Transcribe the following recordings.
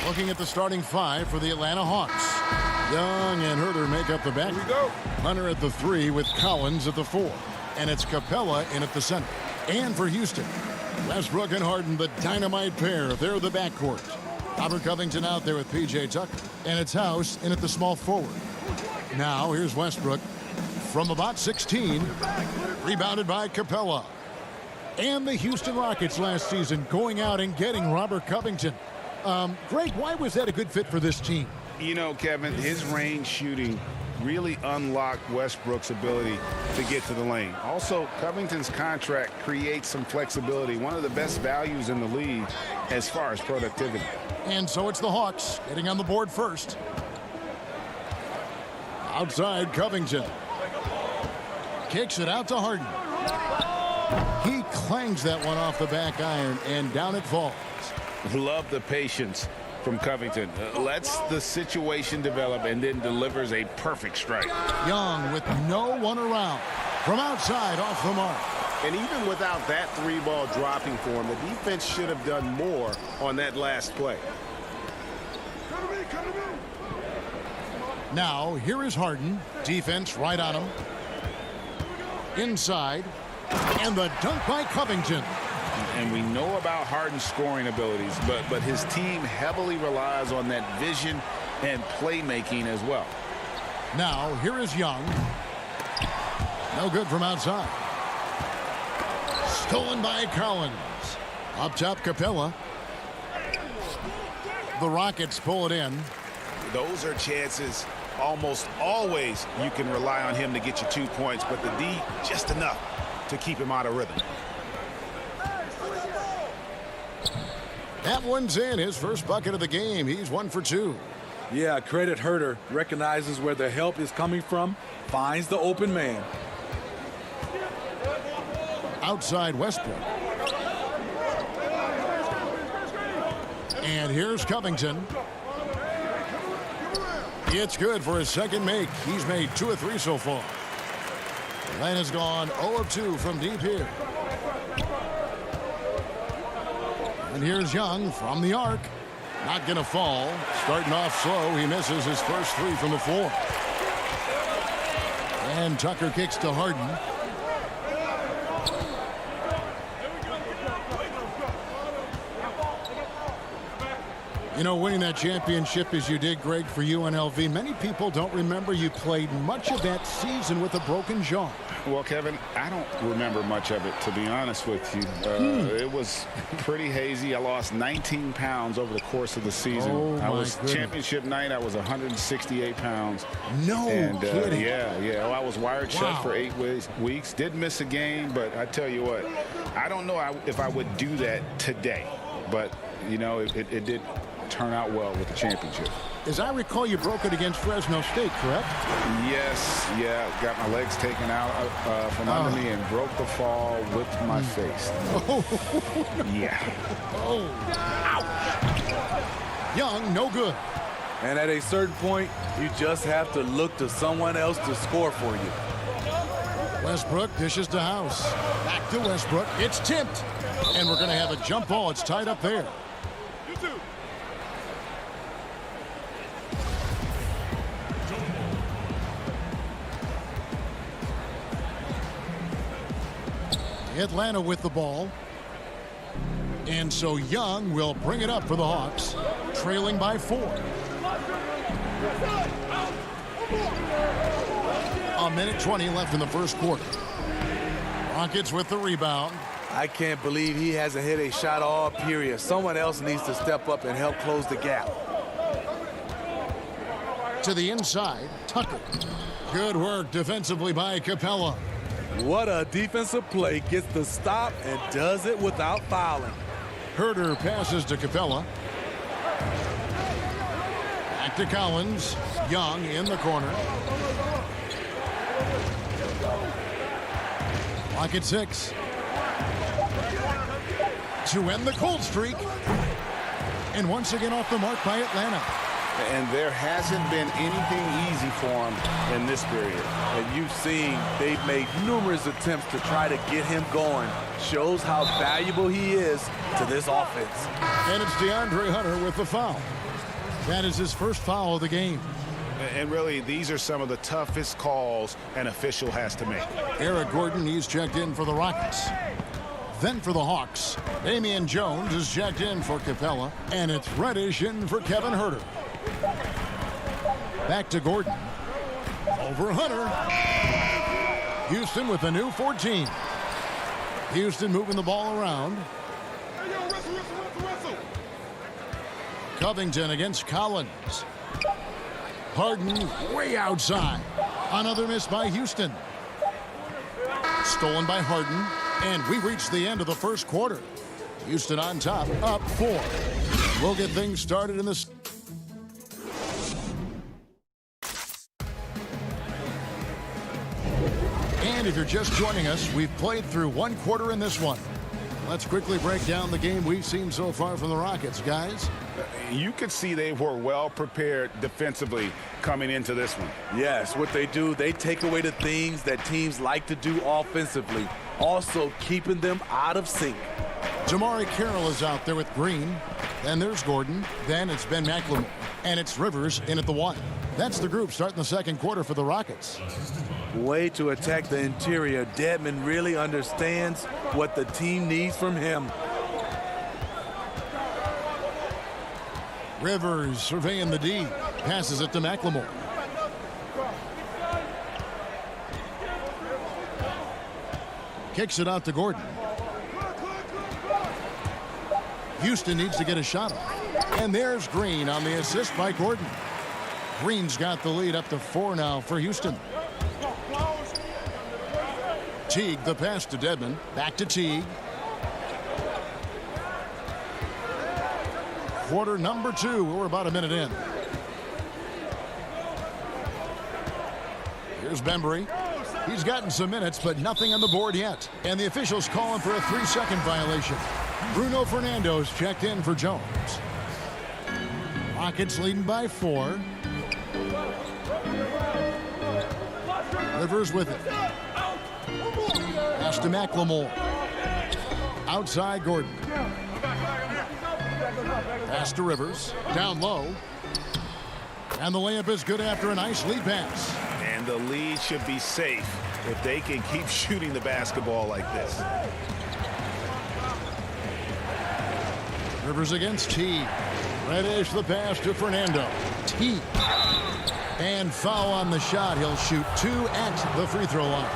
Looking at the starting five for the Atlanta Hawks. Young and Herter make up the back. Here we go. Hunter at the 3 with Collins at the 4. And it's Capella in at the center. And for Houston, Westbrook and Harden, the dynamite pair. They're the backcourt. Robert Covington out there with P.J. Tucker. And it's House in at the small forward. Now here's Westbrook from about 16. Rebounded by Capella. And the Houston Rockets last season going out and getting Robert Covington. Greg, why was that a good fit for this team? You know, Kevin, his range shooting really unlocked Westbrook's ability to get to the lane. Also, Covington's contract creates some flexibility, one of the best values in the league as far as productivity. And so it's the Hawks getting on the board first. Outside, Covington. Kicks it out to Harden. He clangs that one off the back iron, and down it falls. Love the patience from Covington. Lets the situation develop and then delivers a perfect strike. Young with no one around. From outside, off the mark. And even without that 3-ball dropping for him, the defense should have done more on that last play. Now, here is Harden. Defense right on him. Inside. And the dunk by Covington. And we know about Harden's scoring abilities, but his team heavily relies on that vision and playmaking as well. Now, here is Young. No good from outside. Stolen by Collins. Up top, Capella. The Rockets pull it in. Those are chances almost always you can rely on him to get you 2 points, but the D just enough to keep him out of rhythm. That one's in, his first bucket of the game. He's 1 for 2. Yeah, credit Herter. Recognizes where the help is coming from, finds the open man. Outside Westbrook. And here's Covington. It's good for his second make. He's made 2 of 3 so far. Atlanta's gone 0 of 2 from deep here. And here's Young from the arc. Not going to fall. Starting off slow. He misses his first 3 from the floor. And Tucker kicks to Harden. You know, winning that championship as you did, Greg, for UNLV, many people don't remember you played much of that season with a broken jaw. Well, Kevin, I don't remember much of it, to be honest with you. It was pretty hazy. I lost 19 pounds over the course of the season. Oh, I was goodness. Championship night. I was 168 pounds. No kidding. Yeah. I was wired shut Wow. for 8 weeks. Did miss a game, but I tell you what, I don't know if I would do that today. But, you know, it did turn out well with the championship. As I recall, you broke it against Fresno State, correct? Yes, yeah. Got my legs taken out from under me and broke the fall with my face. Yeah. Oh, ouch. Young, no good. And at a certain point, you just have to look to someone else to score for you. Westbrook dishes to House. Back to Westbrook. It's tipped. And we're going to have a jump ball. It's tied up there. Atlanta with the ball. And so Young will bring it up for the Hawks, trailing by 4. A minute 20 left in the first quarter. Rockets with the rebound. I can't believe he hasn't hit a shot all period. Someone else needs to step up and help close the gap. To the inside, Tucker. Good work defensively by Capella. What a defensive play. Gets the stop and does it without fouling. Herter passes to Capella. Back to Collins. Young in the corner. Clock at 6. To end the cold streak. And once again off the mark by Atlanta. And there hasn't been anything easy for him in this period. And you've seen they've made numerous attempts to try to get him going. Shows how valuable he is to this offense. And it's DeAndre Hunter with the foul. That is his first foul of the game. And really, these are some of the toughest calls an official has to make. Eric Gordon, he's checked in for the Rockets. Then for the Hawks, Damian Jones is checked in for Capella, and it's Reddish in for Kevin Huerter. Back to Gordon. Over Hunter. Houston with a new 14. Houston moving the ball around. Covington against Collins. Harden way outside. Another miss by Houston. Stolen by Harden. And we reach the end of the first quarter. Houston on top, up 4. We'll get things started in this. And if you're just joining us, we've played through one quarter in this one. Let's quickly break down the game we've seen so far from the Rockets, guys. You could see they were well prepared defensively coming into this one. Yes, what they do, they take away the things that teams like to do offensively, also keeping them out of sync. Jamari Carroll is out there with Green. Then there's Gordon. Then it's Ben McLemore. And it's Rivers in at the 1. That's the group starting the second quarter for the Rockets. Way to attack the interior. Dedmon really understands what the team needs from him. Rivers surveying the D. Passes it to McLemore. Kicks it out to Gordon. Houston needs to get a shot off. And there's Green on the assist by Gordon. Green's got the lead up to 4 now for Houston. Teague, the pass to Dedmon. Back to Teague. Quarter number 2. We're about a minute in. Here's Bembry. He's gotten some minutes, but nothing on the board yet. And the officials calling for a 3-second violation. Bruno Fernando's checked in for Jones. Rockets leading by 4. Rivers with it. Pass to McLemore. Outside Gordon. Pass to Rivers. Down low. And the layup is good after a nice lead pass. And the lead should be safe if they can keep shooting the basketball like this. Rivers against Teague. Reddish the pass to Fernando. Teague. And foul on the shot. He'll shoot 2 at the free throw line.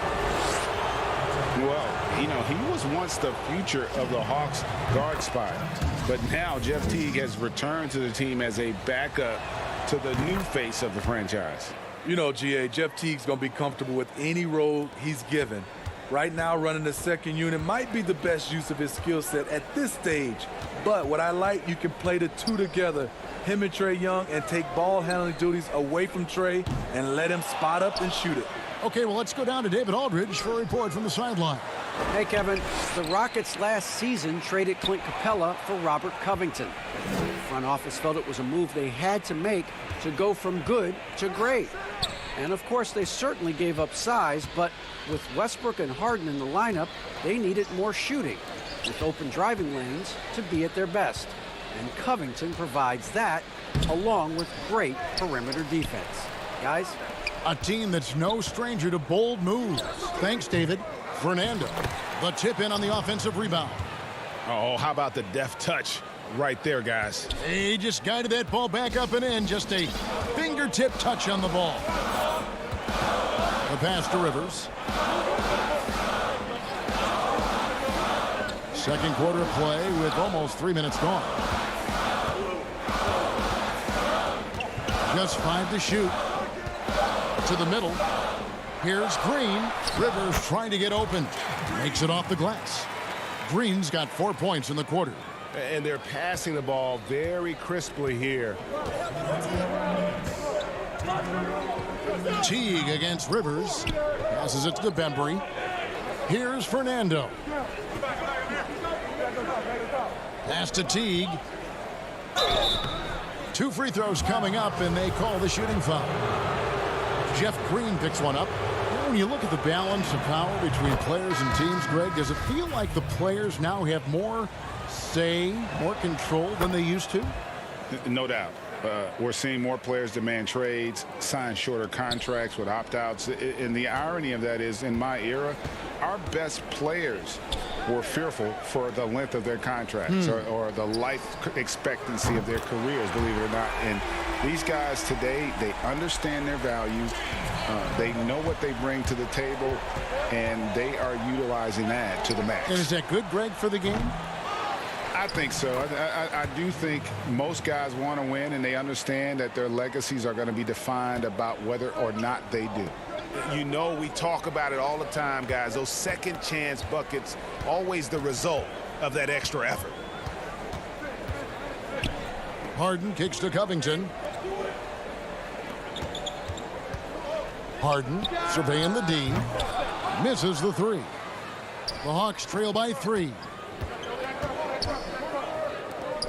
Well, you know, he was once the future of the Hawks guard spot. But now Jeff Teague has returned to the team as a backup to the new face of the franchise. You know, GA, Jeff Teague's going to be comfortable with any role he's given. Right now, running the second unit might be the best use of his skill set at this stage. But what I like, you can play the two together, him and Trae Young, and take ball handling duties away from Trae and let him spot up and shoot it. Okay, well, let's go down to David Aldridge for a report from the sideline. Hey, Kevin. The Rockets last season traded Clint Capella for Robert Covington. The front office felt it was a move they had to make to go from good to great. And, of course, they certainly gave up size, but with Westbrook and Harden in the lineup, they needed more shooting, with open driving lanes to be at their best. And Covington provides that, along with great perimeter defense. Guys? A team that's no stranger to bold moves. Thanks, David. Fernando, the tip in on the offensive rebound. Oh, how about the deft touch right there, guys? He just guided that ball back up and in. Just a fingertip touch on the ball. The pass to Rivers. Second quarter play with almost 3 minutes gone. Just 5 to shoot. To the middle. Here's Green. Rivers trying to get open. Makes it off the glass. Green's got 4 points in the quarter. And they're passing the ball very crisply here. Teague against Rivers. Passes it to Bembry. Here's Fernando. Pass to Teague. 2 free throws coming up, and they call the shooting foul. Jeff Green picks one up. When you look at the balance of power between players and teams, Greg, does it feel like the players now have more say, more control than they used to? No doubt. We're seeing more players demand trades, sign shorter contracts with opt-outs. And the irony of that is, in my era, our best players were fearful for the length of their contracts or the life expectancy of their careers, believe it or not. And these guys today, they understand their value. They know what they bring to the table, and they are utilizing that to the max. And is that good, Greg, for the game? I think so. I do think most guys want to win, and they understand that their legacies are going to be defined about whether or not they do. You know, we talk about it all the time, guys. Those second chance buckets, always the result of that extra effort. Harden kicks to Covington. Harden surveying the D. Misses the three. The Hawks trail by 3.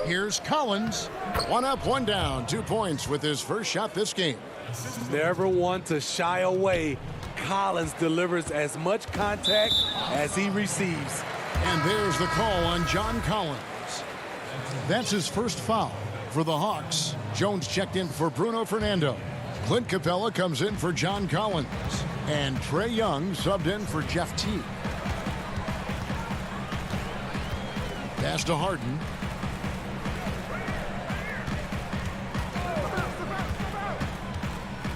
Here's Collins. 1 up, 1 down. 2 points with his first shot this game. Never one to shy away. Collins delivers as much contact as he receives. And there's the call on John Collins. That's his first foul for the Hawks. Jones checked in for Bruno Fernando. Clint Capella comes in for John Collins. And Trae Young subbed in for Jeff Teague. Pass to Harden.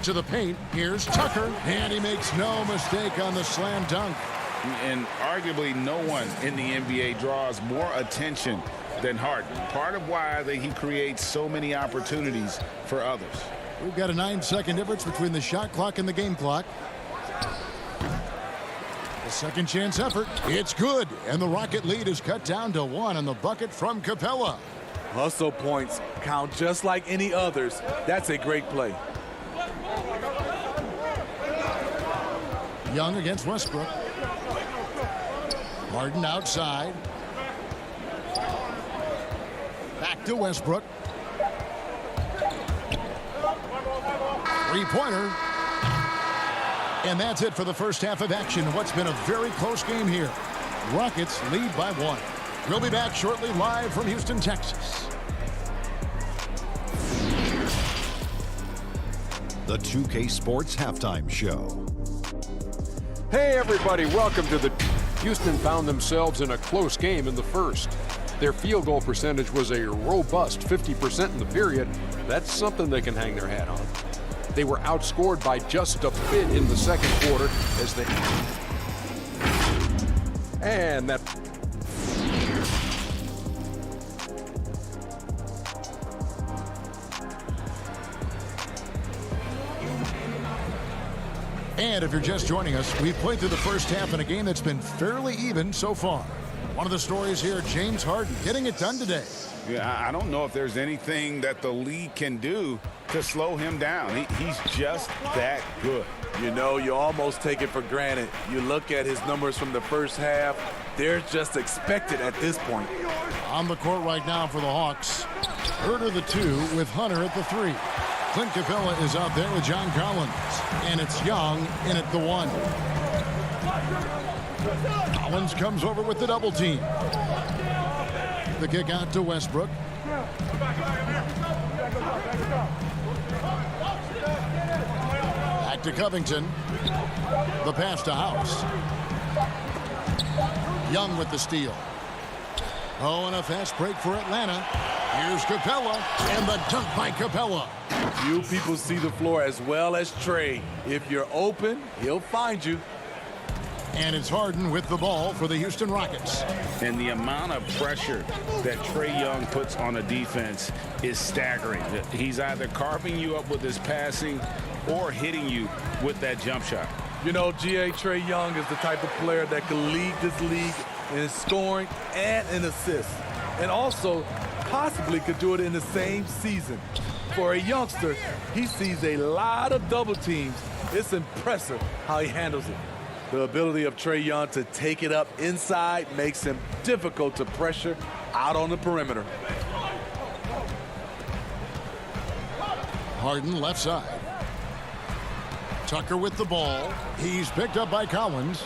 To the paint. Here's Tucker. And he makes no mistake on the slam dunk. And arguably no one in the NBA draws more attention than Harden. Part of why he creates so many opportunities for others. We've got a 9-second difference between the shot clock and the game clock. The second chance effort. It's good. And the Rocket lead is cut down to 1 on the bucket from Capella. Hustle points count just like any others. That's a great play. Young against Westbrook. Harden outside. Back to Westbrook. Three-pointer. And that's it for the first half of action. What's been a very close game here. Rockets lead by 1. We'll be back shortly live from Houston, Texas. The 2K Sports Halftime Show. Hey everybody, welcome to the... Houston found themselves in a close game in the first. Their field goal percentage was a robust 50% in the period. That's something they can hang their hat on. They were outscored by just a bit in the second quarter as they... And that... And if you're just joining us, we've played through the first half in a game that's been fairly even so far. One of the stories here, James Harden getting it done today. Yeah, I don't know if there's anything that the league can do to slow him down. He's just that good. You know, you almost take it for granted. You look at his numbers from the first half, they're just expected at this point. On the court right now for the Hawks. Herter the 2 with Hunter at the 3. Clint Capella is out there with John Collins. And it's Young in at the 1. Collins comes over with the double team. The kick out to Westbrook. Back to Covington. The pass to House. Young with the steal. Oh, and a fast break for Atlanta. Here's Capella, and the dunk by Capella. Few people see the floor as well as Trae. If you're open, he'll find you. And it's Harden with the ball for the Houston Rockets. And the amount of pressure that Trae Young puts on a defense is staggering. He's either carving you up with his passing or hitting you with that jump shot. You know, Trae Young is the type of player that can lead this league in scoring and in assists. And also possibly could do it in the same season. For a youngster, he sees a lot of double teams. It's impressive how he handles it. The ability of Trae Young to take it up inside makes him difficult to pressure out on the perimeter. Harden left side. Tucker with the ball. He's picked up by Collins.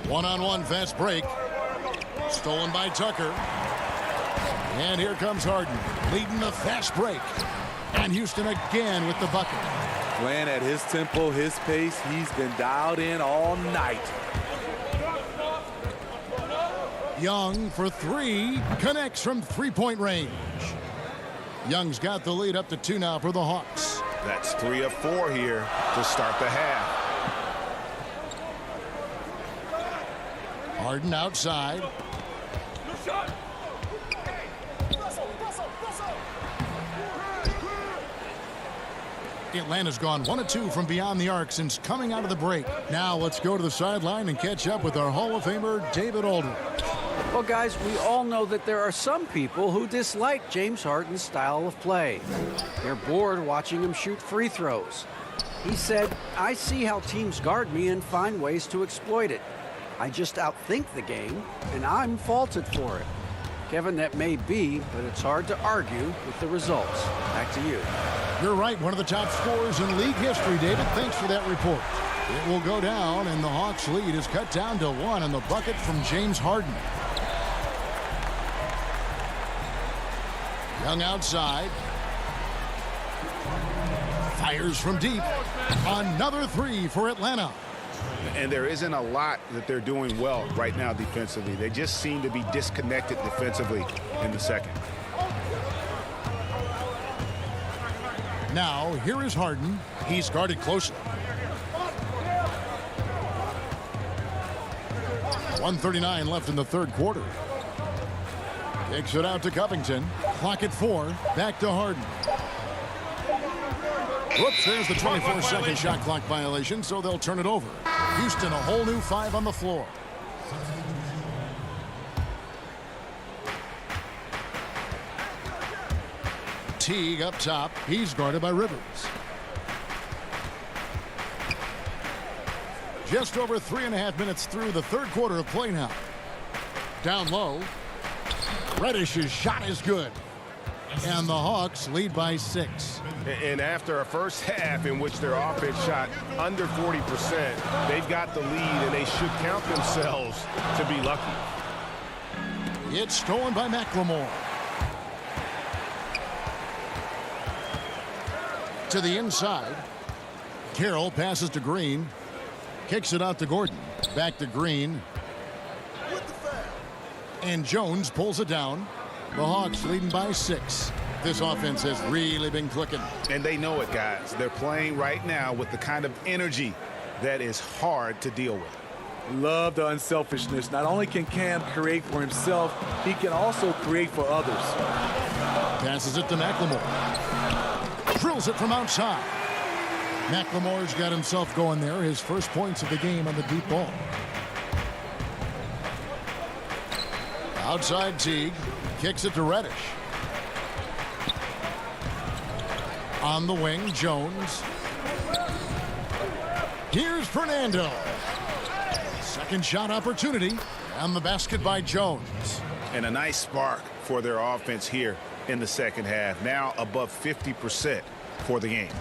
One-on-one fast break. Stolen by Tucker. And here comes Harden, leading the fast break. And Houston again with the bucket. Playing at his tempo, his pace. He's been dialed in all night. Young for three, connects from three-point range. Young's got the lead up to 2 now for the Hawks. That's 3 of 4 here to start the half. Harden outside. Atlanta's gone 1 of 2 from beyond the arc since coming out of the break. Now let's go to the sideline and catch up with our Hall of Famer, David Aldridge. Well, guys, we all know that there are some people who dislike James Harden's style of play. They're bored watching him shoot free throws. He said, "I see how teams guard me and find ways to exploit it. I just outthink the game, and I'm faulted for it." Kevin, that may be, but it's hard to argue with the results. Back to you. You're right, one of the top scorers in league history, David. Thanks for that report. It will go down, and the Hawks' lead is cut down to 1 on the bucket from James Harden. Young outside. Fires from deep. Another 3 for Atlanta. And there isn't a lot that they're doing well right now defensively. They just seem to be disconnected defensively in the second. Now, here is Harden. He's guarded closely. 1:39 left in the third quarter. Kicks it out to Covington. Clock at 4. Back to Harden. Whoops, there's the 24-second shot clock violation, so they'll turn it over. Houston, a whole new 5 on the floor. Teague up top. He's guarded by Rivers. Just over 3.5 minutes through the third quarter of play now. Down low. Reddish's shot is good. And the Hawks lead by 6. And after a first half in which their offense shot under 40%, they've got the lead, and they should count themselves to be lucky. It's stolen by McLemore. To the inside. Carroll passes to Green. Kicks it out to Gordon. Back to Green. And Jones pulls it down. The Hawks leading by 6. This offense has really been clicking. And they know it, guys. They're playing right now with the kind of energy that is hard to deal with. Love the unselfishness. Not only can Cam create for himself, he can also create for others. Passes it to McLemore. Drills it from outside. McLemore's got himself going there. His first points of the game on the deep ball. Outside Teague. Kicks it to Reddish. On the wing, Jones. Here's Fernando. Second shot opportunity. And the basket by Jones. And a nice spark for their offense here in the second half. Now above 50% for the game.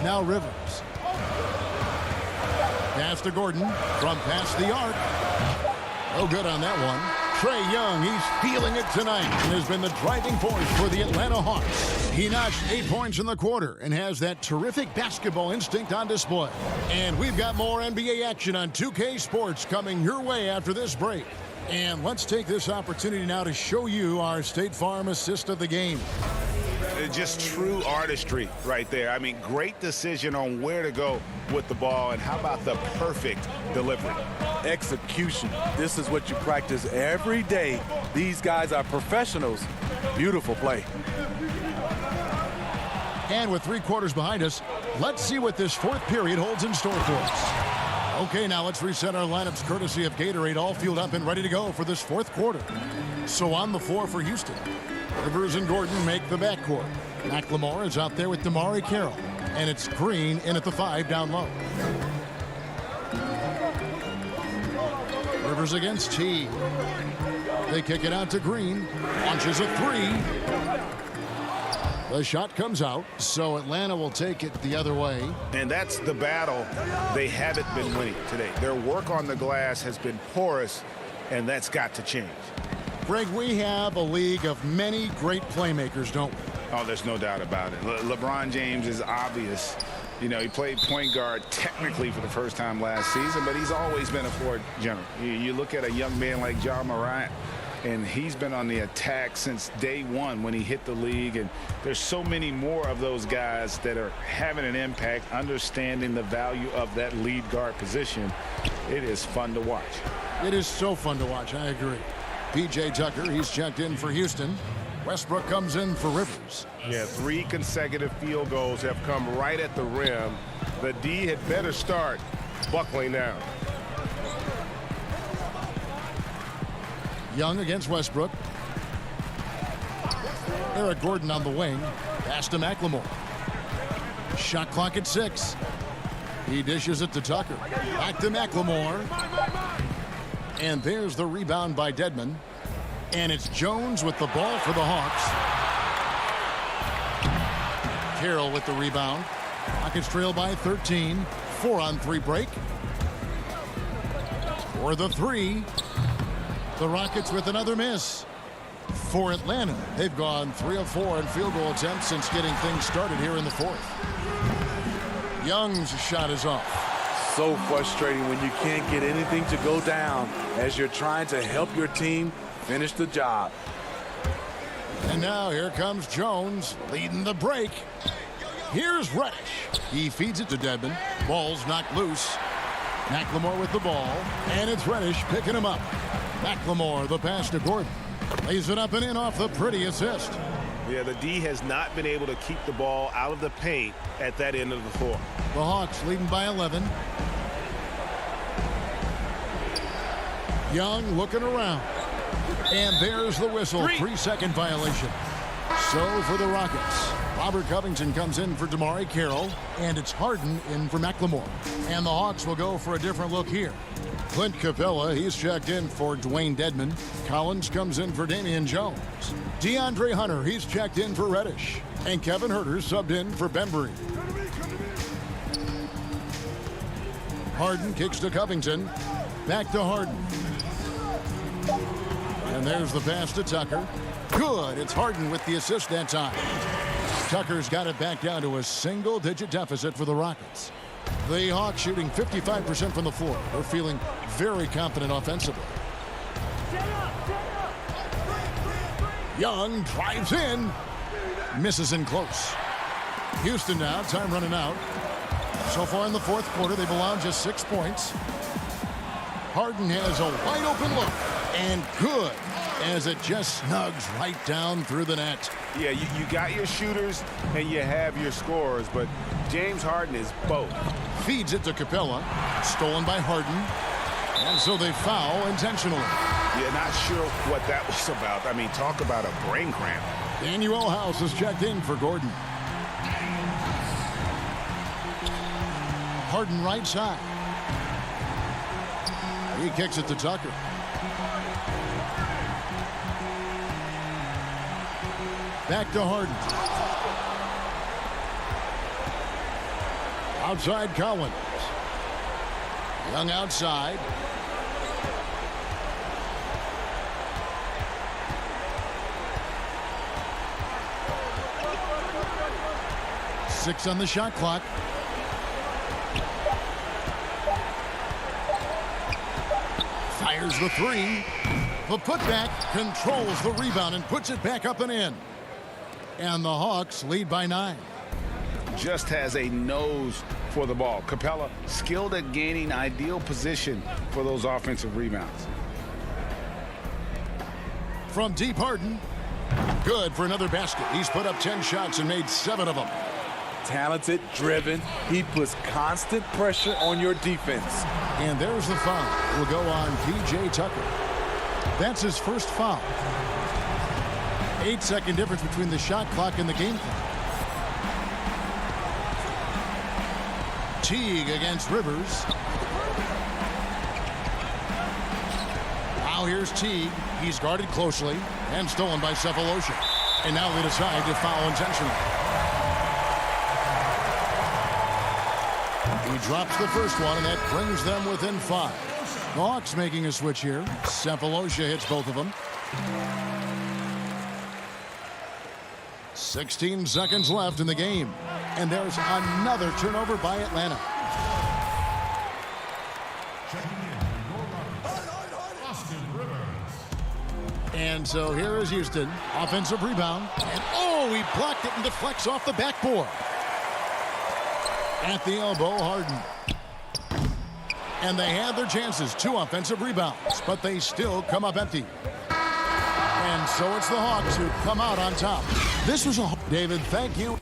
Now Rivers. Pass to Gordon from past the arc. No good on that one. Trae Young, he's feeling it tonight and has been the driving force for the Atlanta Hawks. He notched 8 points in the quarter and has that terrific basketball instinct on display. And we've got more NBA action on 2K Sports coming your way after this break. And let's take this opportunity now to show you our State Farm assist of the game. Just true artistry right there. I mean, great decision on where to go with the ball, and how about the perfect delivery? Execution. This is what you practice every day. These guys are professionals. Beautiful play. And with 3 quarters behind us, let's see what this fourth period holds in store for us. Okay, now let's reset our lineups courtesy of Gatorade, all fueled up and ready to go for this fourth quarter. So on the floor for Houston, Rivers and Gordon make the backcourt. McLemore is out there with Damari Carroll. And it's Green in at the 5 down low. Rivers against Teague. They kick it out to Green. Launches a 3. The shot comes out, so Atlanta will take it the other way. And that's the battle they haven't been winning today. Their work on the glass has been porous, and that's got to change. Greg, we have a league of many great playmakers, don't we? Oh, there's no doubt about it. LeBron James is obvious. You know, he played point guard technically for the first time last season, but he's always been a floor general. You look at a young man like Ja Morant, and he's been on the attack since day one when he hit the league. And there's so many more of those guys that are having an impact, understanding the value of that lead guard position. It is fun to watch. It is so fun to watch. I agree. P.J. Tucker, he's checked in for Houston. Westbrook comes in for Rivers. Yeah, 3 consecutive field goals have come right at the rim. The D had better start buckling down. Young against Westbrook. Eric Gordon on the wing. Pass to McLemore. Shot clock at 6. He dishes it to Tucker. Back to McLemore. And there's the rebound by Dedmon. And it's Jones with the ball for the Hawks. Carroll with the rebound. Rockets trail by 13. 4-on-3 break. For the 3. The Rockets with another miss. For Atlanta, they've gone 3 of 4 in field goal attempts since getting things started here in the 4th. Young's shot is off. So frustrating when you can't get anything to go down as you're trying to help your team finish the job. And now here comes Jones leading the break. Here's Reddish. He feeds it to Dedmon. Ball's knocked loose. McLemore with the ball. And it's Reddish picking him up. McLemore, the pass to Gordon. Lays it up and in off the pretty assist. Yeah, the D has not been able to keep the ball out of the paint at that end of the floor. The Hawks leading by 11. Young looking around. And there's the whistle. 3-second violation. So for the Rockets, Robert Covington comes in for DeMarre Carroll, and it's Harden in for McLemore. And the Hawks will go for a different look here. Clint Capella, he's checked in for Dwayne Dedmon. Collins comes in for Damian Jones. DeAndre Hunter, he's checked in for Reddish. And Kevin Huerter subbed in for Bembry. Harden kicks to Covington. Back to Harden. And there's the pass to Tucker. Good. It's Harden with the assist that time. Tucker's got it back down to a single-digit deficit for the Rockets. The Hawks shooting 55% from the floor. They're feeling very confident offensively. Young drives in. Misses in close. Houston now, time running out. So far in the 4th quarter, they've allowed just 6 points. Harden has a wide open look. And good, as it just snugs right down through the net. Yeah, you got your shooters and you have your scorers, but James Harden is both. Feeds it to Capella. Stolen by Harden. And so they foul intentionally. Yeah, not sure what that was about. I mean, talk about a brain cramp. Daniel House is checked in for Gordon. Harden right side. He kicks it to Tucker. Back to Harden. Outside Collins. Young outside. Six on the shot clock. Fires the 3. The putback controls the rebound and puts it back up and in. And the Hawks lead by 9. Just has a nose for the ball. Capella skilled at gaining ideal position for those offensive rebounds. From deep, Harden. Good for another basket. He's put up 10 shots and made 7 of them. Talented, driven. He puts constant pressure on your defense. And there's the foul. Will go on P.J. Tucker. That's his first foul. 8-second difference between the shot clock and the game clock. Teague against Rivers. Now here's Teague. He's guarded closely and stolen by Cephalosha. And now they decide to foul intentionally. He drops the first one, and that brings them within 5. The Hawks making a switch here. Cephalosha hits both of them. 16 seconds left in the game. And there's another turnover by Atlanta. And so here is Houston. Offensive rebound. And oh, he blocked it and deflects off the backboard. At the elbow, Harden. And they had their chances. 2 offensive rebounds, but they still come up empty. And so it's the Hawks who come out on top. This was a... David, thank you.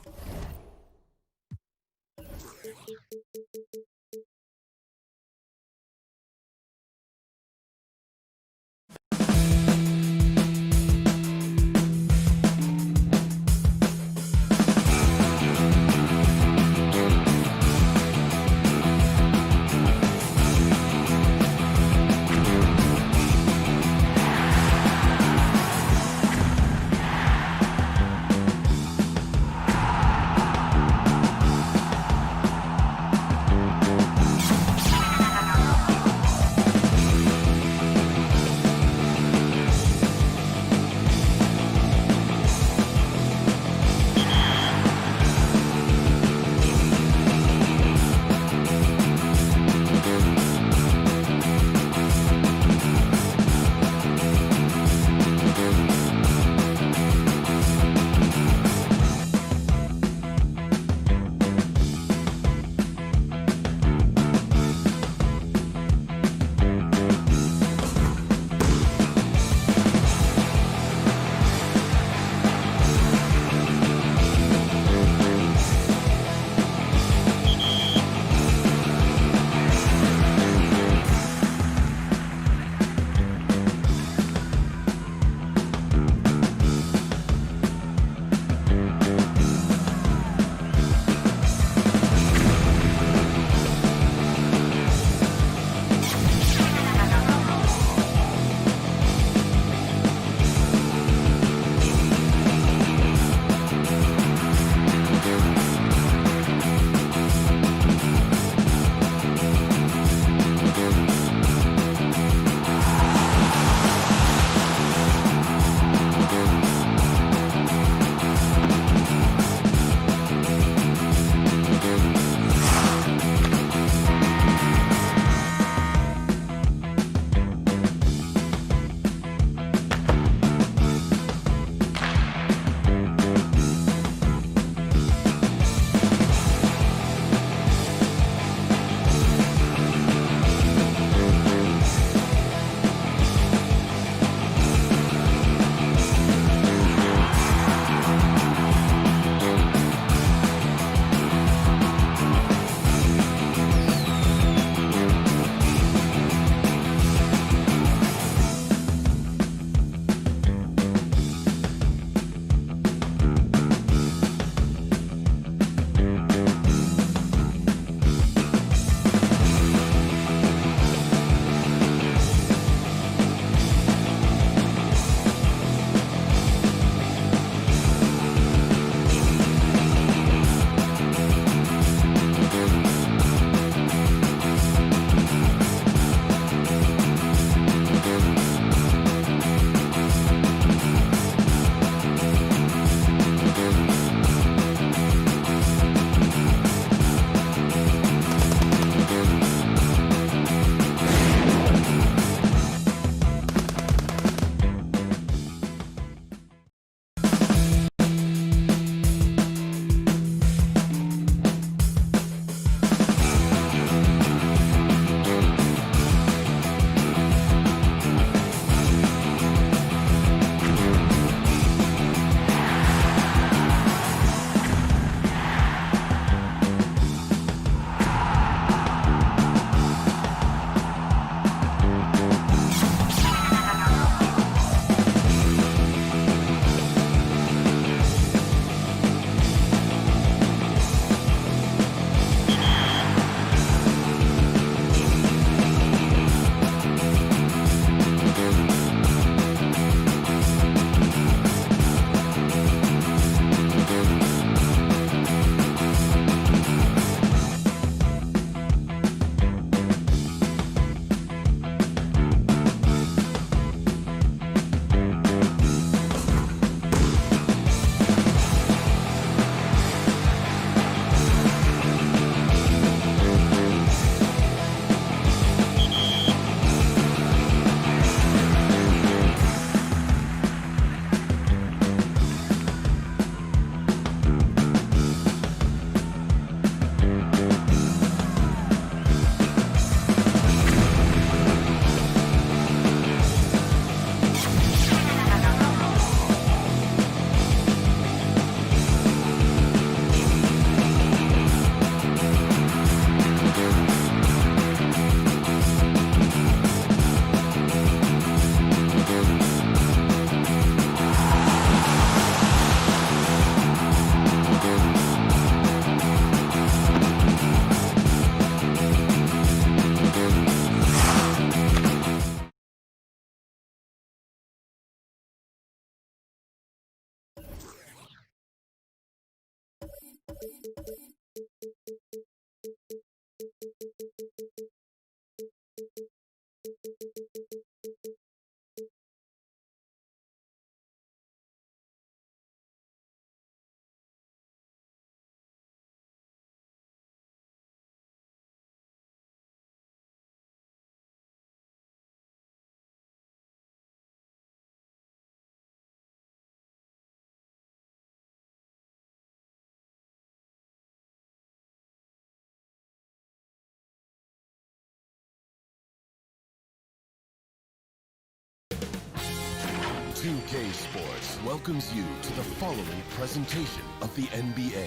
2K Sports welcomes you to the following presentation of the NBA.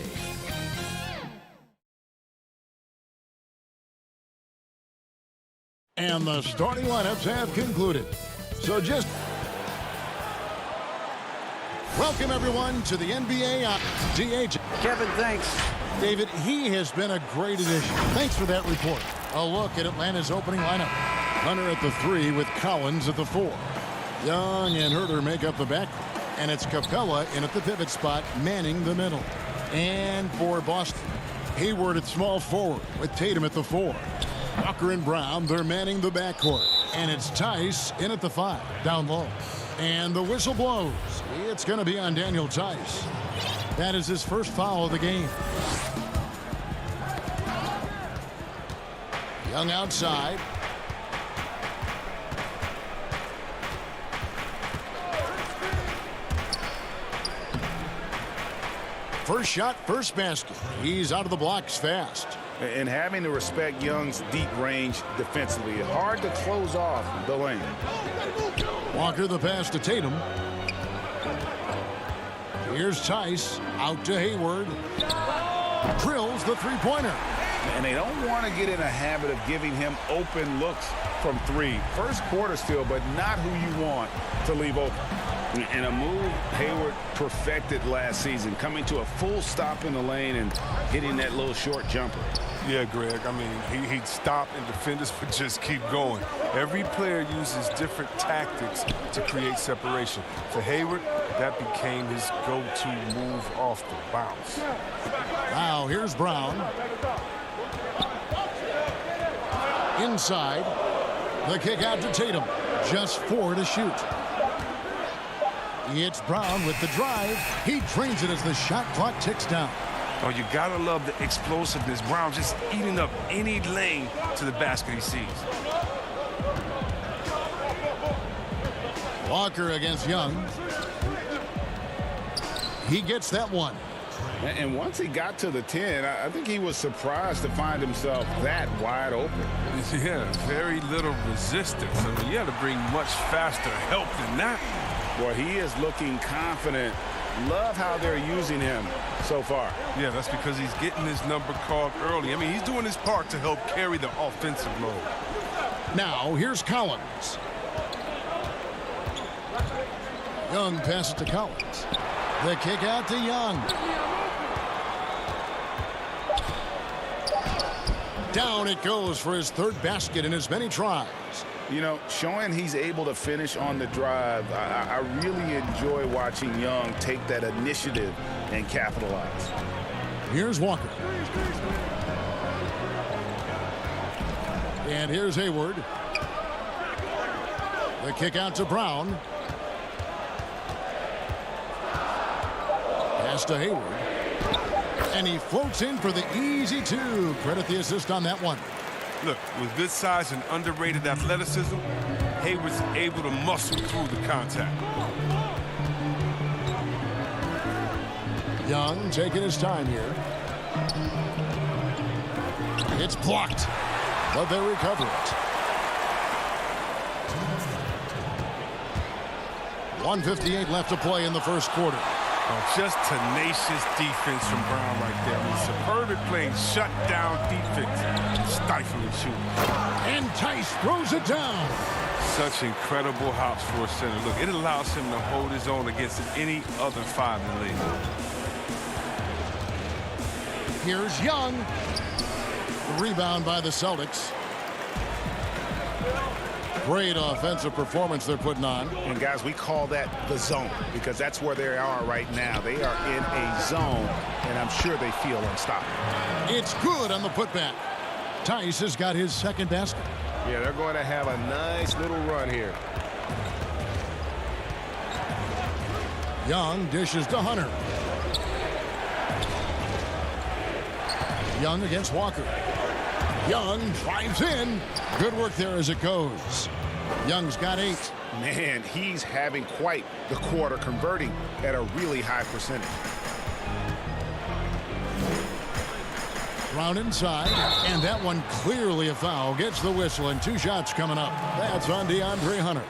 And the starting lineups have concluded. So just welcome everyone to the NBA DH. Kevin, thanks. David, he has been a great addition. Thanks for that report. A look at Atlanta's opening lineup. Hunter at the 3 with Collins at the 4. Young and Herter make up the backcourt. And it's Capella in at the pivot spot, manning the middle. And for Boston, Hayward at small forward with Tatum at the 4. Walker and Brown, they're manning the backcourt. And it's Tice in at the 5, down low. And the whistle blows. It's going to be on Daniel Tice. That is his first foul of the game. Young outside. First shot, first basket. He's out of the blocks fast. And having to respect Young's deep range defensively. Hard to close off the lane. Walker the pass to Tatum. Here's Tice out to Hayward. Drills the three-pointer. And they don't want to get in a habit of giving him open looks from 3. First quarter still, but not who you want to leave open. And a move Hayward perfected last season, coming to a full stop in the lane and hitting that little short jumper. Yeah, Greg. I mean, he'd stop and defenders would just keep going. Every player uses different tactics to create separation. For Hayward, that became his go-to move off the bounce. Now here's Brown. Inside. The kick out to Tatum. Just 4 to shoot. It's Brown with the drive. He drains it as the shot clock ticks down. Oh, you gotta love the explosiveness. Brown just eating up any lane to the basket he sees. Walker against Young. He gets that one. And once he got to the 10, I think he was surprised to find himself that wide open. Yeah, very little resistance. I mean, you had to bring much faster help than that. Boy, he is looking confident. Love how they're using him so far. Yeah, that's because he's getting his number called early. I mean, he's doing his part to help carry the offensive load. Now, here's Collins. Young passes to Collins. The kick out to Young. Down it goes for his 3rd basket in as many tries. You know, showing he's able to finish on the drive, I really enjoy watching Young take that initiative and capitalize. Here's Walker. And here's Hayward. The kick out to Brown. Pass to Hayward. And he floats in for the easy 2. Credit the assist on that one. Look, with good size and underrated athleticism, Hayward's able to muscle through the contact. Young taking his time here. It's blocked, but they recover it. 1:58 left to play in the first quarter. Just tenacious defense from Brown right there. I mean, superb at playing shutdown defense, stifling shooting. And Tice throws it down. Such incredible hops for a center. Look, it allows him to hold his own against any other 5 in the league. Here's Young. The rebound by the Celtics. Great offensive performance they're putting on. And guys, we call that the zone because that's where they are right now. They are in a zone, and I'm sure they feel unstoppable. It's good on the putback. Tice has got his 2nd basket. Yeah, they're going to have a nice little run here. Young dishes to Hunter. Young against Walker. Young drives in. Good work there as it goes. Young's got 8. Man, he's having quite the quarter, converting at a really high percentage. Brown inside, and that one clearly a foul. Gets the whistle, and 2 shots coming up. That's on DeAndre Hunter.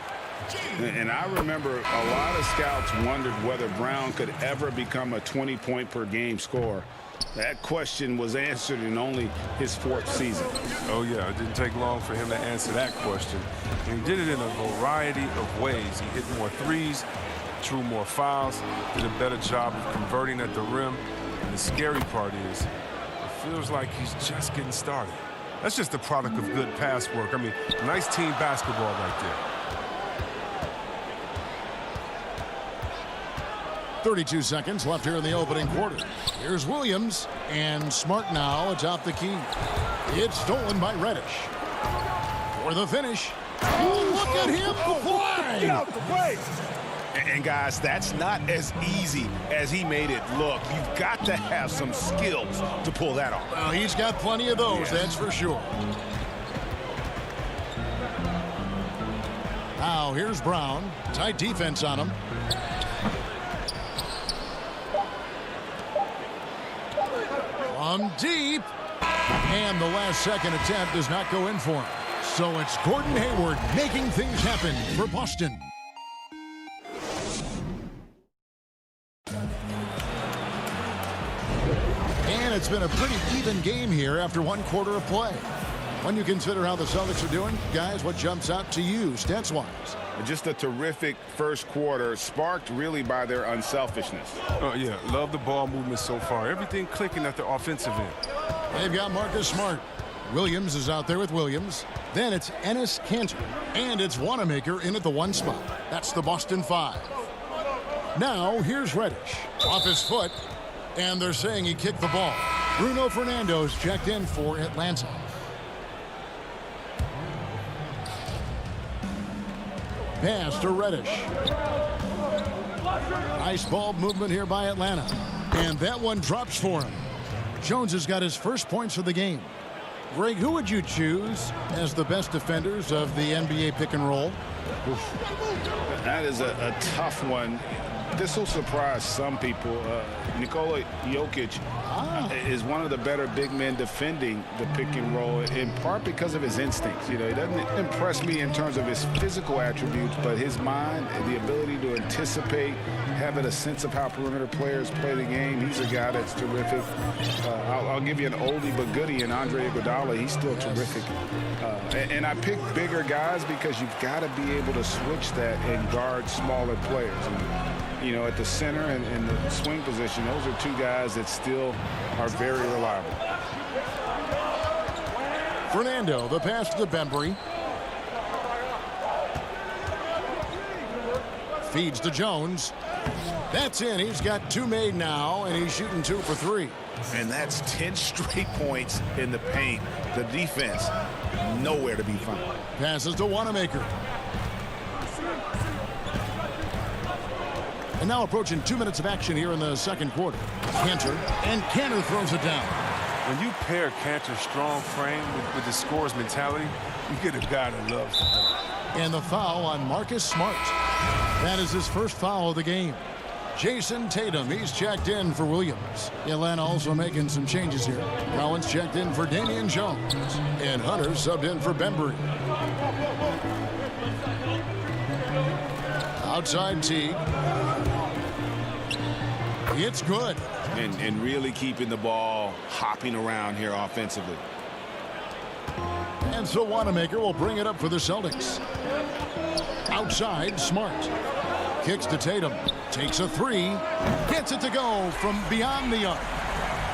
And I remember a lot of scouts wondered whether Brown could ever become a 20-point-per-game scorer. That question was answered in only his 4th season. Oh, yeah, it didn't take long for him to answer that question. And he did it in a variety of ways. He hit more threes, drew more fouls, did a better job of converting at the rim. And the scary part is, it feels like he's just getting started. That's just the product of good pass work. I mean, nice team basketball right there. 32 seconds left here in the opening quarter. Here's Williams, and Smart now atop the key. It's stolen by Reddish. For the finish. Oh, look at him fly! Get out the way! And guys, that's not as easy as he made it look. You've got to have some skills to pull that off. Well, he's got plenty of those, yes. That's for sure. Now, here's Brown. Tight defense on him. From deep. And the last second attempt does not go in for him. So it's Gordon Hayward making things happen for Boston. And it's been a pretty even game here after 1 quarter of play. When you consider how the Celtics are doing, guys, what jumps out to you stats-wise? Just a terrific first quarter, sparked really by their unselfishness. Oh, yeah, love the ball movement so far. Everything clicking at the offensive end. They've got Marcus Smart. Williams is out there with Williams. Then it's Enes Kanter. And it's Wanamaker in at the 1 spot. That's the Boston 5. Now, here's Reddish. Off his foot. And they're saying he kicked the ball. Bruno Fernando's checked in for Atlanta. Pass to Reddish. Nice ball movement here by Atlanta. And that one drops for him. Jones has got his first points of the game. Greg, who would you choose as the best defenders of the NBA pick and roll? That is a tough one. This will surprise some people. Nikola Jokic is one of the better big men defending the pick and roll, in part because of his instincts. You know, he doesn't impress me in terms of his physical attributes, but his mind, the ability to anticipate, having a sense of how perimeter players play the game. He's a guy that's terrific. I'll give you an oldie but goodie in Andre Iguodala. He's still terrific. And I pick bigger guys because you've got to be able to switch that and guard smaller players. And, you know, at the center and the swing position, those are 2 guys that still are very reliable. Fernando, the pass to Bembry. Feeds to Jones. That's in. He's got 2 made now, and he's shooting 2 for 3. And that's 10 straight points in the paint. The defense, nowhere to be found. Passes to Wanamaker. And now approaching 2 minutes of action here in the second quarter. Kanter, and Kanter throws it down. When you pair Kanter's strong frame with the scorer's mentality, you get a guy that loves to dunk. And the foul on Marcus Smart. That is his first foul of the game. Jason Tatum, he's checked in for Williams. Atlanta also making some changes here. Collins checked in for Damian Jones. And Hunter subbed in for Bembry. Outside Teague. It's good. And really keeping the ball hopping around here offensively. And so Wanamaker will bring it up for the Celtics. Outside, Smart. Kicks to Tatum. Takes a 3. Gets it to go from beyond the arc.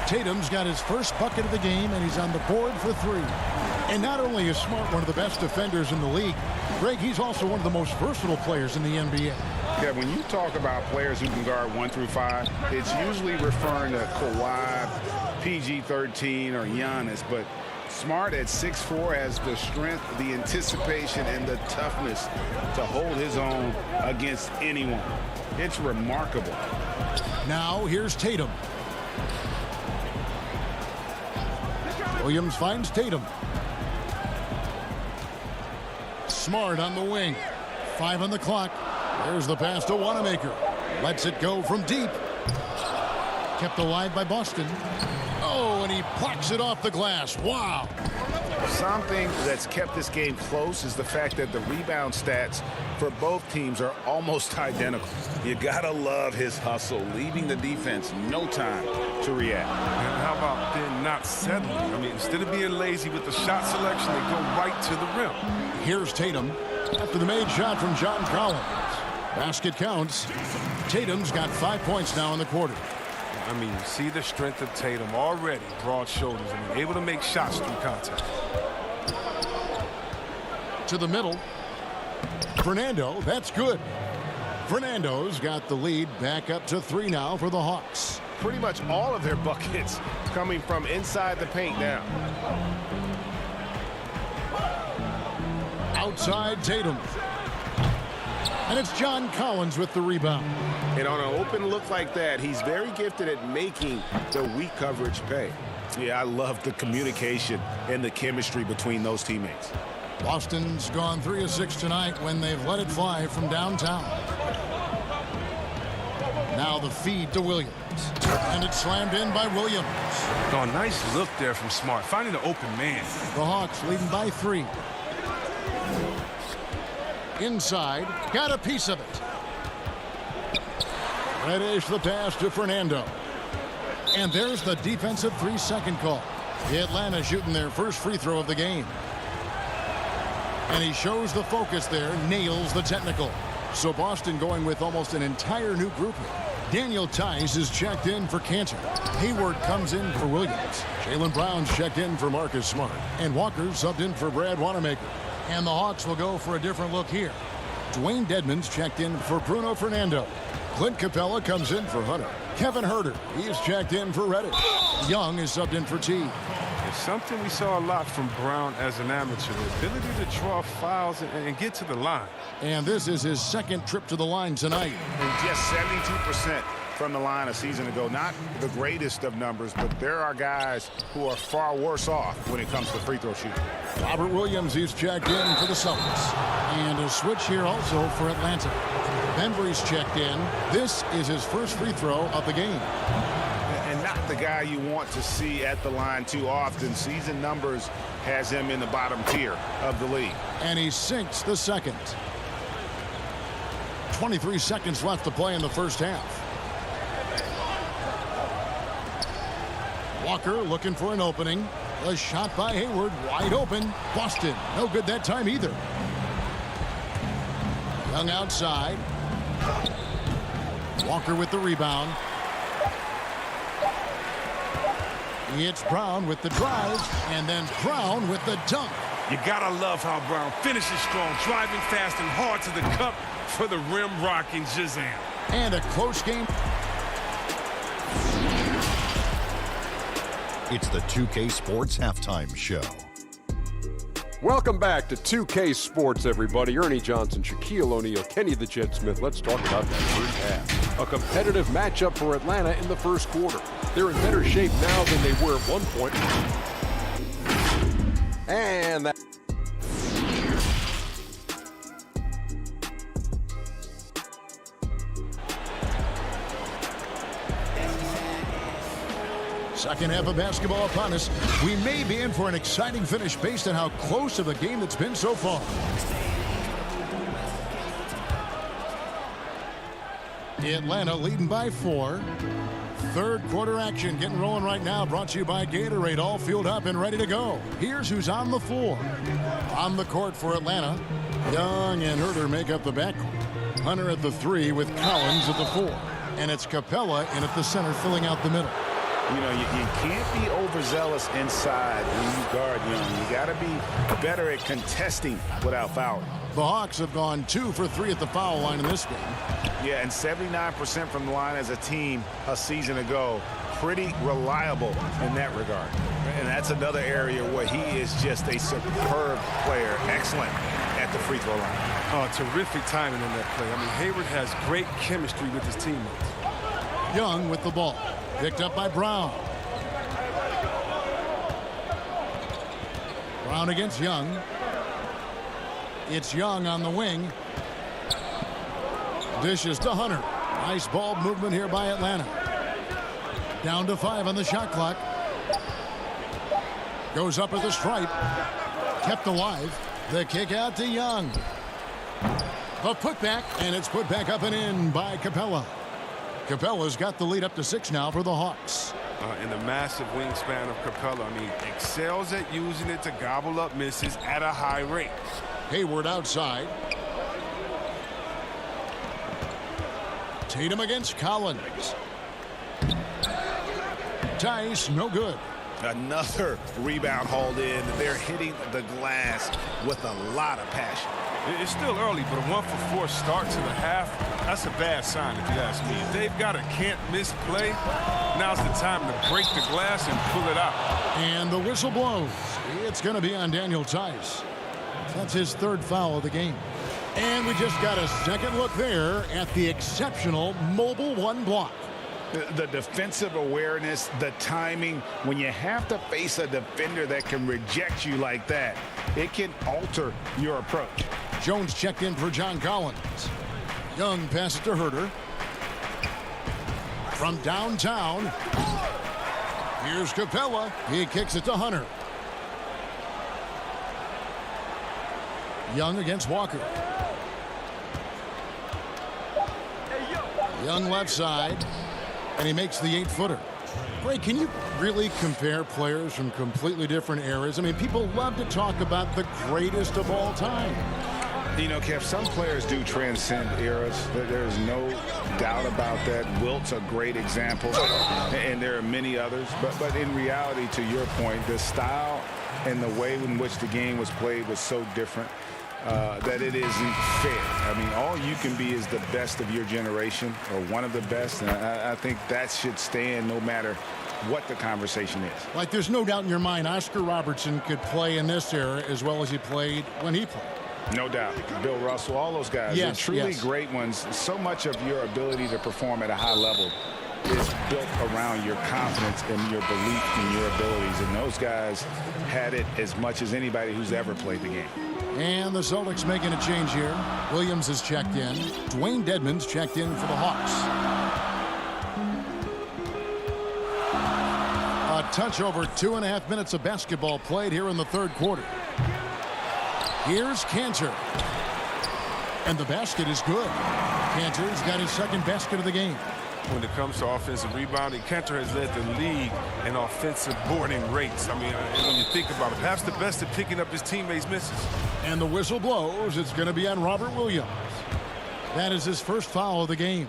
Tatum's got his first bucket of the game, and he's on the board for 3. And not only is Smart one of the best defenders in the league, Greg, he's also one of the most versatile players in the NBA. Yeah, when you talk about players who can guard 1 through 5, it's usually referring to Kawhi, PG-13, or Giannis, but Smart at 6'4" has the strength, the anticipation, and the toughness to hold his own against anyone. It's remarkable. Now here's Tatum. Williams finds Tatum. Smart on the wing. 5 on the clock. There's the pass to Wanamaker. Lets it go from deep. Kept alive by Boston. Oh, and he plucks it off the glass. Wow. Something that's kept this game close is the fact that the rebound stats for both teams are almost identical. You gotta love his hustle, leaving the defense no time to react. And how about then not settling? I mean, instead of being lazy with the shot selection, they go right to the rim. Here's Tatum after the made shot from John Collins. Basket counts. Tatum's got 5 points now in the quarter. I mean, you see the strength of Tatum already, broad shoulders. I mean, able to make shots through contact. To the middle. Fernando, that's good. Fernando's got the lead back up to 3 now for the Hawks. Pretty much all of their buckets coming from inside the paint now. Outside Tatum. And it's John Collins with the rebound. And on an open look like that, he's very gifted at making the weak coverage pay. Yeah, I love the communication and the chemistry between those teammates. Boston's gone 3 of 6 tonight when they've let it fly from downtown. Now the feed to Williams. And it's slammed in by Williams. Oh, nice look there from Smart, finding the open man. The Hawks leading by 3. Inside, got a piece of it. Reddish the pass to Fernando. And there's the defensive 3-second call. Atlanta shooting their first free throw of the game. And he shows the focus there, nails the technical. So Boston going with almost an entire new group here. Daniel Tice is checked in for Cantor. Hayward comes in for Williams. Jaylen Brown's checked in for Marcus Smart. And Walker subbed in for Brad Wanamaker. And the Hawks will go for a different look here. Dwayne Dedmon's checked in for Bruno Fernando. Clint Capella comes in for Hunter. Kevin Herter, he's checked in for Reddish. Young is subbed in for T. It's something we saw a lot from Brown as an amateur, the ability to draw fouls and get to the line. And this is his second trip to the line tonight. And just 72% from the line a season ago. Not the greatest of numbers, but there are guys who are far worse off when it comes to free throw shooting. Robert Williams, he's checked in for the Celtics. And a switch here also for Atlanta. Bembry's checked in. This is his first free throw of the game. And not the guy you want to see at the line too often. Season numbers has him in the bottom tier of the league. And he sinks the second. 23 seconds left to play in the first half. Walker looking for an opening. A shot by Hayward, wide open. Boston, no good that time either. Young outside. Walker with the rebound. It's Brown with the drive, and then Brown with the dunk. You gotta love how Brown finishes strong, driving fast and hard to the cup for the rim rocking Shazam. And a close game. It's the 2K Sports Halftime Show. Welcome back to 2K Sports, everybody. Ernie Johnson, Shaquille O'Neal, Kenny the Jet Smith. Let's talk about that first half. A competitive matchup for Atlanta in the first quarter. They're in better shape now than they were at one point. And that... Second half of basketball upon us. We may be in for an exciting finish based on how close of a game it's been so far. Atlanta leading by 4. Third quarter action getting rolling right now. Brought to you by Gatorade. All fueled up and ready to go. Here's who's on the floor. On the court for Atlanta. Young and Herter make up the backcourt. Hunter at the 3 with Collins at the 4. And it's Capella in at the center filling out the middle. You know, you can't be overzealous inside when you guard Young. You got to be better at contesting without fouling. The Hawks have gone 2 for 3 at the foul line in this game. Yeah, and 79% from the line as a team a season ago. Pretty reliable in that regard. And that's another area where he is just a superb player. Excellent at the free throw line. Oh, terrific timing in that play. I mean, Hayward has great chemistry with his teammates. Young with the ball. Picked up by Brown. Brown against Young. It's Young on the wing. Dishes to Hunter. Nice ball movement here by Atlanta. Down to 5 on the shot clock. Goes up at the stripe. Kept alive. The kick out to Young. A putback, and it's put back up and in by Capella. Capella's got the lead up to 6 now for the Hawks. And the massive wingspan of Capella, I mean, excels at using it to gobble up misses at a high rate. Hayward outside. Tatum against Collins. Tice, no good. Another rebound hauled in. They're hitting the glass with a lot of passion. It's still early, but a 1-for-4 start to the half, that's a bad sign if you ask me. If they've got a can't-miss play, now's the time to break the glass and pull it out. And the whistle blows. It's going to be on Daniel Tice. That's his 3rd foul of the game. And we just got a second look there at the exceptional mobile 1 block. The defensive awareness, the timing, when you have to face a defender that can reject you like that, it can alter your approach. Jones checked in for John Collins. Young passes to Herter. From downtown, here's Capella. He kicks it to Hunter. Young against Walker. Young left side. And he makes the 8-footer. Ray, can you really compare players from completely different eras? I mean, people love to talk about the greatest of all time. You know, Kev, some players do transcend eras. There's no doubt about that. Wilt's a great example, and there are many others. But in reality, to your point, the style and the way in which the game was played was so different that it isn't fair. I mean, all you can be is the best of your generation, or one of the best, and I think that should stand no matter what the conversation is. Like, there's no doubt in your mind Oscar Robertson could play in this era as well as he played when he played. No doubt. Bill Russell, all those guys, yes, they're truly great ones. So much of your ability to perform at a high level is built around your confidence and your belief in your abilities, and those guys had it as much as anybody who's ever played the game. And the Celtics making a change here. Williams has checked in. Dwayne Dedmon's checked in for the Hawks. A touch over 2.5 minutes of basketball played here in the 3rd quarter. Here's Cantor. And the basket is good. Cantor's got his 2nd basket of the game. When it comes to offensive rebounding, Cantor has led the league in offensive boarding rates. I mean, when you think about it, perhaps the best at picking up his teammates' misses. And the whistle blows. It's going to be on Robert Williams. That is his 1st foul of the game.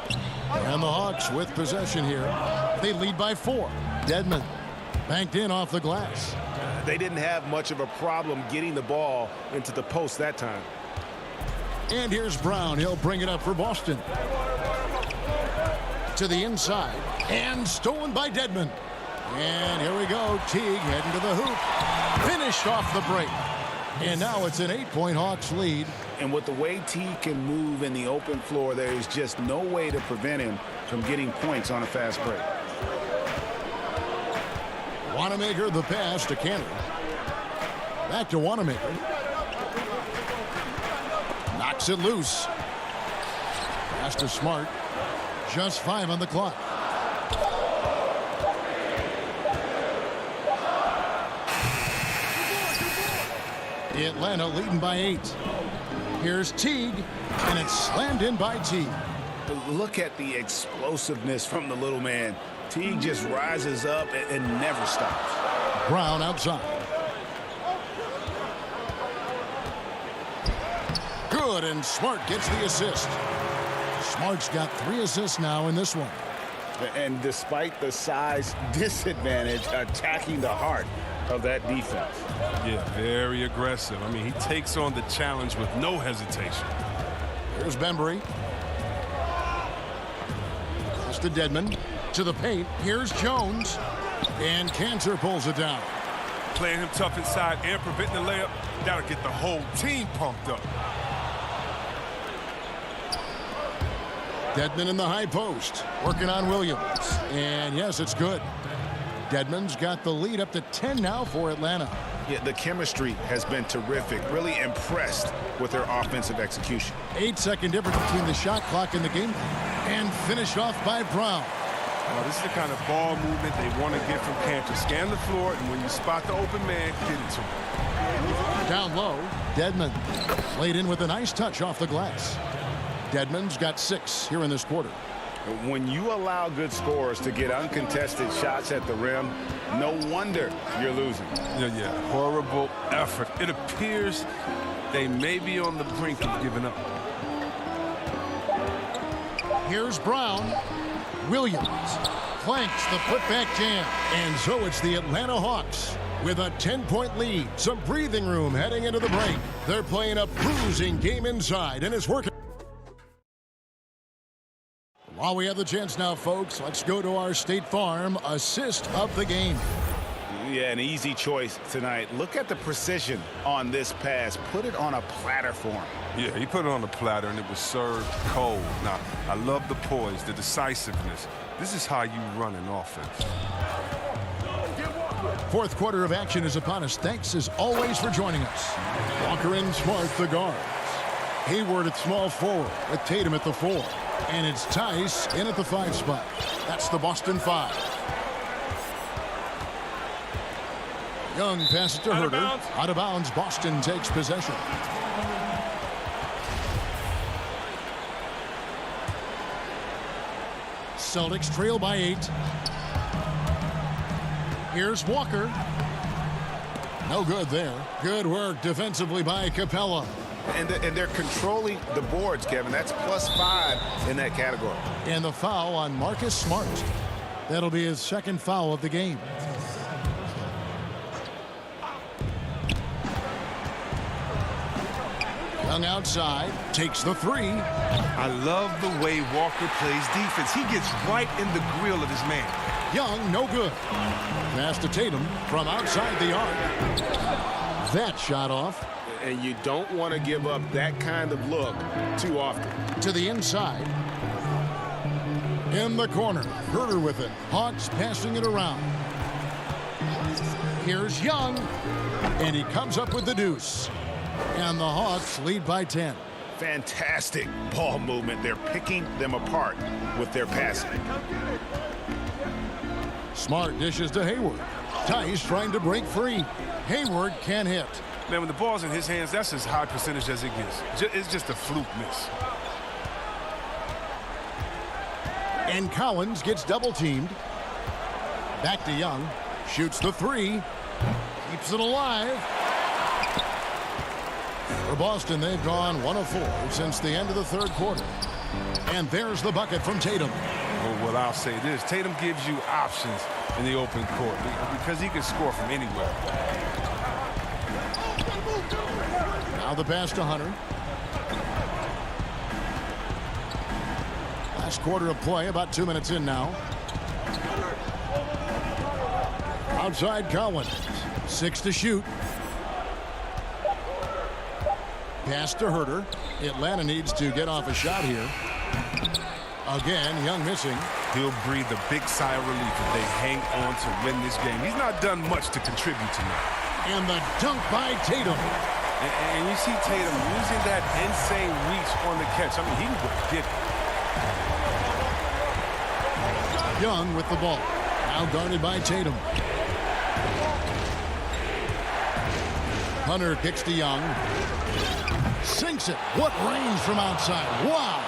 And the Hawks with possession here. They lead by 4. Dedmon banked in off the glass. They didn't have much of a problem getting the ball into the post that time. And here's Brown. He'll bring it up for Boston. To the inside. And stolen by Dedmon. And here we go. Teague heading to the hoop. Finished off the break. And now it's an 8-point Hawks lead. And with the way Teague can move in the open floor, there is just no way to prevent him from getting points on a fast break. Wanamaker the pass to Cantor. Back to Wanamaker. Knocks it loose. Pass to Smart. Just 5 on the clock. Atlanta leading by 8. Here's Teague, and it's slammed in by Teague. Look at the explosiveness from the little man. Teague just rises up and never stops. Brown outside. Good, and Smart gets the assist. Smart's got 3 assists now in this one. And despite the size disadvantage, attacking the heart of that defense. Yeah, very aggressive. I mean, he takes on the challenge with no hesitation. Here's Bembry. Pass to Dedmon. To the paint. Here's Jones. And Cantor pulls it down. Playing him tough inside and preventing the layup. That'll get the whole team pumped up. Dedmon in the high post. Working on Williams. And yes, it's good. Dedmon's got the lead up to 10 now for Atlanta. Yeah, the chemistry has been terrific. Really impressed with their offensive execution. 8-second difference between the shot clock and the game. And finished off by Brown. This is the kind of ball movement they want to get from Cantor. Scan the floor, and when you spot the open man, get it to him. Down low, Dedmon laid in with a nice touch off the glass. Dedmon's got 6 here in this quarter. When you allow good scorers to get uncontested shots at the rim, no wonder you're losing. Yeah, horrible effort. It appears they may be on the brink of giving up. Here's Brown. Williams clanks the putback jam. And so it's the Atlanta Hawks with a 10-point lead. Some breathing room heading into the break. They're playing a bruising game inside, and it's working. While we have the chance now, folks, let's go to our State Farm assist of the game. Yeah, an easy choice tonight. Look at the precision on this pass. Put it on a platter for him. Yeah, he put it on the platter, and it was served cold. Now, I love the poise, the decisiveness. This is how you run an offense. Fourth quarter of action is upon us. Thanks, as always, for joining us. Walker and Smart, the guards. Hayward at small forward with Tatum at the 4. And it's Tice in at the 5 spot. That's the Boston 5. Young passes to Herter. Out of bounds, Boston takes possession. Celtics trail by 8. Here's Walker. No good there. Good work defensively by Capella. And they're controlling the boards, Kevin. That's +5 in that category. And the foul on Marcus Smart. That'll be his second foul of the game. Young outside, takes the 3. I love the way Walker plays defense. He gets right in the grill of his man. Young, no good. Pass to Tatum from outside the arc. That shot off. And you don't want to give up that kind of look too often. To the inside. In the corner. Herter with it. Hawks passing it around. Here's Young. And he comes up with the deuce. And the Hawks lead by 10. Fantastic ball movement. They're picking them apart with their passing. Smart dishes to Hayward. Tice trying to break free. Hayward can't hit. Man, when the ball's in his hands, that's as high percentage as it gets. It's just a fluke miss. And Collins gets double teamed. Back to Young. Shoots the 3. Keeps it alive. For Boston, they've gone 1 of 4 since the end of the third quarter. And there's the bucket from Tatum. Well, I'll say this. Tatum gives you options in the open court because he can score from anywhere. Now the pass to Hunter. Last quarter of play, about 2 minutes in now. Outside Collins. 6 to shoot. Pass to Herter. Atlanta needs to get off a shot here. Again, Young missing. He'll breathe a big sigh of relief if they hang on to win this game. He's not done much to contribute tonight. And the dunk by Tatum. And you see Tatum using that insane reach on the catch. I mean, he can go get it. Young with the ball. Now guarded by Tatum. Hunter kicks to Young. Sinks it. What range from outside. Wow.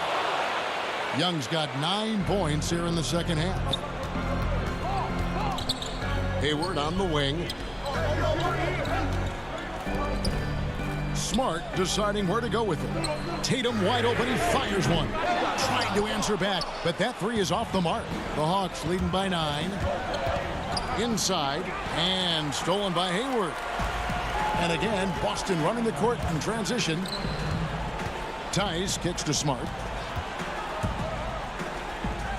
Young's got 9 points here in the second half. Hayward on the wing. Smart deciding where to go with it. Tatum wide open. He fires one. Trying to answer back, but that 3 is off the mark. The Hawks leading by 9. Inside and stolen by Hayward. And again, Boston running the court in transition. Tice kicks to Smart.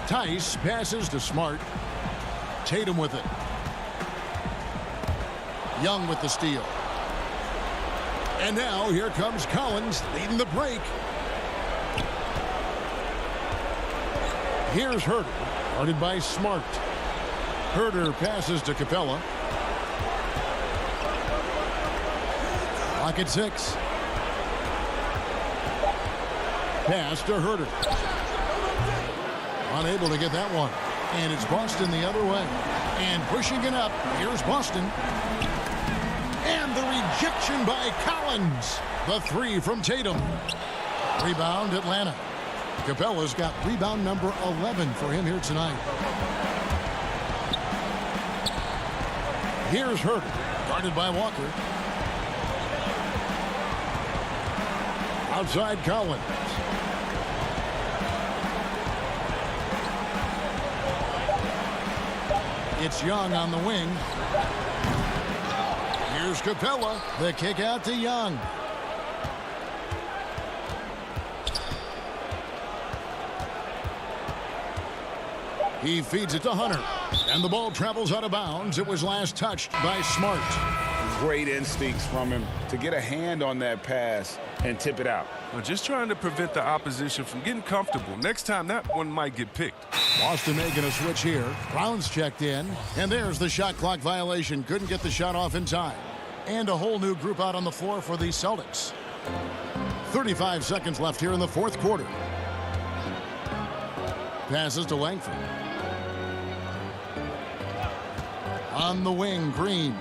Tice passes to Smart. Tatum with it. Young with the steal. And now here comes Collins leading the break. Here's Herter, guarded by Smart. Herter passes to Capella. Clock at 6. Pass to Herter. Unable to get that one. And it's Boston the other way. And pushing it up, here's Boston. And the rejection by Collins. The three from Tatum. Rebound, Atlanta. Capella's got rebound number 11 for him here tonight. Here's Herter, guarded by Walker. Outside Collins. It's Young on the wing. Here's Capella. The kick out to Young. He feeds it to Hunter. And the ball travels out of bounds. It was last touched by Smart. Great instincts from him to get a hand on that pass and tip it out. Well, just trying to prevent the opposition from getting comfortable. Next time, that one might get picked. Boston making a switch here. Brown's checked in. And there's the shot clock violation. Couldn't get the shot off in time. And a whole new group out on the floor for the Celtics. 35 seconds left here in the fourth quarter. Passes to Langford. On the wing, Green.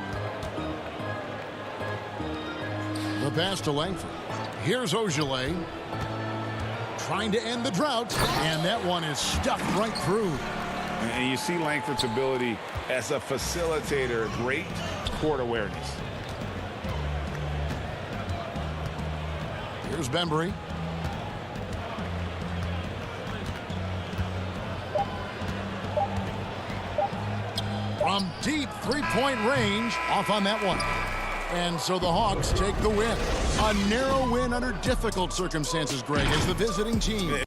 The pass to Langford. Here's Ogilvy. Trying to end the drought. And that one is stuffed right through. And you see Langford's ability as a facilitator. Great court awareness. Here's Bembry. From deep three-point range, off on that one. And so the Hawks take the win. A narrow win under difficult circumstances, Greg, as the visiting team.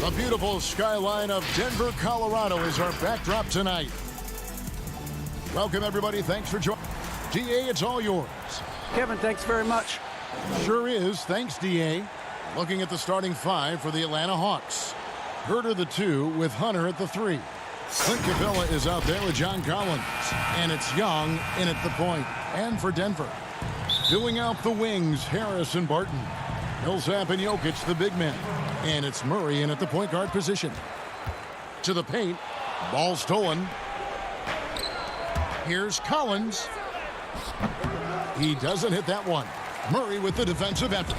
The beautiful skyline of Denver, Colorado is our backdrop tonight. Welcome, everybody. Thanks for joining. DA, it's all yours. Kevin, thanks very much. Sure is. Thanks, DA. Looking at the starting five for the Atlanta Hawks. Herter the 2 with Hunter at the 3. Clint Capella is out there with John Collins. And it's Young in at the point. And for Denver, filling out the wings, Harris and Barton. Millsap and Jokic, the big men. And it's Murray in at the point guard position. To the paint. Ball stolen. Here's Collins. He doesn't hit that one. Murray with the defensive effort.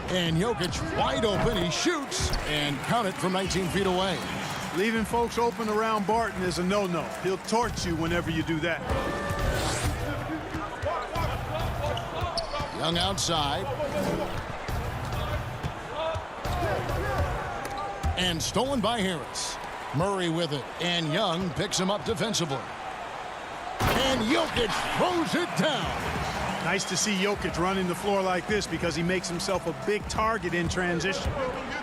And Jokic wide open. He shoots and count it from 19 feet away. Leaving folks open around Barton is a no-no. He'll torch you whenever you do that. Young outside. And stolen by Harris. Murray with it. And Young picks him up defensively. And Jokic throws it down. Nice to see Jokic running the floor like this because he makes himself a big target in transition.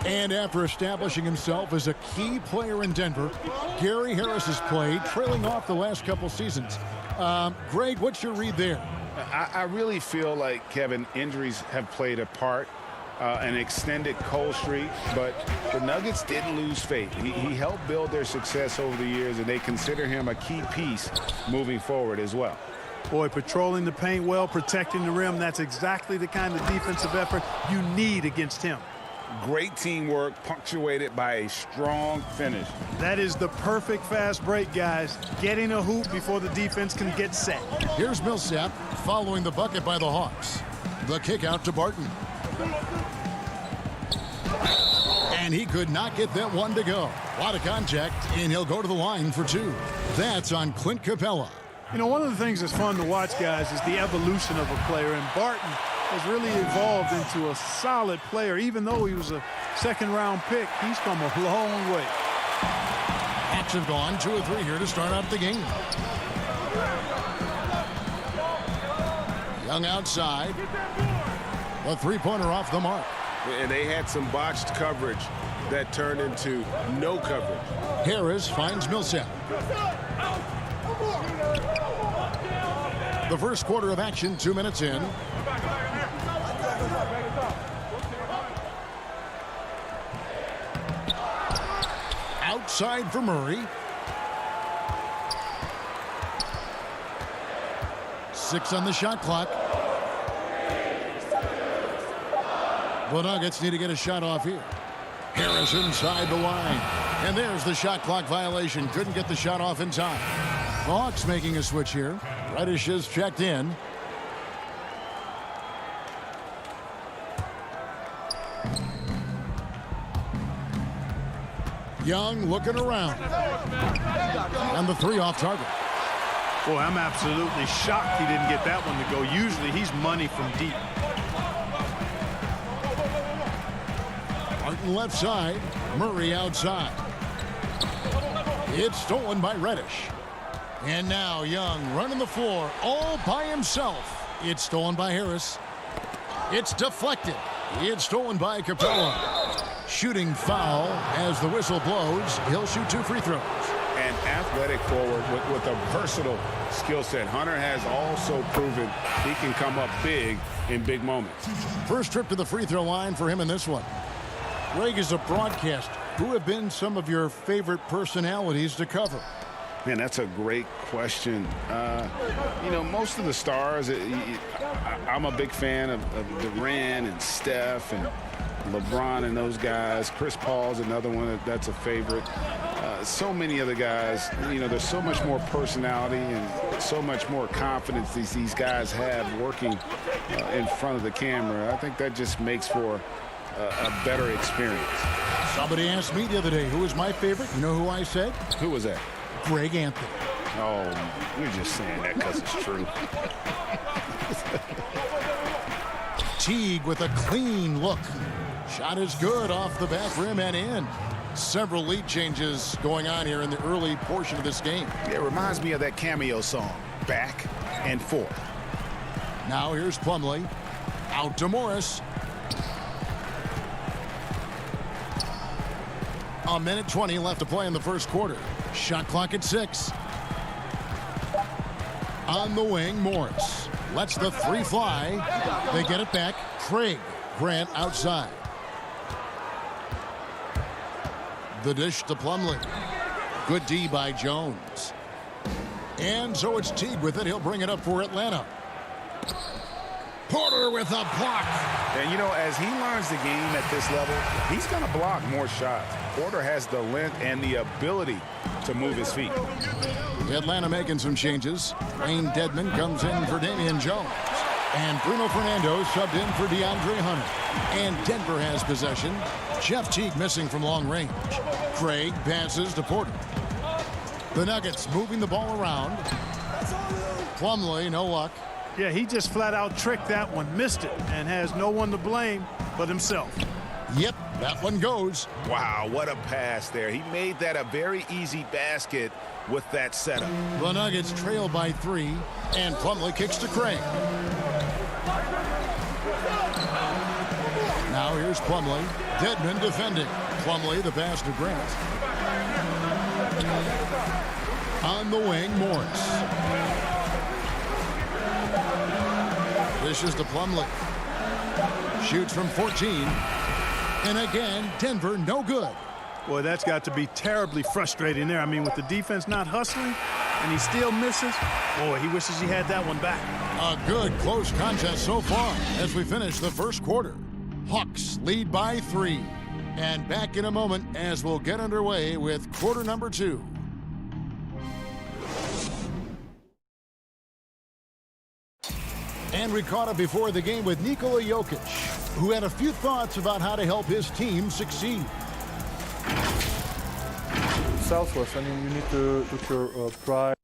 And after establishing himself as a key player in Denver, Gary Harris has played, trailing off the last couple seasons. Greg, what's your read there? I really feel like, Kevin, injuries have played a part, an extended cold streak, but the Nuggets didn't lose faith. He helped build their success over the years, and they consider him a key piece moving forward as well. Boy, patrolling the paint well, protecting the rim, that's exactly the kind of defensive effort you need against him. Great teamwork punctuated by a strong finish. That is the perfect fast break, guys. Getting a hoop before the defense can get set. Here's Millsap following the bucket by the Hawks. The kick out to Barton. And he could not get that one to go. A lot of contact, and he'll go to the line for 2. That's on Clint Capella. You know, one of the things that's fun to watch, guys, is the evolution of a player. And Barton has really evolved into a solid player. Even though he was a second-round pick, he's come a long way. Hawks have gone 2 or 3 here to start out the game. Young outside. The three-pointer off the mark. And they had some botched coverage that turned into no coverage. Harris finds Millsap. The first quarter of action, 2 minutes in. Outside for Murray. 6 on the shot clock. The Nuggets need to get a shot off here. Harris inside the line. And there's the shot clock violation. Couldn't get the shot off in time. The Hawks making a switch here. Reddish is checked in. Young looking around. And the 3 off target. Boy, I'm absolutely shocked he didn't get that one to go. Usually he's money from deep. Martin left side. Murray outside. It's stolen by Reddish. And now Young running the floor all by himself. It's stolen by Harris. It's deflected. It's stolen by Capella. Shooting foul as the whistle blows. He'll shoot 2 free throws. An athletic forward with a versatile skill set. Hunter has also proven he can come up big in big moments. First trip to the free throw line for him in this one. Greg, is a broadcaster. Who have been some of your favorite personalities to cover? Man, that's a great question. You know, most of the stars, I'm a big fan of Durant and Steph and LeBron and those guys. Chris Paul's another one that's a favorite. So many other guys, you know, there's so much more personality and so much more confidence these guys have working in front of the camera. I think that just makes for a better experience. Somebody asked me the other day, who was my favorite? You know who I said? Who was that? Greg Anthony. Oh, you're just saying that because it's true. Teague with a clean look. Shot is good off the back rim and in. Several lead changes going on here in the early portion of this game. It reminds me of that Cameo song, Back and Forth. Now here's Plumlee. Out to Morris. A minute 20 left to play in the first quarter. Shot clock at 6. On the wing, Morris lets the three fly. They get it back. Craig Grant outside. The dish to Plumlee. Good D by Jones. And so it's Teague with it. He'll bring it up for Atlanta. Porter with a block. And, you know, as he learns the game at this level, he's going to block more shots. Porter has the length and the ability to move his feet. Atlanta making some changes. Wayne Dedmon comes in for Damian Jones. And Bruno Fernando subbed in for DeAndre Hunter. And Denver has possession. Jeff Teague missing from long range. Craig passes to Porter. The Nuggets moving the ball around. Plumlee, no luck. Yeah, he just flat out tricked that one, missed it, and has no one to blame but himself. Yep, that one goes. Wow, what a pass there. He made that a very easy basket with that setup. The Nuggets trail by 3, and Plumlee kicks to Craig. Now here's Plumlee. Dedmon defending. Plumlee, the pass to Grant. On the wing, Morris. Dishes to Plumlee. Shoots from 14. And again, Denver no good. Boy, that's got to be terribly frustrating there. I mean, with the defense not hustling and he still misses, boy, he wishes he had that one back. A good close contest so far as we finish the first quarter. Hawks lead by 3. And back in a moment as we'll get underway with quarter number 2. And we caught up before the game with Nikola Jokic, who had a few thoughts about how to help his team succeed. Selfless. I mean, you need to put your pride.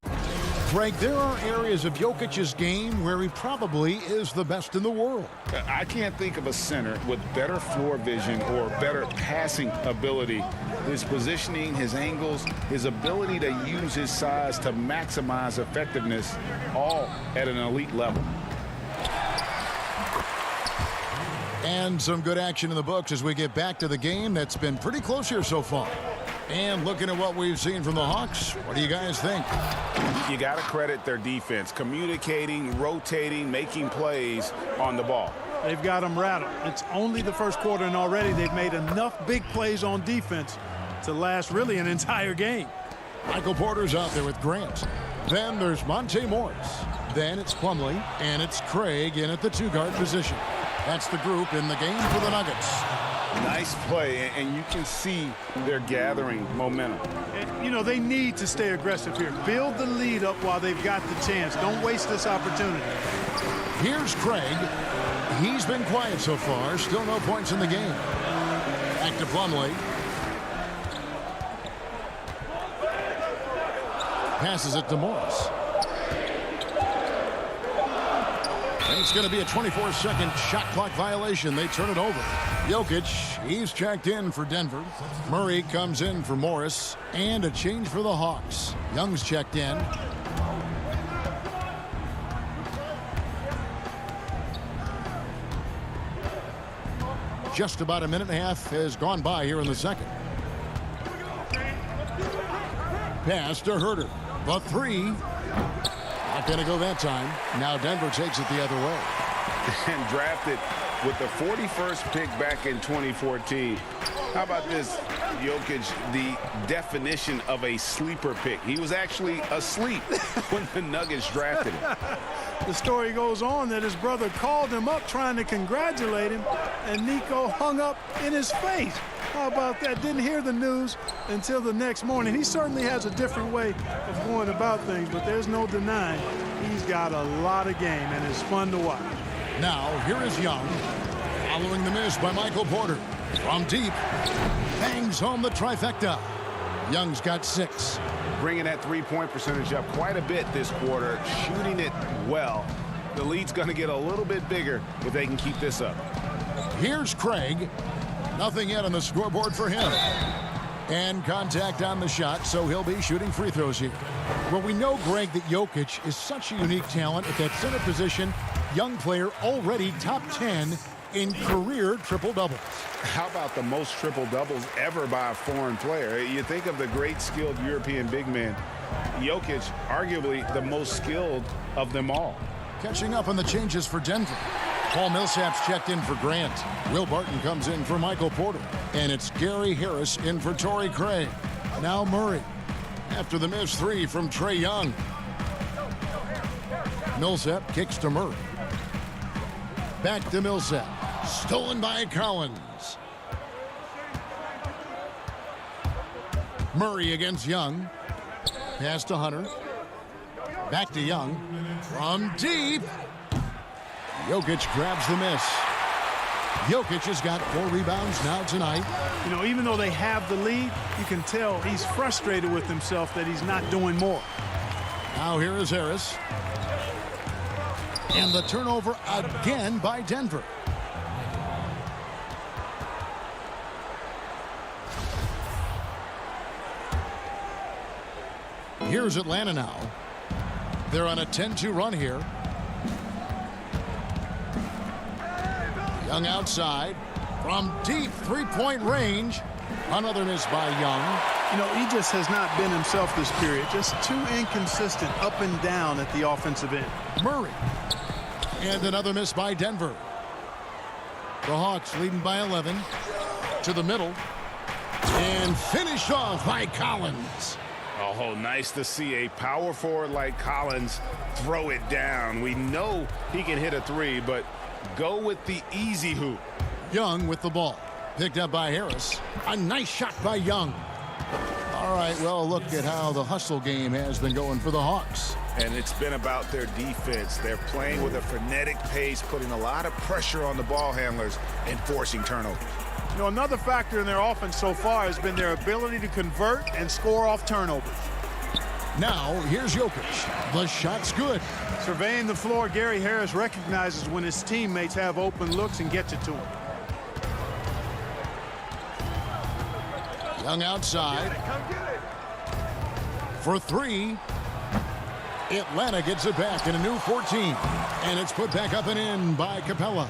Greg, there are areas of Jokic's game where he probably is the best in the world. I can't think of a center with better floor vision or better passing ability. His positioning, his angles, his ability to use his size to maximize effectiveness, all at an elite level. And some good action in the books as we get back to the game that's been pretty close here so far. And looking at what we've seen from the Hawks, what do you guys think? You got to credit their defense, communicating, rotating, making plays on the ball. They've got them rattled. It's only the first quarter, and already they've made enough big plays on defense to last really an entire game. Michael Porter's out there with Grant. Then there's Monte Morris. Then it's Plumlee, and it's Craig in at the 2-guard position. That's the group in the game for the Nuggets. Nice play, and you can see they're gathering momentum. And, you know, they need to stay aggressive here. Build the lead up while they've got the chance. Don't waste this opportunity. Here's Craig. He's been quiet so far. Still no points in the game. Back to Plumlee. Passes it to Morris. And it's going to be a 24-second shot clock violation. They turn it over. Jokic, he's checked in for Denver. Murray comes in for Morris. And a change for the Hawks. Young's checked in. Just about a minute and a half has gone by here in the second. Pass to Herter. The 3. Not going to go that time. Now Denver takes it the other way. And drafted with the 41st pick back in 2014. How about this, Jokic, the definition of a sleeper pick. He was actually asleep when the Nuggets drafted him. The story goes on that his brother called him up trying to congratulate him, and Nico hung up in his face. How about that? Didn't hear the news until the next morning. He certainly has a different way of going about things, but there's no denying he's got a lot of game, and it's fun to watch. Now, here is Young, following the miss by Michael Porter. From deep, bangs home the trifecta. Young's got 6. Bringing that three-point percentage up quite a bit this quarter, shooting it well. The lead's going to get a little bit bigger if they can keep this up. Here's Craig. Nothing yet on the scoreboard for him. And contact on the shot, so he'll be shooting free throws here. Well, we know, Greg, that Jokic is such a unique talent at that center position. Young player, already top 10 in career triple-doubles. How about the most triple-doubles ever by a foreign player? You think of the great skilled European big men. Jokic, arguably the most skilled of them all. Catching up on the changes for Denver. Paul Millsap's checked in for Grant. Will Barton comes in for Michael Porter. And it's Gary Harris in for Torrey Craig. Now Murray. After the missed three from Trae Young. Millsap kicks to Murray. Back to Millsap. Stolen by Collins. Murray against Young. Pass to Hunter. Back to Young. From deep. Jokic grabs the miss. Jokic has got 4 rebounds now tonight. You know, even though they have the lead, you can tell he's frustrated with himself that he's not doing more. Now here is Harris. And the turnover again by Denver. Here's Atlanta now. They're on a 10-2 run here. Young outside. From deep three-point range. Another miss by Young. You know, he just has not been himself this period. Just too inconsistent up and down at the offensive end. Murray. And another miss by Denver. The Hawks leading by 11. To the middle. And finished off by Collins. Oh, nice to see a power forward like Collins throw it down. We know he can hit a three, but go with the easy hoop. Young with the ball. Picked up by Harris. A nice shot by Young. All right, well, look at how the hustle game has been going for the Hawks. And it's been about their defense. They're playing with a frenetic pace, putting a lot of pressure on the ball handlers and forcing turnovers. You know, another factor in their offense so far has been their ability to convert and score off turnovers. Now, here's Jokic. The shot's good. Surveying the floor, Gary Harris recognizes when his teammates have open looks and gets it to him. Young outside. For three. Atlanta gets it back in a new 14. And it's put back up and in by Capella.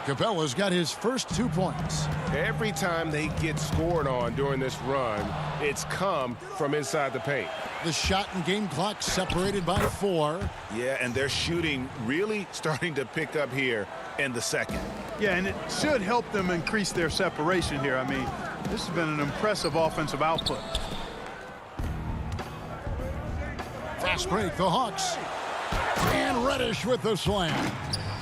Capella's got his first 2 points. Every time they get scored on during this run, it's come from inside the paint. The shot and game clock separated by 4. Yeah, and their shooting really starting to pick up here in the second. Yeah, and it should help them increase their separation here. I mean, this has been an impressive offensive output. Fast break, the Hawks. And Reddish with the slam.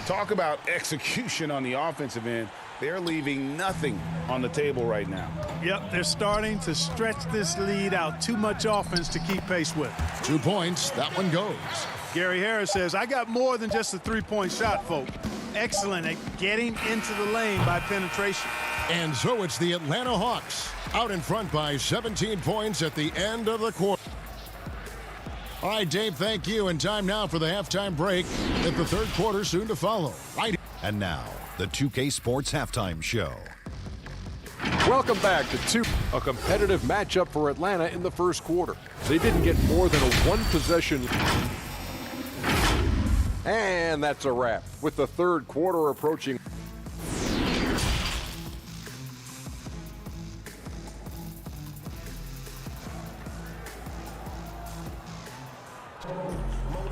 Talk about execution on the offensive end. They're leaving nothing on the table right now. Yep, they're starting to stretch this lead out. Too much offense to keep pace with. 2 points. That one goes. Gary Harris says, I got more than just a three-point shot, folks. Excellent at getting into the lane by penetration. And so it's the Atlanta Hawks out in front by 17 points at the end of the quarter. All right, Dave, thank you. And time now for the halftime break at the third quarter soon to follow. Right. And now, the 2K Sports Halftime Show. Welcome back to 2. A competitive matchup for Atlanta in the first quarter. They didn't get more than a one-possession. And that's a wrap. With the third quarter approaching.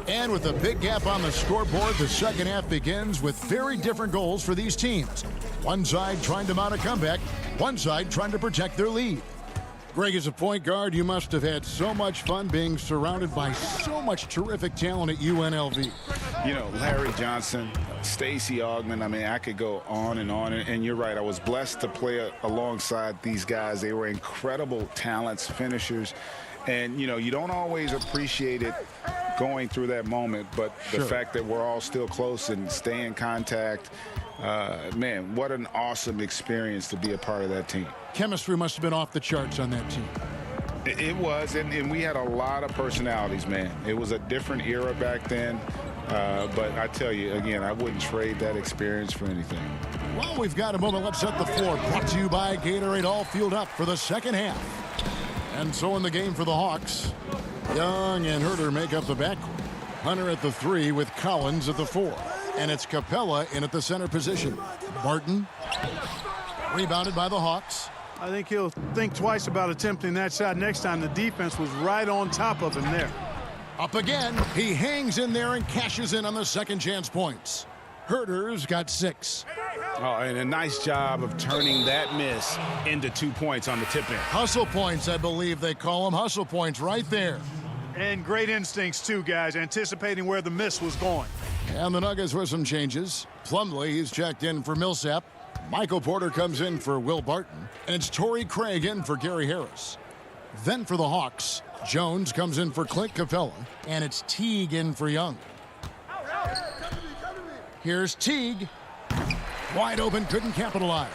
And with a big gap on the scoreboard, the second half begins with very different goals for these teams. One side trying to mount a comeback, one side trying to protect their lead. Greg, as a point guard, you must have had so much fun being surrounded by so much terrific talent at UNLV. You know, Larry Johnson, Stacey Augmon, I mean, I could go on. And you're right, I was blessed to play alongside these guys. They were incredible talents, finishers. And, you know, you don't always appreciate it going through that moment, but the fact that we're all still close and stay in contact, man, what an awesome experience to be a part of that team. Chemistry must have been off the charts on that team. It was, and we had a lot of personalities, man. It was a different era back then, but I tell you, again, I wouldn't trade that experience for anything. Well, we've got a moment. Let's set the floor. Brought to you by Gatorade, all fueled up for the second half. And so in the game for the Hawks, Young and Herter make up the backcourt. Hunter at the 3 with Collins at the 4. And it's Capella in at the center position. Barton, rebounded by the Hawks. I think he'll think twice about attempting that shot next time. The defense was right on top of him there. Up again. He hangs in there and cashes in on the second chance points. Herter's got 6. Oh, and a nice job of turning that miss into 2 points on the tip-in. Hustle points, I believe they call them. Hustle points right there. And great instincts, too, guys, anticipating where the miss was going. And the Nuggets with some changes. Plumlee, he's checked in for Millsap. Michael Porter comes in for Will Barton. And it's Torrey Craig in for Gary Harris. Then for the Hawks, Jones comes in for Clint Capella. And it's Teague in for Young. Here's Teague. Wide open, couldn't capitalize.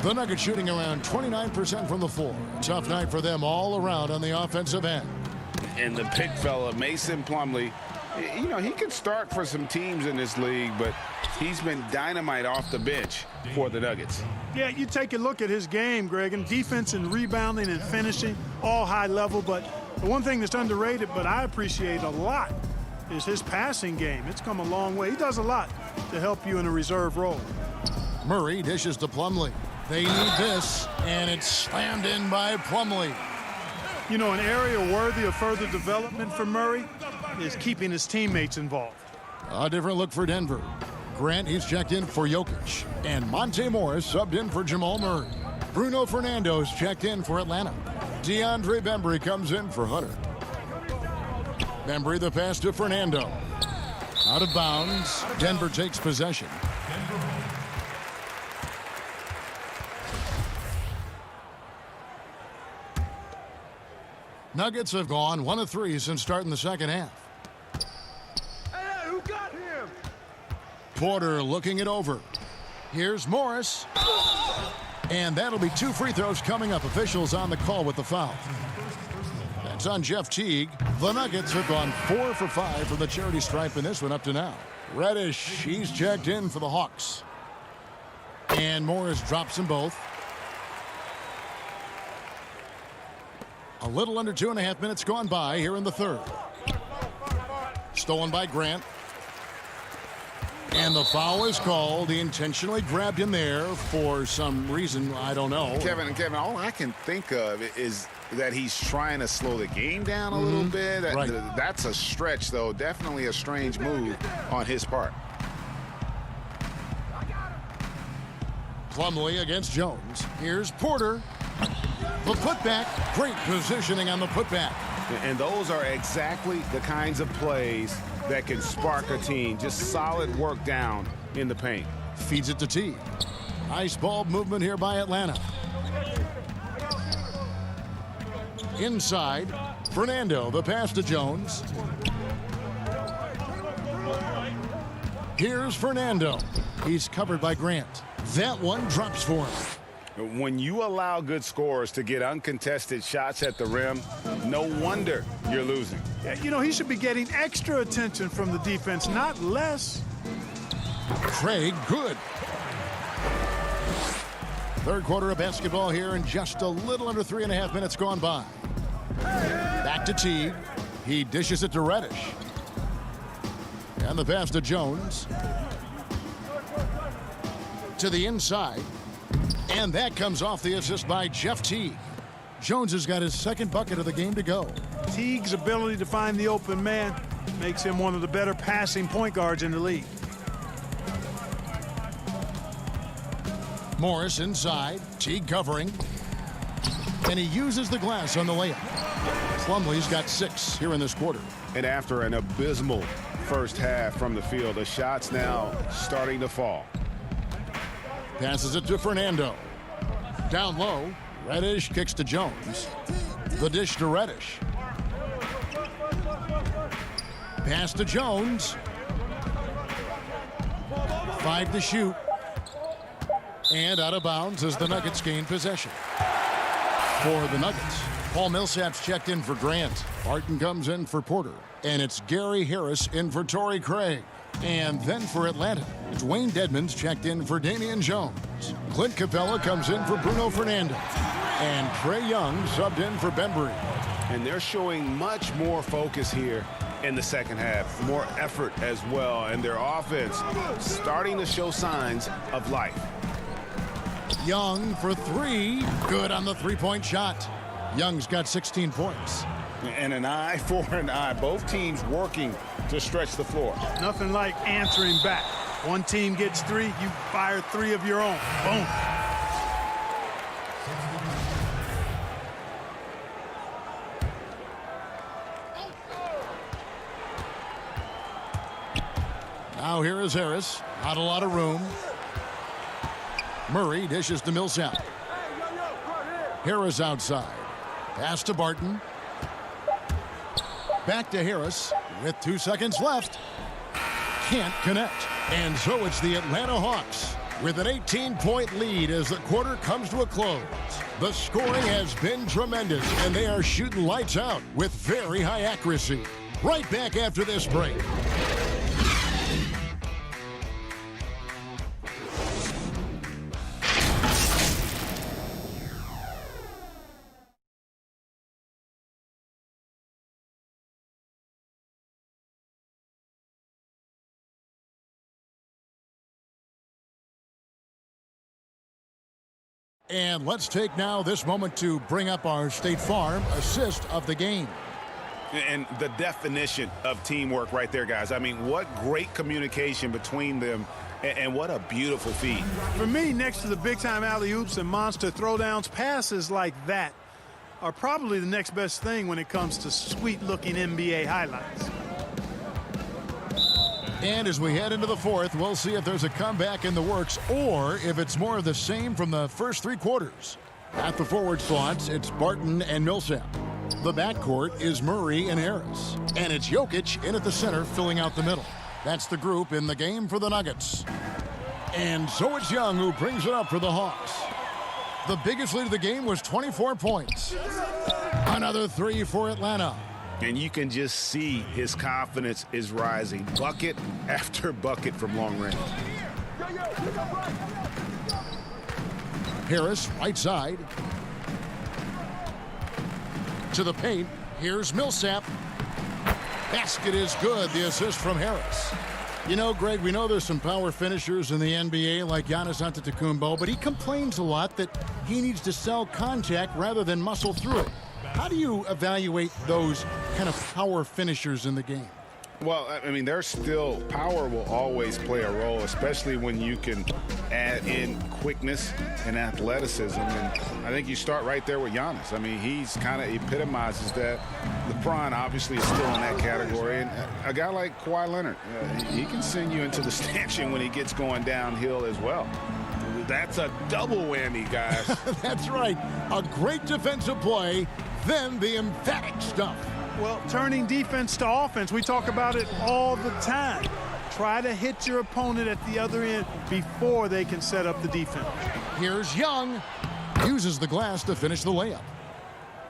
The Nuggets shooting around 29% from the floor. Tough night for them all around on the offensive end. And the pick fella, Mason Plumlee, you know, he could start for some teams in this league, but he's been dynamite off the bench for the Nuggets. Yeah, you take a look at his game, Greg, and defense and rebounding and finishing, all high level. But the one thing that's underrated, but I appreciate a lot, is his passing game. It's come a long way. He does a lot to help you in a reserve role. Murray dishes to Plumlee. They need this, and it's slammed in by Plumlee. You know, an area worthy of further development for Murray is keeping his teammates involved. A different look for Denver. Grant, he's checked in for Jokic. And Monte Morris subbed in for Jamal Murray. Bruno Fernando's checked in for Atlanta. DeAndre Bembry comes in for Hunter. Bembry the pass to Fernando. Out of bounds. Denver takes possession. Nuggets have gone 1 of 3 since starting the second half. Hey, who got him? Porter looking it over. Here's Morris. And that'll be 2 free throws coming up. Officials on the call with the foul. That's on Jeff Teague. The Nuggets have gone 4 for 5 from the charity stripe in this one up to now. Reddish, he's checked in for the Hawks. And Morris drops them both. A little under 2.5 minutes gone by here in the third. Stolen by Grant. And the foul is called. He intentionally grabbed him there for some reason, I don't know. Kevin, all I can think of is that he's trying to slow the game down a little bit. That's a stretch, though. Definitely a strange move on his part. Plumlee against Jones. Here's Porter. The putback. Great positioning on the putback. And those are exactly the kinds of plays that can spark a team. Just solid work down in the paint. Feeds it to T. Nice ball movement here by Atlanta. Inside, Fernando, the pass to Jones. Here's Fernando. He's covered by Grant. That one drops for him. When you allow good scorers to get uncontested shots at the rim, no wonder you're losing. You know, he should be getting extra attention from the defense, not less. Craig, good. Third quarter of basketball here, and just a little under 3.5 minutes gone by. Back to Teague. He dishes it to Reddish. And the pass to Jones. To the inside. And that comes off the assist by Jeff Teague. Jones has got his second bucket of the game to go. Teague's ability to find the open man makes him one of the better passing point guards in the league. Morris inside. Teague covering. And he uses the glass on the layup. Plumlee's got 6 here in this quarter. And after an abysmal first half from the field, the shots now starting to fall. Passes it to Fernando. Down low. Reddish kicks to Jones. The dish to Reddish. Pass to Jones. 5 to shoot. And out of bounds as the Nuggets gain possession. For the Nuggets, Paul Millsap's checked in for Grant. Barton comes in for Porter. And it's Gary Harris in for Torrey Craig. And then for Atlanta, Dwayne Dedmon's checked in for Damian Jones. Clint Capella comes in for Bruno Fernando. And Trae Young subbed in for Bembry. And they're showing much more focus here in the second half. More effort as well, and their offense starting to show signs of life. Young for three. Good on the three-point shot. Young's got 16 points. And an eye for an eye. Both teams working to stretch the floor. Nothing like answering back. One team gets three, you fire three of your own. Boom. Now here is Harris. Not a lot of room. Murray dishes to Millsap. Harris outside. Pass to Barton. Back to Harris with 2 seconds left. Can't connect. And so it's the Atlanta Hawks with an 18-point lead as the quarter comes to a close. The scoring has been tremendous, and they are shooting lights out with very high accuracy. Right back after this break. And let's take now this moment to bring up our State Farm assist of the game. And the definition of teamwork right there, guys. I mean, what great communication between them, and what a beautiful feed. For me, next to the big-time alley-oops and monster throwdowns, passes like that are probably the next best thing when it comes to sweet-looking NBA highlights. And as we head into the fourth, we'll see if there's a comeback in the works or if it's more of the same from the first 3 quarters. At the forward slots, it's Barton and Millsap. The backcourt is Murray and Harris. And it's Jokic in at the center, filling out the middle. That's the group in the game for the Nuggets. And so it's Young who brings it up for the Hawks. The biggest lead of the game was 24 points. Another 3 for Atlanta. And you can just see his confidence is rising. Bucket after bucket from long range. Harris, right side. To the paint. Here's Millsap. Basket is good. The assist from Harris. You know, Greg, we know there's some power finishers in the NBA like Giannis Antetokounmpo, but he complains a lot that he needs to sell contact rather than muscle through it. How do you evaluate those kind of power finishers in the game? Well, I mean, there's still power will always play a role, especially when you can add in quickness and athleticism. And I think you start right there with Giannis. I mean, he's kind of epitomizes that. LeBron obviously is still in that category. And a guy like Kawhi Leonard, he can send you into the stanchion when he gets going downhill as well. That's a double whammy, guys. That's right. A great defensive play, then the emphatic stuff. Well, turning defense to offense, we talk about it all the time. Try to hit your opponent at the other end before they can set up the defense. Here's Young. Uses the glass to finish the layup.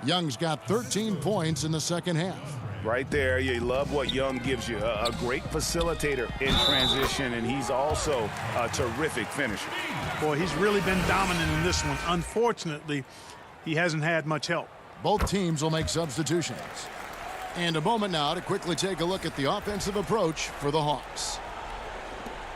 Young's got 13 points in the second half. Right there, you love what Young gives you. A great facilitator in transition, and he's also a terrific finisher. Boy, he's really been dominant in this one. Unfortunately, he hasn't had much help. Both teams will make substitutions. And a moment now to quickly take a look at the offensive approach for the Hawks.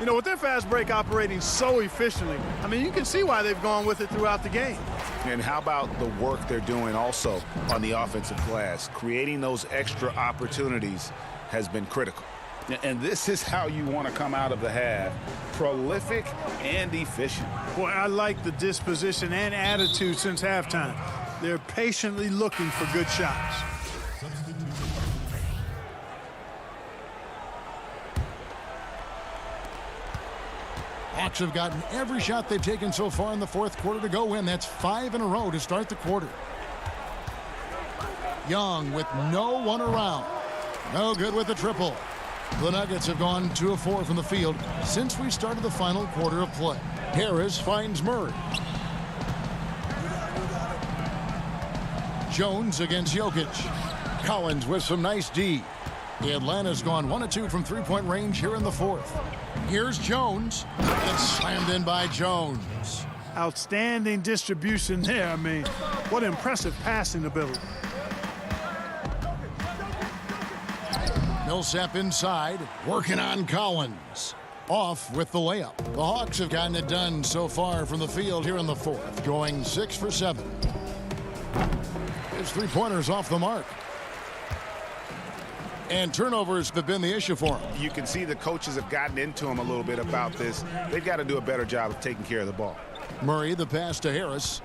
You know, with their fast break operating so efficiently, I mean, you can see why they've gone with it throughout the game. And how about the work they're doing also on the offensive glass? Creating those extra opportunities has been critical. And this is how you want to come out of the half. Prolific and efficient. Boy, I like the disposition and attitude since halftime. They're patiently looking for good shots. Hawks have gotten every shot they've taken so far in the fourth quarter to go in. That's 5 in a row to start the quarter. Young with no one around. No good with the triple. The Nuggets have gone 2 of 4 from the field since we started the final quarter of play. Harris finds Murray. Jones against Jokic. Collins with some nice D. Atlanta's gone 1 of 2 from three-point range here in the fourth. Here's Jones. It's slammed in by Jones. Outstanding distribution there. I mean, what impressive passing ability. Millsap inside, working on Collins. Off with the layup. The Hawks have gotten it done so far from the field here in the fourth, going 6 for 7. His three-pointers off the mark. And turnovers have been the issue for him. You can see the coaches have gotten into him a little bit about this. They've got to do a better job of taking care of the ball. Murray, the pass to Harris.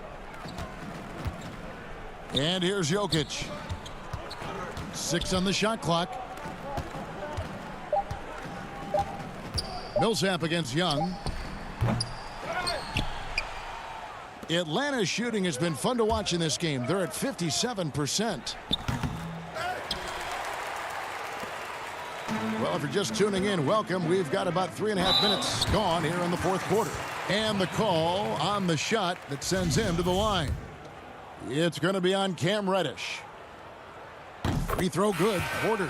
And here's Jokic. 6 on the shot clock. Millsap against Young. Atlanta's shooting has been fun to watch in this game. They're at 57%. Well, if you're just tuning in, welcome. We've got about 3.5 minutes gone here in the fourth quarter. And the call on the shot that sends him to the line. It's going to be on Cam Reddish. Free throw good. Porter.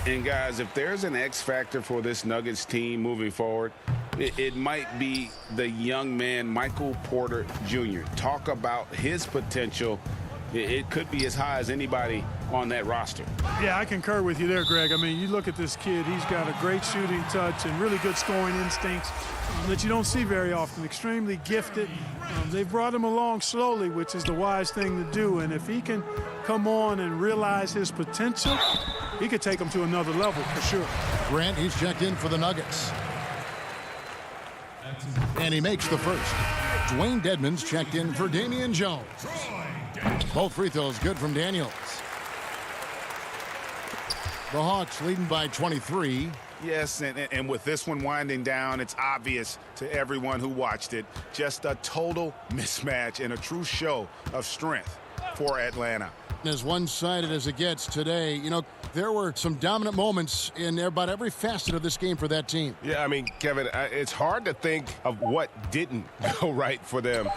And guys, if there's an X factor for this Nuggets team moving forward, it might be the young man, Michael Porter Jr. Talk about his potential. It could be as high as anybody on that roster. Yeah, I concur with you there, Greg. I mean, you look at this kid, he's got a great shooting touch and really good scoring instincts that you don't see very often. Extremely gifted. They've brought him along slowly, which is the wise thing to do. And if he can come on and realize his potential, he could take them to another level for sure. Grant, he's checked in for the Nuggets. And he makes the first. Dwayne Dedmon's checked in for Damian Jones. Both free throws good from Daniels. The Hawks leading by 23. Yes, and with this one winding down, it's obvious to everyone who watched it. Just a total mismatch and a true show of strength for Atlanta. As one-sided as it gets today, you know, there were some dominant moments in about every facet of this game for that team. Yeah, I mean, Kevin, it's hard to think of what didn't go right for them.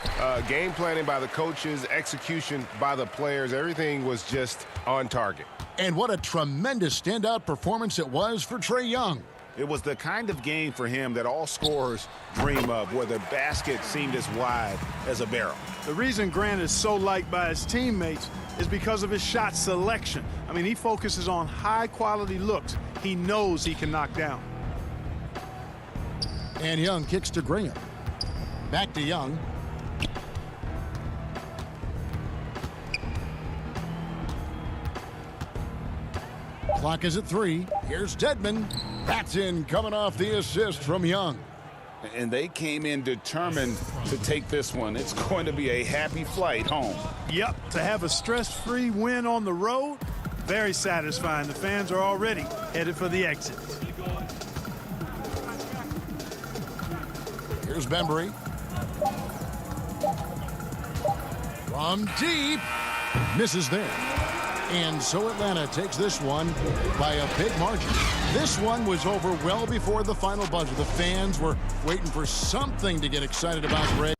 Game planning by the coaches, execution by the players, everything was just on target. And what a tremendous standout performance it was for Trae Young. It was the kind of game for him that all scorers dream of, where the basket seemed as wide as a barrel. The reason Grant is so liked by his teammates is because of his shot selection. I mean, he focuses on high-quality looks he knows he can knock down. And Young kicks to Graham. Back to Young. Clock is at 3. Here's Dedmon. That's in, coming off the assist from Young. And they came in determined to take this one. It's going to be a happy flight home. Yep, to have a stress-free win on the road, very satisfying. The fans are already headed for the exit. Here's Bembry. From deep. Misses there. And so Atlanta takes this one by a big margin. This one was over well before the final buzzer. The fans were waiting for something to get excited about, Greg.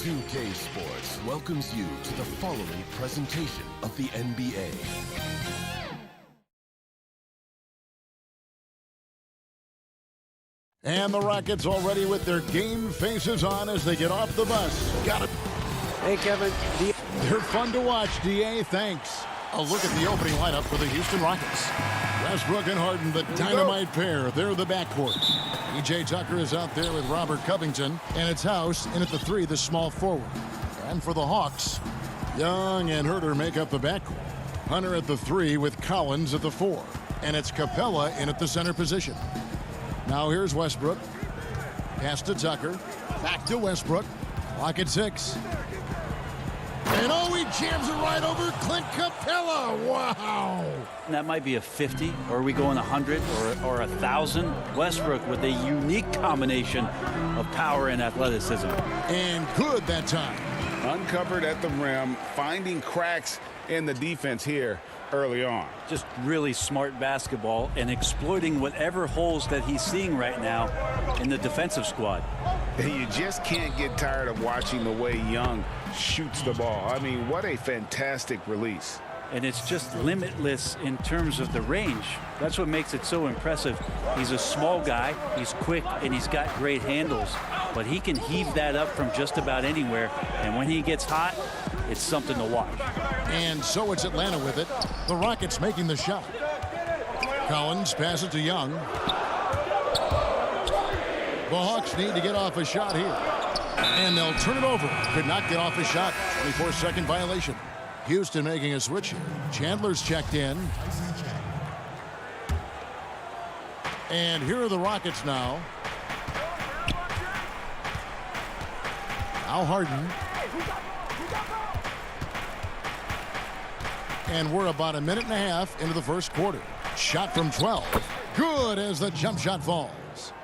2K Sports welcomes you to the following presentation of the NBA. And the Rockets already with their game faces on as they get off the bus. Got it. Hey, Kevin. They're fun to watch, D.A. Thanks. A look at the opening lineup for the Houston Rockets. Westbrook and Harden, the dynamite pair. They're the backcourt. P.J. Tucker is out there with Robert Covington. And it's House in at the 3, the small forward. And for the Hawks, Young and Herter make up the backcourt. Hunter at the 3 with Collins at the 4. And it's Capella in at the center position. Now here's Westbrook. Pass to Tucker. Back to Westbrook. Clock at 6. And oh, he jams it right over Clint Capella. Wow. That might be a 50, or are we going 100 or 1,000? Westbrook with a unique combination of power and athleticism. And good that time. Uncovered at the rim, finding cracks in the defense here early on. Just really smart basketball and exploiting whatever holes that he's seeing right now in the defensive squad. You just can't get tired of watching the way Young shoots the ball. I mean, what a fantastic release. And it's just limitless in terms of the range. That's what makes it so impressive. He's a small guy, he's quick, and he's got great handles. But he can heave that up from just about anywhere. And when he gets hot, it's something to watch. And so it's Atlanta with it. The Rockets making the shot. Collins passes to Young. The Hawks need to get off a shot here. And they'll turn it over. Could not get off a shot. 24-second violation. Houston making a switch here. Chandler's checked in. And here are the Rockets now. Al Harden. And we're about a minute and a half into the first quarter. Shot from 12. Good as the jump shot falls.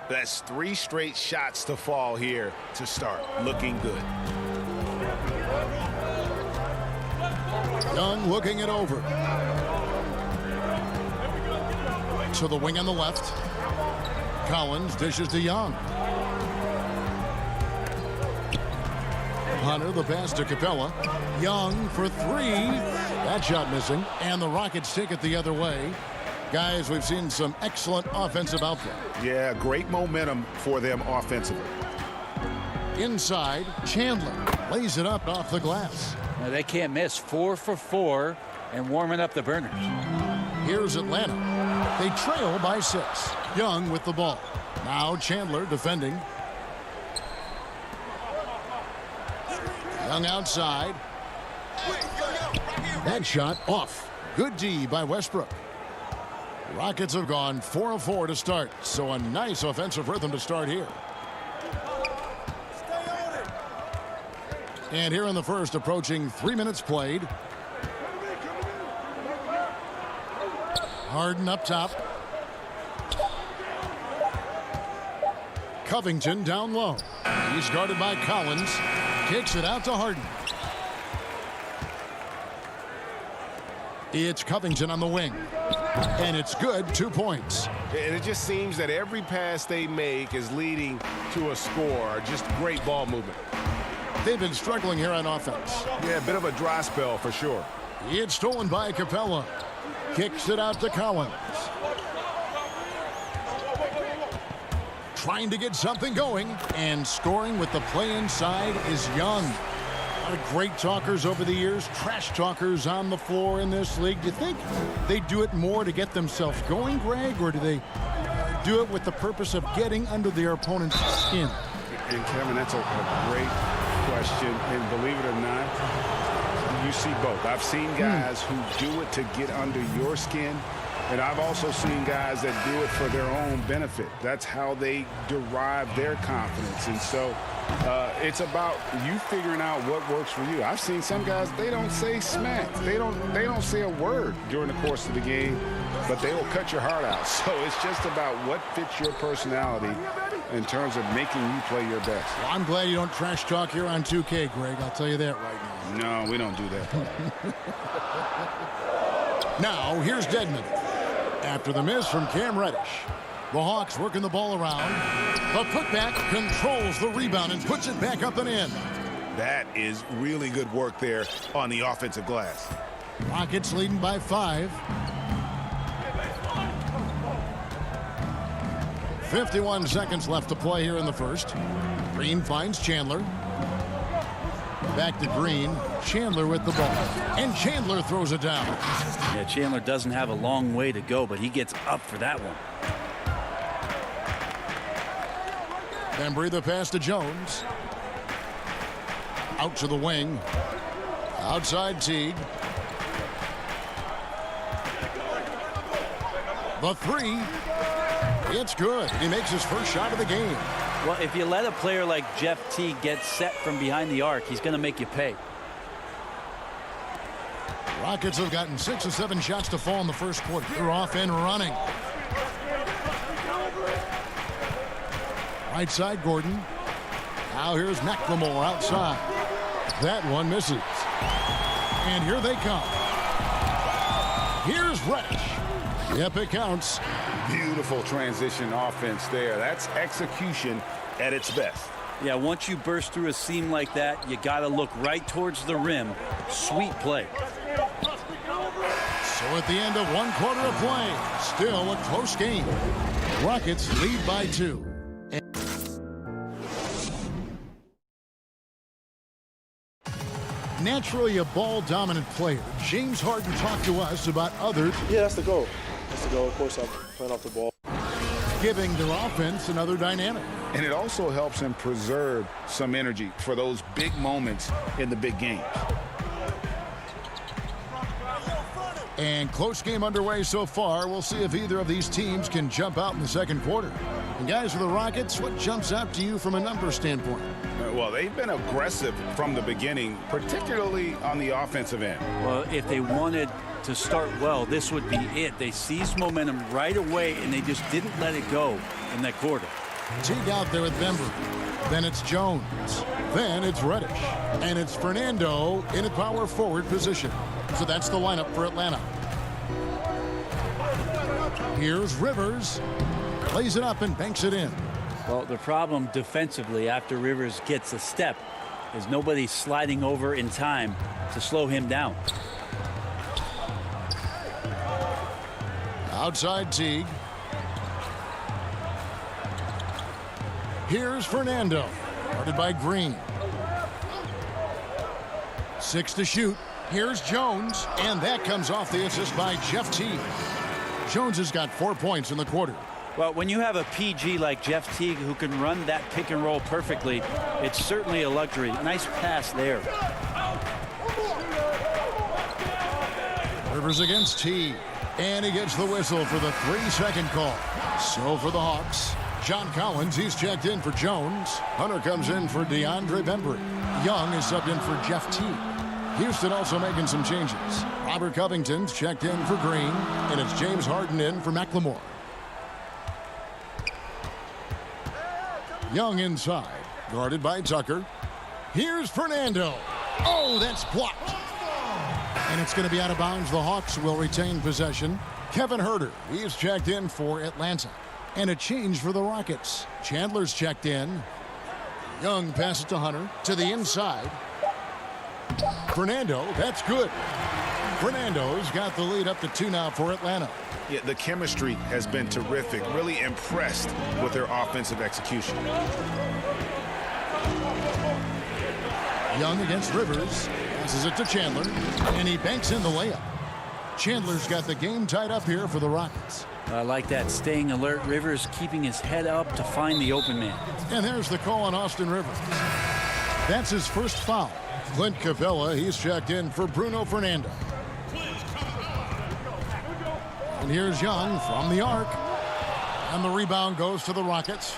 That's 3 straight shots to fall here to start. Looking good. Young looking it over. To the wing on the left. Collins dishes to Young. Hunter, the pass to Capella. Young for 3. That shot missing. And the Rockets take it the other way. Guys, we've seen some excellent offensive output. Yeah, great momentum for them offensively. Inside, Chandler lays it up off the glass. Now they can't miss. 4 for 4 and warming up the burners. Here's Atlanta. They trail by 6. Young with the ball. Now Chandler defending. Young outside. That shot off. Good D by Westbrook. Rockets have gone 4 of 4 to start, so a nice offensive rhythm to start here. And here in the first, approaching 3 minutes played. Harden up top. Covington down low. He's guarded by Collins. Kicks it out to Harden. It's Covington on the wing. And it's good, 2 points. And it just seems that every pass they make is leading to a score. Just great ball movement. They've been struggling here on offense. Yeah, a bit of a dry spell for sure. It's stolen by Capella. Kicks it out to Collins. Trying to get something going. And scoring with the play inside is Young. A lot of great talkers over the years, trash talkers on the floor in this league. Do you think they do it more to get themselves going, Greg, or do they do it with the purpose of getting under their opponent's skin? And Kevin, that's a great question. And believe it or not, you see both. I've seen guys who do it to get under your skin, and I've also seen guys that do it for their own benefit. That's how they derive their confidence. And so it's about you figuring out what works for you. I've seen some guys, they don't say smack. They don't say a word during the course of the game, but they will cut your heart out. So it's just about what fits your personality in terms of making you play your best. Well, I'm glad you don't trash talk here on 2K, Greg. I'll tell you that right now. No, we don't do that. Now, here's Dedmon. After the miss from Cam Reddish. The Hawks working the ball around. The putback controls the rebound and puts it back up and in. That is really good work there on the offensive glass. Rockets leading by 5. 51 seconds left to play here in the first. Green finds Chandler. Back to Green. Chandler with the ball. And Chandler throws it down. Yeah, Chandler doesn't have a long way to go, but he gets up for that one. Bembry the pass to Jones. Out to the wing. Outside Teague. The 3. It's good. He makes his first shot of the game. Well, if you let a player like Jeff Teague get set from behind the arc, he's going to make you pay. Rockets have gotten 6 or 7 shots to fall in the first quarter. They're off and running. Right side, Gordon. Now here's McLemore outside. That one misses. And here they come. Here's Reddish. Yep, it counts. Beautiful transition offense there. That's execution at its best. Yeah, once you burst through a seam like that, you got to look right towards the rim. Sweet play. So at the end of 1 quarter of play, still a close game. Rockets lead by 2. Naturally a ball-dominant player, James Harden talked to us about others. Yeah, that's the goal. That's the goal. Of course, I'm playing off the ball. Giving their offense another dynamic. And it also helps him preserve some energy for those big moments in the big games. And close game underway so far. We'll see if either of these teams can jump out in the second quarter. And guys, for the Rockets, what jumps out to you from a numbers standpoint? Well, they've been aggressive from the beginning, particularly on the offensive end. Well, if they wanted to start well, this would be it. They seized momentum right away, and they just didn't let it go in that quarter. Teague out there with Bembry. Then it's Jones. Then it's Reddish. And it's Fernando in a power forward position. So that's the lineup for Atlanta. Here's Rivers. Plays it up and banks it in. Well, the problem defensively after Rivers gets a step is nobody sliding over in time to slow him down. Outside Teague. Here's Fernando. Guarded by Green. 6 to shoot. Here's Jones. And that comes off the assist by Jeff Teague. Jones has got 4 points in the quarter. Well, when you have a PG like Jeff Teague who can run that pick and roll perfectly, it's certainly a luxury. Nice pass there. Rivers against Teague. And he gets the whistle for the 3-second call. So for the Hawks, John Collins, he's checked in for Jones. Hunter comes in for DeAndre Bembry. Young is subbed in for Jeff Teague. Houston also making some changes. Robert Covington's checked in for Green. And it's James Harden in for McLemore. Young inside, guarded by Tucker. Here's Fernando. Oh, that's blocked. And it's going to be out of bounds. The Hawks will retain possession. Kevin Huerter, he's checked in for Atlanta. And a change for the Rockets. Chandler's checked in. Young passes to Hunter to the inside. Fernando, that's good. Fernando's got the lead up to 2 now for Atlanta. Yeah, the chemistry has been terrific. Really impressed with their offensive execution. Young against Rivers. Passes it to Chandler. And he banks in the layup. Chandler's got the game tied up here for the Rockets. I like that. Staying alert. Rivers keeping his head up to find the open man. And there's the call on Austin Rivers. That's his first foul. Clint Capella, he's checked in for Bruno Fernando. And here's Young from the arc. And the rebound goes to the Rockets.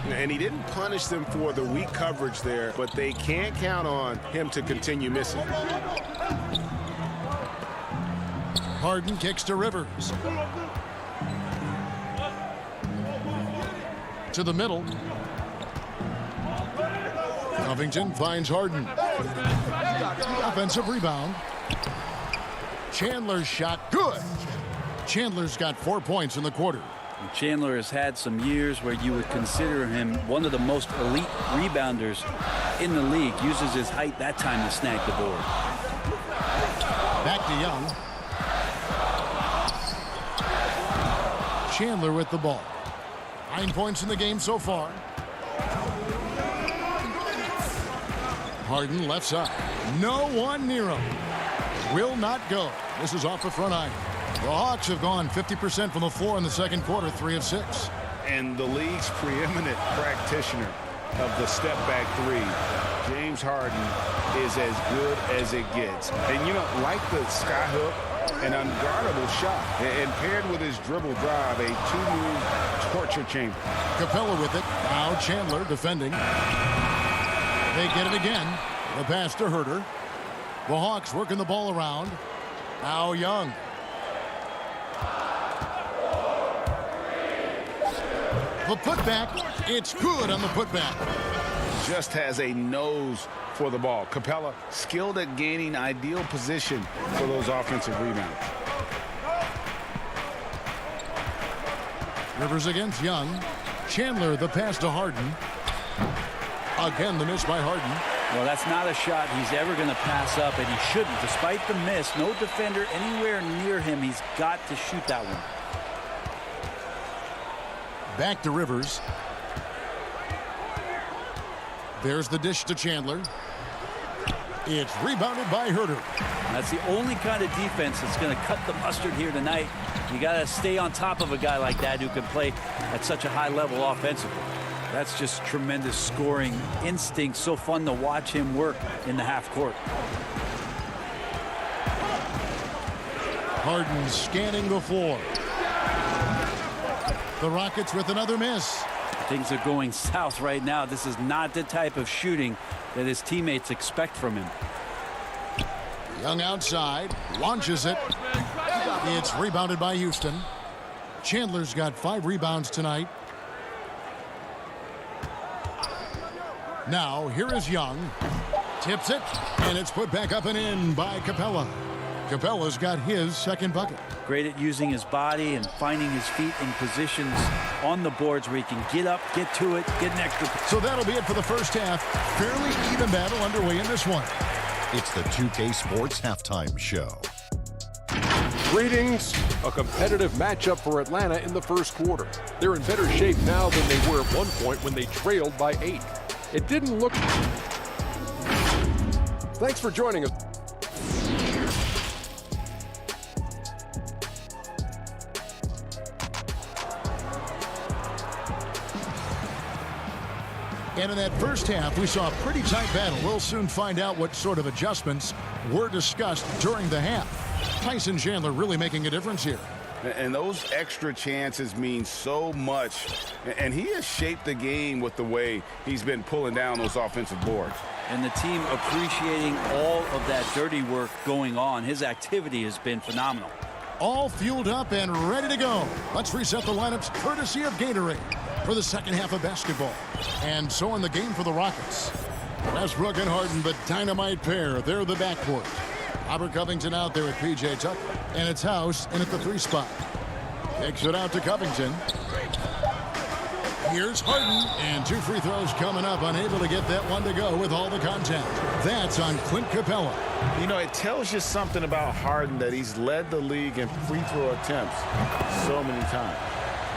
And he didn't punish them for the weak coverage there, but they can't count on him to continue missing. Harden kicks to Rivers. To the middle. Covington finds Harden. Offensive rebound. Chandler's shot, good. Chandler's got 4 points in the quarter. And Chandler has had some years where you would consider him one of the most elite rebounders in the league. Uses his height that time to snag the board. Back to Young. Chandler with the ball. 9 points in the game so far. Harden left side. No one near him. Will not go. This is off the front iron. The Hawks have gone 50% from the floor in the second quarter, 3 of 6. And the league's preeminent practitioner of the step-back three, James Harden, is as good as it gets. And, you know, like the skyhook, an unguardable shot. And paired with his dribble drive, a two-move torture chamber. Capella with it. Now Chandler defending. They get it again. The pass to Herter. The Hawks working the ball around. Now Young. The putback. It's good on the putback. Just has a nose for the ball. Capella skilled at gaining ideal position for those offensive rebounds. Rivers against Young. Chandler the pass to Harden. Again the miss by Harden. Well, that's not a shot he's ever going to pass up, and he shouldn't. Despite the miss, no defender anywhere near him. He's got to shoot that one. Back to Rivers. There's the dish to Chandler. It's rebounded by Herter. That's the only kind of defense that's going to cut the mustard here tonight. You got to stay on top of a guy like that who can play at such a high level offensively. That's just tremendous scoring instinct. So fun to watch him work in the half court. Harden scanning the floor. The Rockets with another miss. Things are going south right now. This is not the type of shooting that his teammates expect from him. Young outside, launches it. It's rebounded by Houston. Chandler's got 5 rebounds tonight. Now, here is Young. Tips it, and it's put back up and in by Capella. Capella's got his second bucket. Great at using his body and finding his feet in positions on the boards where he can get up, get to it, get an extra. So that'll be it for the first half. Fairly even battle underway in this one. It's the 2K Sports Halftime Show. Greetings. A competitive matchup for Atlanta in the first quarter. They're in better shape now than they were at one point when they trailed by 8. It didn't look... Thanks for joining us. And in that first half, we saw a pretty tight battle. We'll soon find out what sort of adjustments were discussed during the half. Tyson Chandler really making a difference here. And those extra chances mean so much. And he has shaped the game with the way he's been pulling down those offensive boards. And the team appreciating all of that dirty work going on. His activity has been phenomenal. All fueled up and ready to go. Let's reset the lineups courtesy of Gatorade for the second half of basketball. And so in the game for the Rockets. Westbrook and Harden, the dynamite pair. They're the backcourt. Robert Covington out there with P.J. Tucker. And it's House in at the 3 spot. Kicks it out to Covington. Here's Harden. And 2 free throws coming up. Unable to get that one to go with all the contact. That's on Clint Capella. You know, it tells you something about Harden that he's led the league in free throw attempts so many times.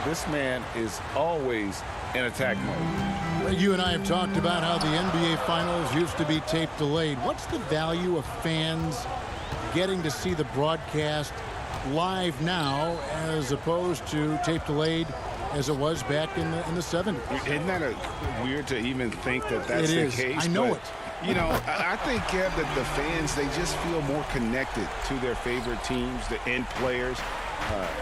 This man is always in attack mode. You and I have talked about how the NBA Finals used to be tape delayed. What's the value of fans getting to see the broadcast live now as opposed to tape delayed as it was back in the 70s? Isn't that weird to even think that that's the case? I know it. You know, I think, Kev, that the fans, they just feel more connected to their favorite teams, the end players.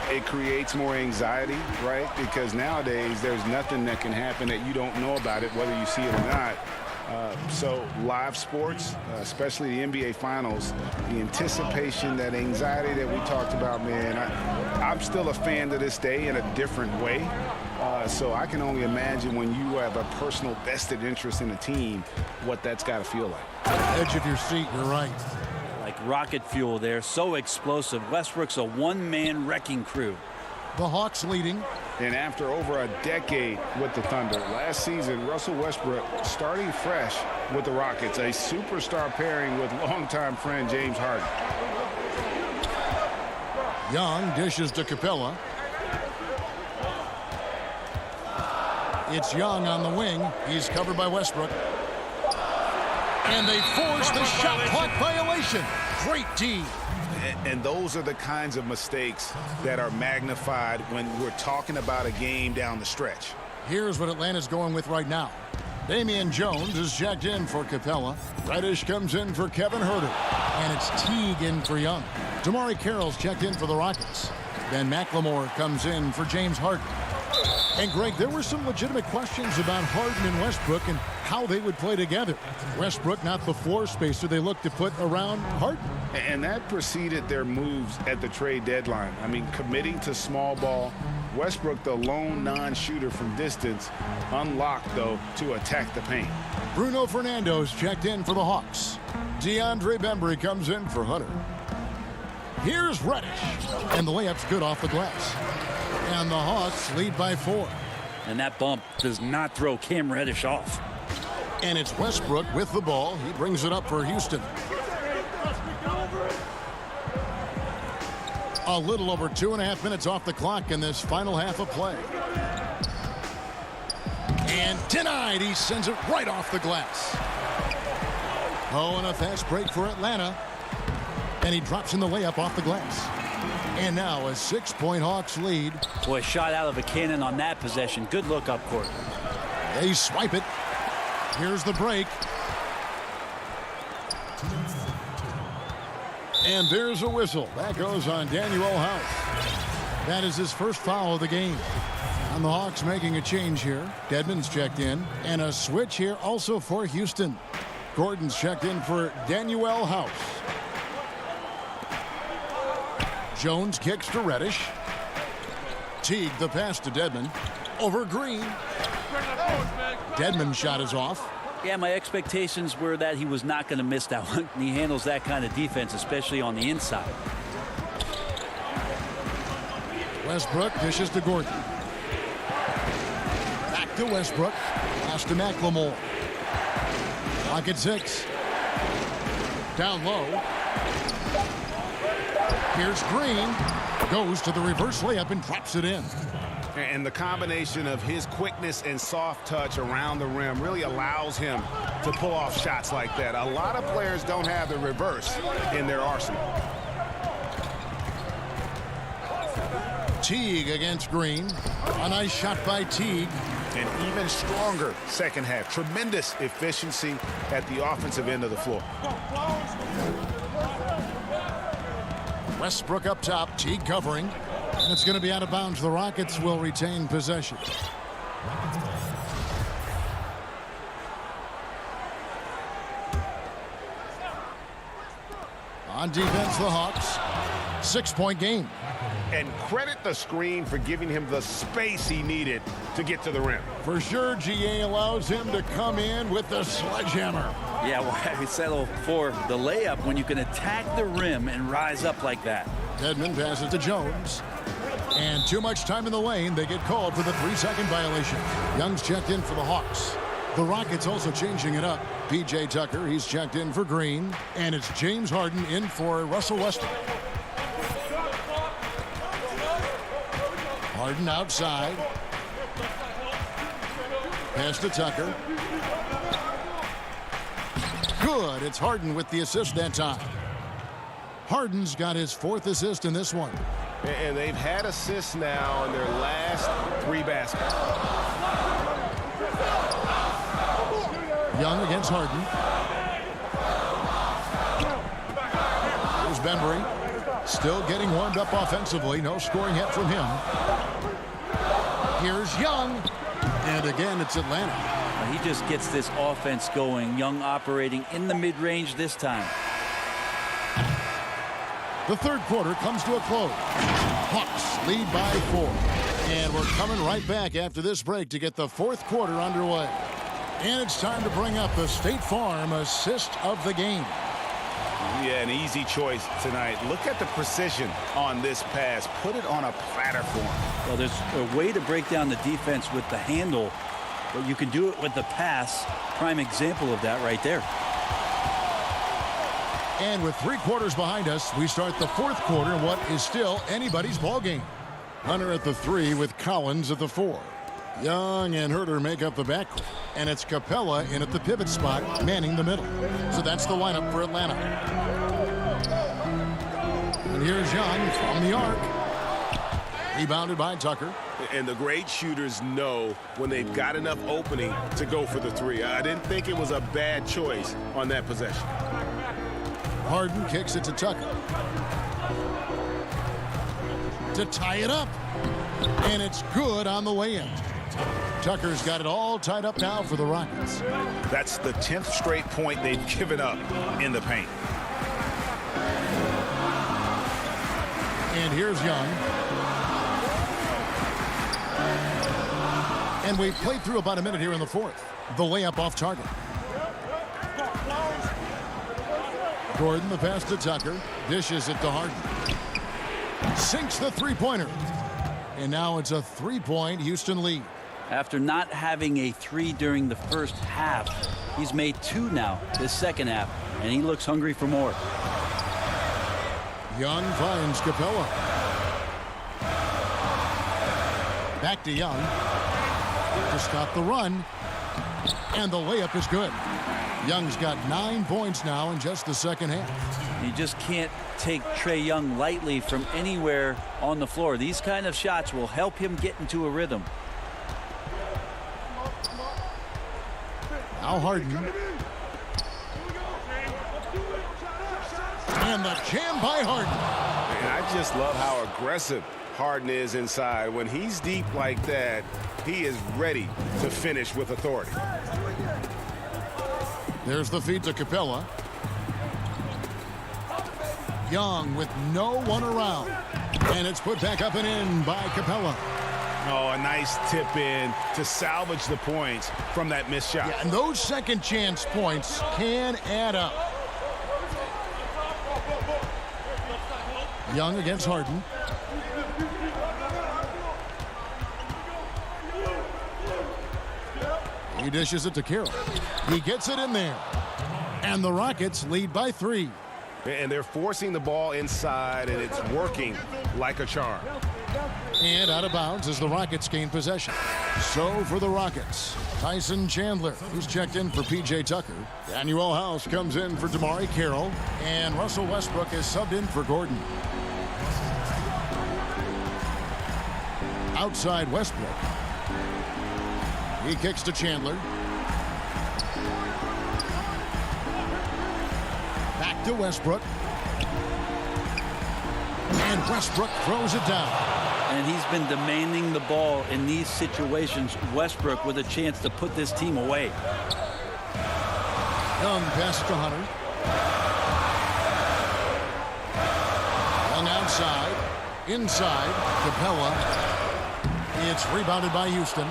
It creates more anxiety, right? Because nowadays there's nothing that can happen that you don't know about it, whether you see it or not. So live sports, especially the NBA Finals, the anticipation, that anxiety that we talked about, man, I'm still a fan to this day in a different way. So I can only imagine when you have a personal vested interest in a team, what that's got to feel like. Edge of your seat, you're right. Like rocket fuel there, so explosive. Westbrook's a one-man wrecking crew. The Hawks leading And after over a decade with the Thunder, last season, Russell Westbrook starting fresh with the Rockets, a superstar pairing with longtime friend James Harden. Young dishes to Capella. It's Young on the wing. He's covered by Westbrook. And they force the shot clock violation. Great D. And those are the kinds of mistakes that are magnified when we're talking about a game down the stretch. Here's what Atlanta's going with right now. Damian Jones is checked in for Capella. Reddish comes in for Kevin Huerter. And it's Teague in for Young. Damari Carroll's checked in for the Rockets. Then McLemore comes in for James Harden. And Greg, there were some legitimate questions about Harden and Westbrook and how they would play together. Westbrook not the floor spacer they looked to put around Harden. And that preceded their moves at the trade deadline. I mean, committing to small ball. Westbrook, the lone non-shooter from distance, unlocked, though, to attack the paint. Bruno Fernando's checked in for the Hawks. DeAndre Bembry comes in for Hunter. Here's Reddish. And the layup's good off the glass. And the Hawks lead by 4. And that bump does not throw Cam Reddish off. And it's Westbrook with the ball. He brings it up for Houston. A little over 2.5 minutes off the clock in this final half of play. And denied. He sends it right off the glass. Oh, and a fast break for Atlanta. And he drops in the layup off the glass. And now a 6-point Hawks lead. Boy, shot out of a cannon on that possession. Good look up court. They swipe it. Here's the break. And there's a whistle. That goes on Daniel House. That is his first foul of the game. And the Hawks making a change here. Dedmon's checked in. And a switch here also for Houston. Gordon's checked in for Daniel House. Jones kicks to Reddish. Teague the pass to Dedmon. Over Green. Dedmon's shot is off. Yeah, my expectations were that he was not going to miss that one. He handles that kind of defense, especially on the inside. Westbrook dishes to Gordon. Back to Westbrook. Pass to McLemore. Clock at 6. Down low. Here's Green. Goes to the reverse layup and drops it in. And the combination of his quickness and soft touch around the rim really allows him to pull off shots like that. A lot of players don't have the reverse in their arsenal. Teague against Green. A nice shot by Teague. An even stronger second half. Tremendous efficiency at the offensive end of the floor. Westbrook up top. Teague covering. And it's going to be out of bounds. The Rockets will retain possession. On defense, the Hawks. 6-point game. And credit the screen for giving him the space he needed to get to the rim. For sure, GA allows him to come in with the sledgehammer. Yeah, why we settle for the layup when you can attack the rim and rise up like that? Dedmon passes to Jones. And too much time in the lane. They get called for the 3-second violation. Young's checked in for the Hawks. The Rockets also changing it up. P.J. Tucker, he's checked in for Green. And it's James Harden in for Russell Westbrook. Harden outside. Pass to Tucker. Good. It's Harden with the assist that time. Harden's got his 4th assist in this one. And they've had assists now in their last 3 baskets. Young against Harden. Here's Bembry. Still getting warmed up offensively. No scoring yet from him. Here's Young. And again, it's Atlanta. He just gets this offense going. Young operating in the mid-range this time. The third quarter comes to a close. Hawks lead by 4. And we're coming right back after this break to get the 4th quarter underway. And it's time to bring up the State Farm assist of the game. Yeah, an easy choice tonight. Look at the precision on this pass. Put it on a platter for him. Well, there's a way to break down the defense with the handle, but you can do it with the pass. Prime example of that right there. And with 3 quarters behind us, we start the 4th quarter in what is still anybody's ball game. Hunter at the 3 with Collins at the 4. Young and Herter make up the backcourt, and it's Capella in at the pivot spot, manning the middle. So that's the lineup for Atlanta. And here's Young from the arc. Rebounded by Tucker. And the great shooters know when they've got enough opening to go for the 3. I didn't think it was a bad choice on that possession. Harden kicks it to Tucker. To tie it up. And it's good on the way in. Tucker's got it all tied up now for the Rockets. That's the 10th straight point they've given up in the paint. And here's Young. And we've played through about a minute here in the 4th. The layup off target. Gordon, the pass to Tucker. Dishes it to Harden. Sinks the three-pointer. And now it's a 3-point Houston lead. After not having a 3 during the first half, he's made 2 now this second half, and he looks hungry for more. Young finds Capella. Back to Young. To stop the run. And the layup is good. Young's got 9 points now in just the second half. You just can't take Trae Young lightly from anywhere on the floor. These kind of shots will help him get into a rhythm. Now Harden. And the jam by Harden. And I just love how aggressive Harden is inside. When he's deep like that, he is ready to finish with authority. There's the feed to Capella. Young with no one around. And it's put back up and in by Capella. Oh, a nice tip in to salvage the points from that missed shot. Yeah, and those second chance points can add up. Young against Harden. He dishes it to Carroll. He gets it in there. And the Rockets lead by 3. And they're forcing the ball inside, and it's working like a charm. And out of bounds as the Rockets gain possession. So for the Rockets, Tyson Chandler, who's checked in for P.J. Tucker. Daniel House comes in for Damari Carroll. And Russell Westbrook is subbed in for Gordon. Outside Westbrook. He kicks to Chandler. Back to Westbrook. And Westbrook throws it down. And he's been demanding the ball in these situations. Westbrook with a chance to put this team away. Young pass to Hunter. Young outside. Inside. Capella. It's rebounded by Houston.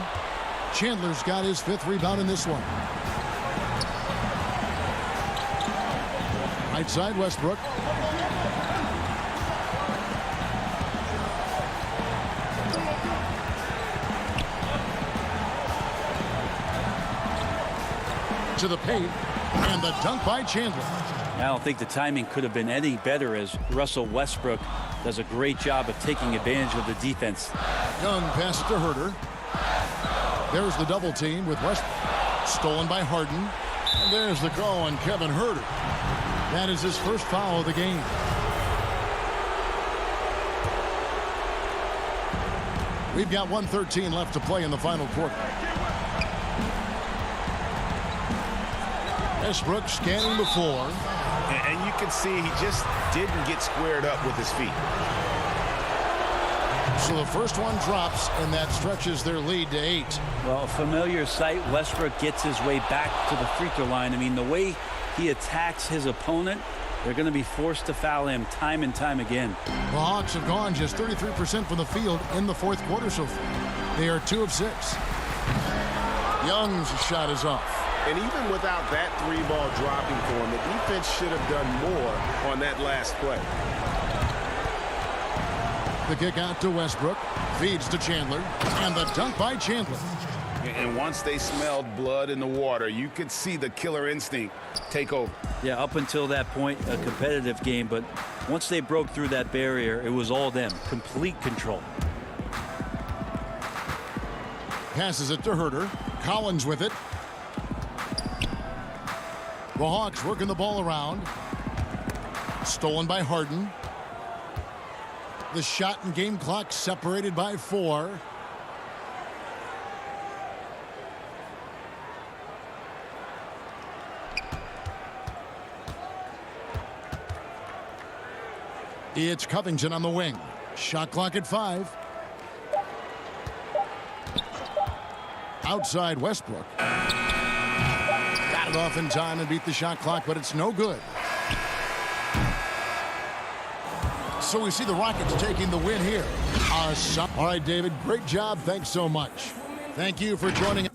Chandler's got his 5th rebound in this one. Right side Westbrook. To the paint, and the dunk by Chandler. I don't think the timing could have been any better as Russell Westbrook does a great job of taking advantage of the defense. Young pass to Herter. There's the double team with Westbrook. Stolen by Harden. And there's the call on Kevin Herter. That is his first foul of the game. We've got 1:13 left to play in the final quarter. Westbrook scanning the floor. And you can see he just didn't get squared up with his feet. So the first one drops, and that stretches their lead to 8. Well, a familiar sight. Westbrook gets his way back to the free throw line. I mean, the way he attacks his opponent, they're going to be forced to foul him time and time again. The Hawks have gone just 33% from the field in the 4th quarter so far. They are 2 of 6. Young's shot is off. And even without that 3-ball dropping for him, the defense should have done more on that last play. The kick out to Westbrook. Feeds to Chandler. And the dunk by Chandler. And once they smelled blood in the water, you could see the killer instinct take over. Yeah, up until that point, a competitive game. But once they broke through that barrier, it was all them. Complete control. Passes it to Herter. Collins with it. The Hawks working the ball around. Stolen by Harden. The shot and game clock separated by 4. It's Covington on the wing. Shot clock at 5. Outside Westbrook. Got it off in time and beat the shot clock, but it's no good. So we see the Rockets taking the win here. All right, David, great job. Thanks so much. Thank you for joining us.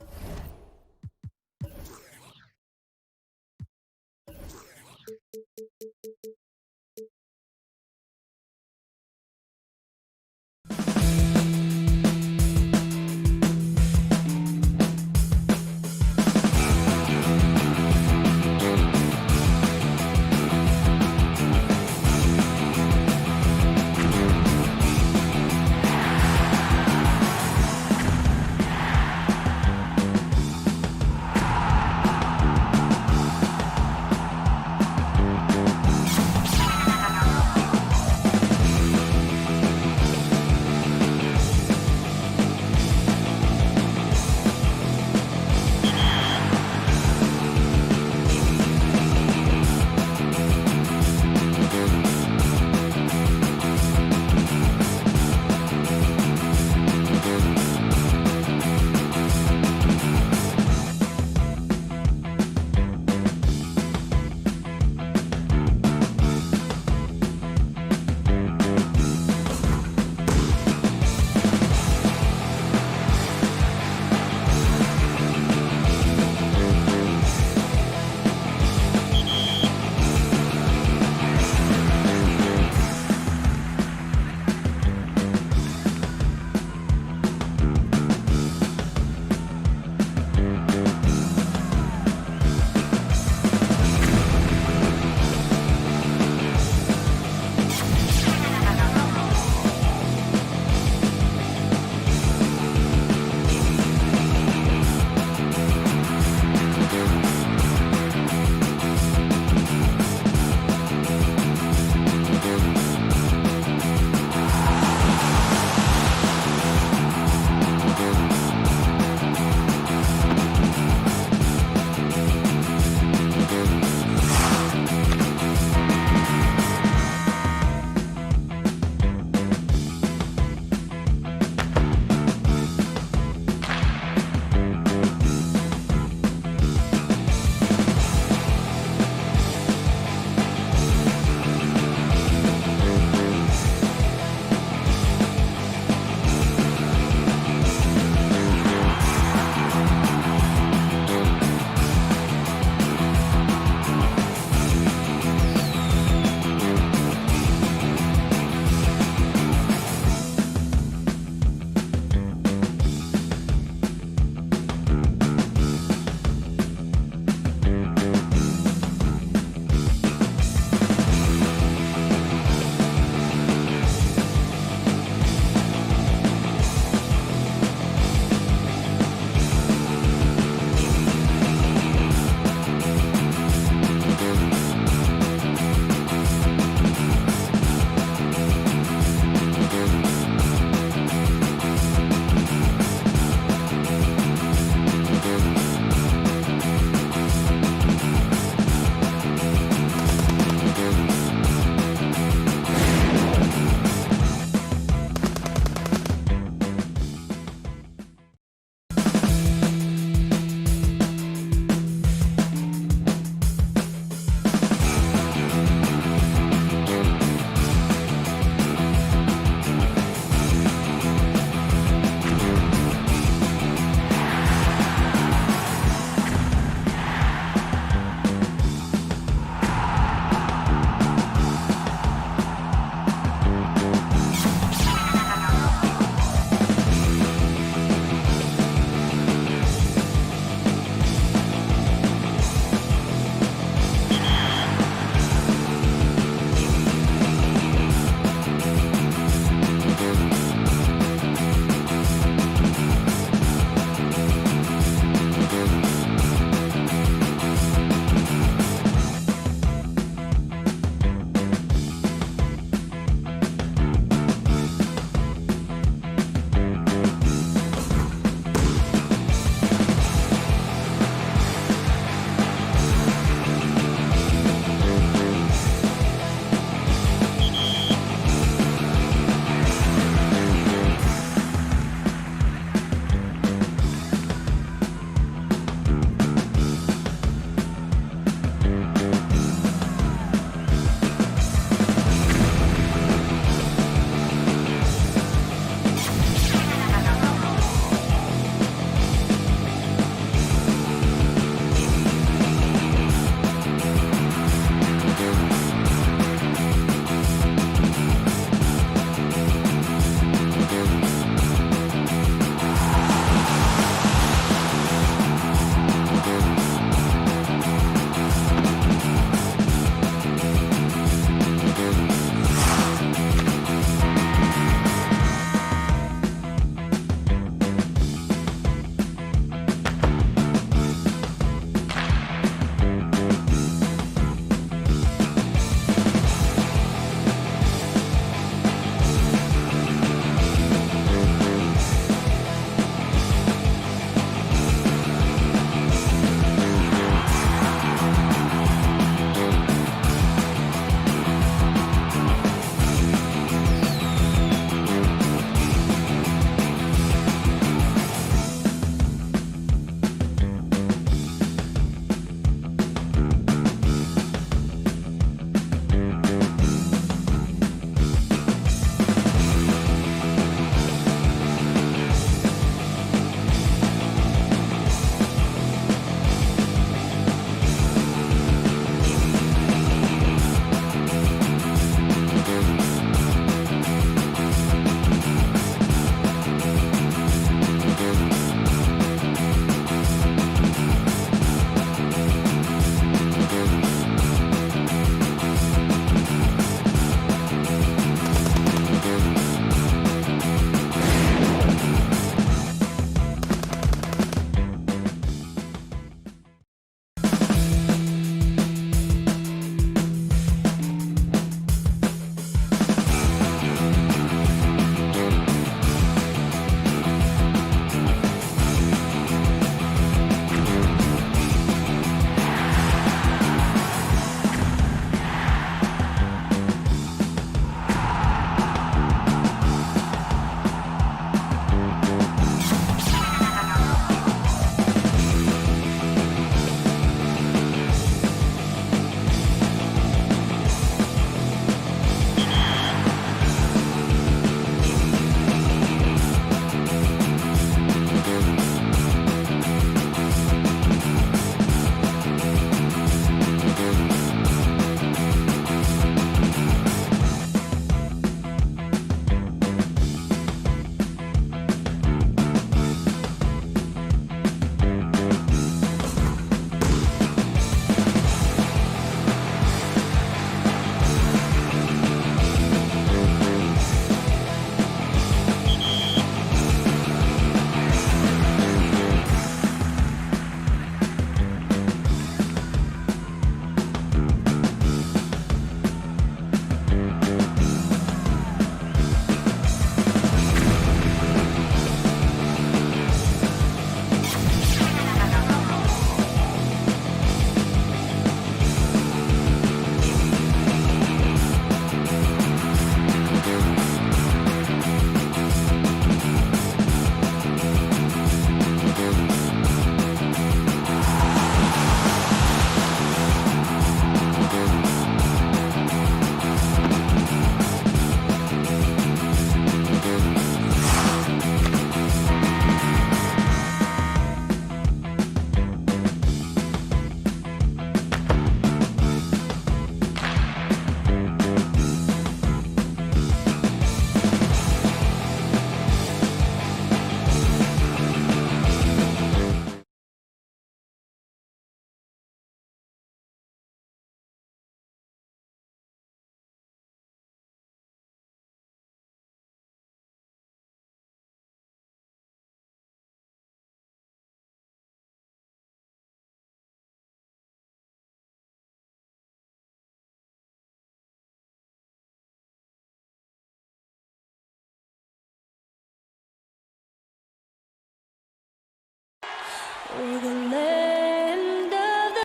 for the land of the...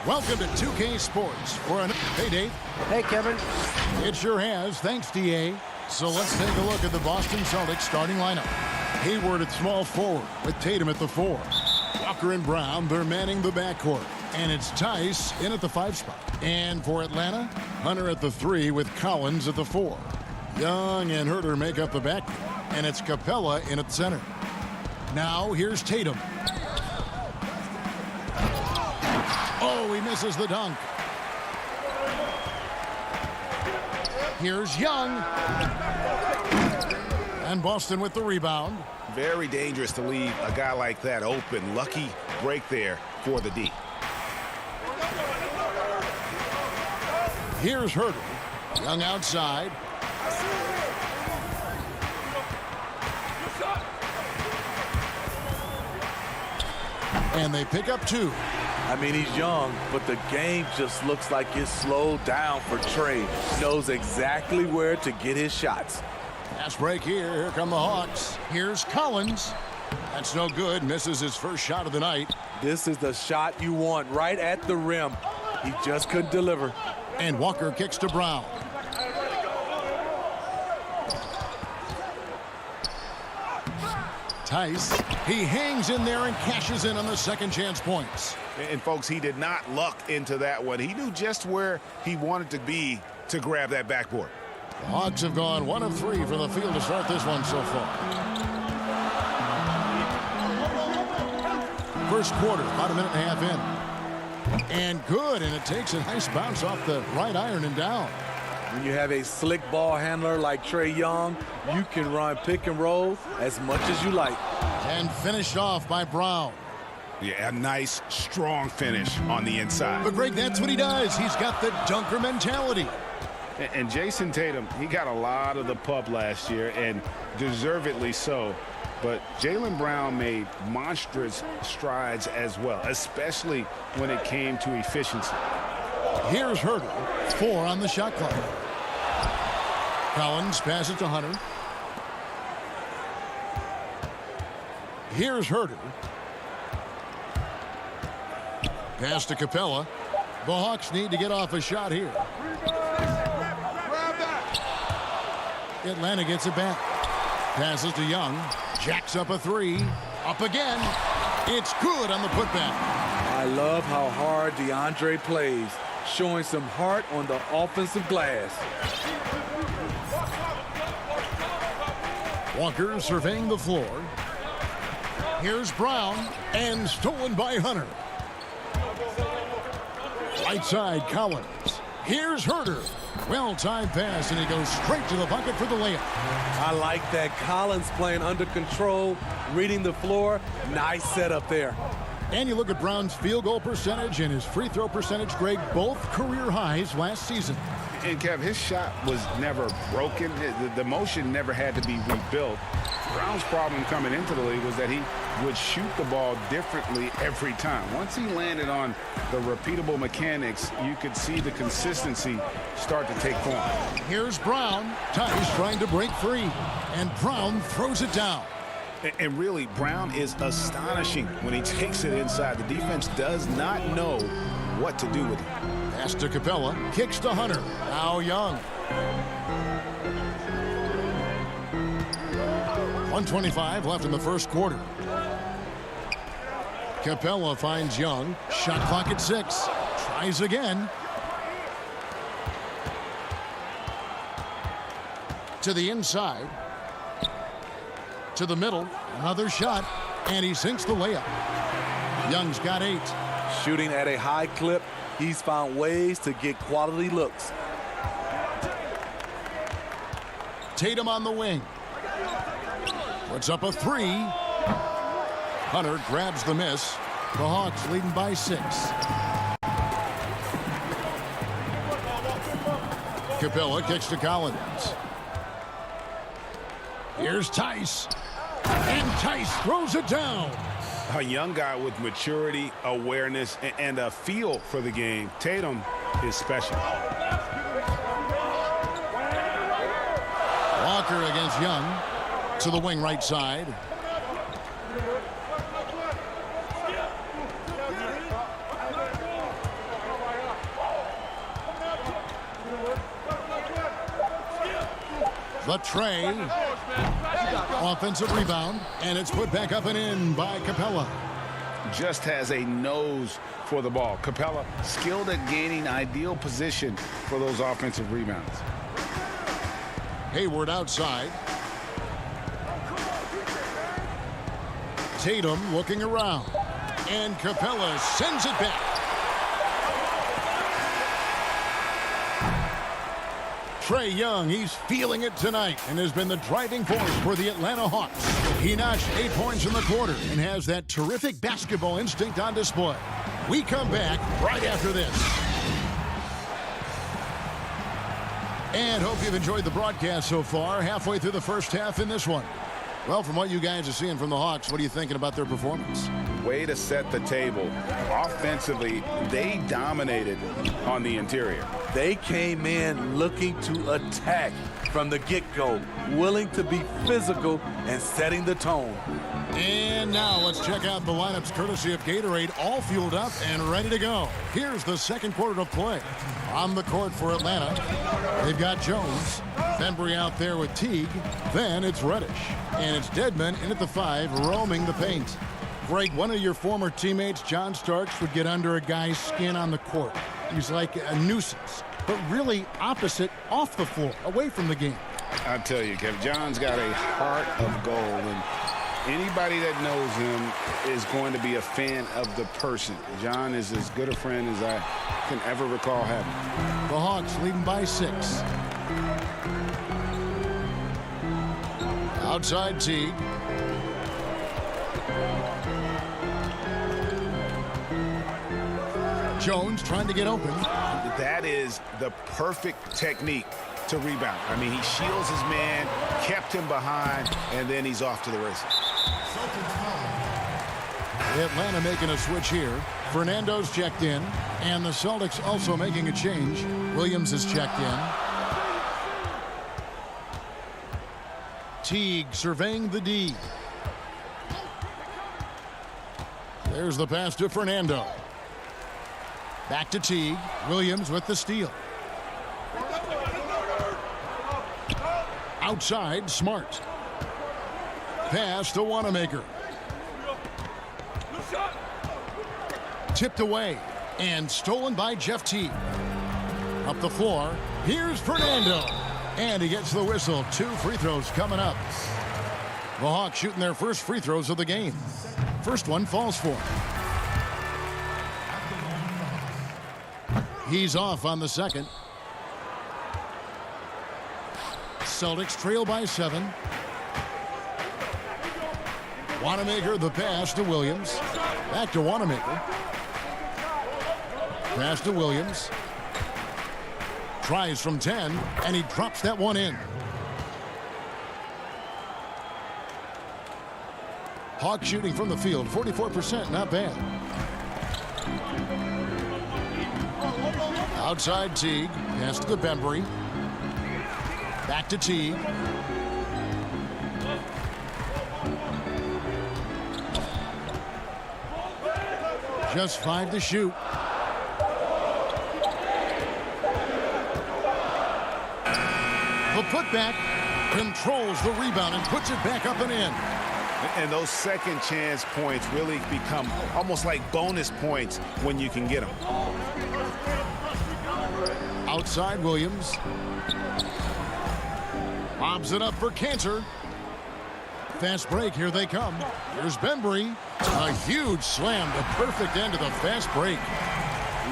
Welcome to 2K Sports for an Dave. Hey, Kevin. It sure has. Thanks, DA. So let's take a look at the Boston Celtics starting lineup. Hayward at small forward with Tatum at the 4. Walker and Brown, they're manning the backcourt. And it's Tice in at the 5 spot. And for Atlanta, Hunter at the 3 with Collins at the 4. Young and Herter make up the backcourt. And it's Capella in at center. Now here's Tatum. Oh, he misses the dunk. Here's Young. And Boston with the rebound. Very dangerous to leave a guy like that open. Lucky break there for the D. Here's Herter. Young outside. And they pick up 2. I mean, he's young, but the game just looks like it's slowed down for Trey. Knows exactly where to get his shots. Fast break here. Here come the Hawks. Here's Collins. That's no good. Misses his first shot of the night. This is the shot you want right at the rim. He just couldn't deliver. And Walker kicks to Brown. Tice. He hangs in there and cashes in on the second chance points. And folks, he did not luck into that one. He knew just where he wanted to be to grab that backboard. The Hawks have gone 1 of 3 from the field to start this one so far. First quarter, about a minute and a half in. And good, and it takes a nice bounce off the right iron and down. When you have a slick ball handler like Trae Young, you can run pick and roll as much as you like. And finished off by Brown. Yeah, a nice, strong finish on the inside. But Greg, that's what he does. He's got the dunker mentality. And Jason Tatum, he got a lot of the pub last year, and deservedly so. But Jaylen Brown made monstrous strides as well, especially when it came to efficiency. Here's Herter, 4 on the shot clock. Collins passes to Hunter. Here's Herter. Pass to Capella. The Hawks need to get off a shot here. Atlanta gets it back. Passes to Young. Jacks up a 3. Up again. It's good on the putback. I love how hard DeAndre plays, showing some heart on the offensive glass. Walker surveying the floor. Here's Brown, and stolen by Hunter. Right side, Collins. Here's Herter. Well-timed pass, and he goes straight to the bucket for the layup. I like that. Collins playing under control, reading the floor. Nice setup there. And you look at Brown's field goal percentage and his free throw percentage, Greg, both career highs last season. And, Kev, his shot was never broken. The motion never had to be rebuilt. Brown's problem coming into the league was that he would shoot the ball differently every time. Once he landed on the repeatable mechanics, you could see the consistency start to take form. Here's Brown. Tice trying to break free, and Brown throws it down. And really, Brown is astonishing when he takes it inside. The defense does not know what to do with it. Pass to Capella, kicks to Hunter. Now Young. 1:25 left in the first quarter. Capella finds Young. Shot clock at 6. Tries again. To the inside. To the middle. Another shot. And he sinks the layup. Young's got 8. Shooting at a high clip. He's found ways to get quality looks. Tatum on the wing. Puts up a 3. Hunter grabs the miss. The Hawks leading by 6. Capella kicks to Collins. Here's Tice. And Tice throws it down. A young guy with maturity, awareness, and a feel for the game. Tatum is special. Walker against Young. To the wing right side. The tray. Offensive rebound, and it's put back up and in by Capella. Just has a nose for the ball. Capella skilled at gaining ideal position for those offensive rebounds. Hayward outside. Tatum looking around, and Capella sends it back. Trae Young, he's feeling it tonight and has been the driving force for the Atlanta Hawks. He notched 8 points in the quarter and has that terrific basketball instinct on display. We come back right after this. And hope you've enjoyed the broadcast so far. Halfway through the first half in this one. Well, from what you guys are seeing from the Hawks, what are you thinking about their performance? Way to set the table. Offensively, they dominated on the interior. They came in looking to attack from the get-go, willing to be physical and setting the tone. And now let's check out the lineups courtesy of Gatorade, all fueled up and ready to go. Here's the second quarter of play. On the court for Atlanta, they've got Jones. Bembry out there with Teague. Then it's Reddish. And it's Dedmon in at the 5, roaming the paint. Greg, one of your former teammates, John Starks, would get under a guy's skin on the court. He's like a nuisance, but really opposite off the floor, away from the game. I tell you, Kev, John's got a heart of gold, and anybody that knows him is going to be a fan of the person. John is as good a friend as I can ever recall having. The Hawks leading by 6. Outside Teague. Jones trying to get open. That is the perfect technique to rebound. I mean, he shields his man, kept him behind, and then he's off to the races. Atlanta making a switch here. Fernando's checked in, and the Celtics also making a change. Williams is checked in. Teague surveying the D. There's the pass to Fernando. Back to Teague. Williams with the steal. Outside, Smart. Pass to Wanamaker. Tipped away and stolen by Jeff Teague. Up the floor, here's Fernando. And he gets the whistle. 2 free throws coming up. The Hawks shooting their first free throws of the game. First one falls for him. He's off on the second. Celtics trail by 7. Wanamaker, the pass to Williams. Back to Wanamaker. Pass to Williams. Tries from 10, and he drops that one in. Hawks shooting from the field, 44%, not bad. Outside Teague, pass to the Bembry. Back to Teague. Just 5 to shoot. The putback controls the rebound and puts it back up and in. And those second chance points really become almost like bonus points when you can get them. Outside Williams. Lobs it up for Cantor. Fast break, here they come. Here's Bembry. A huge slam, the perfect end of the fast break.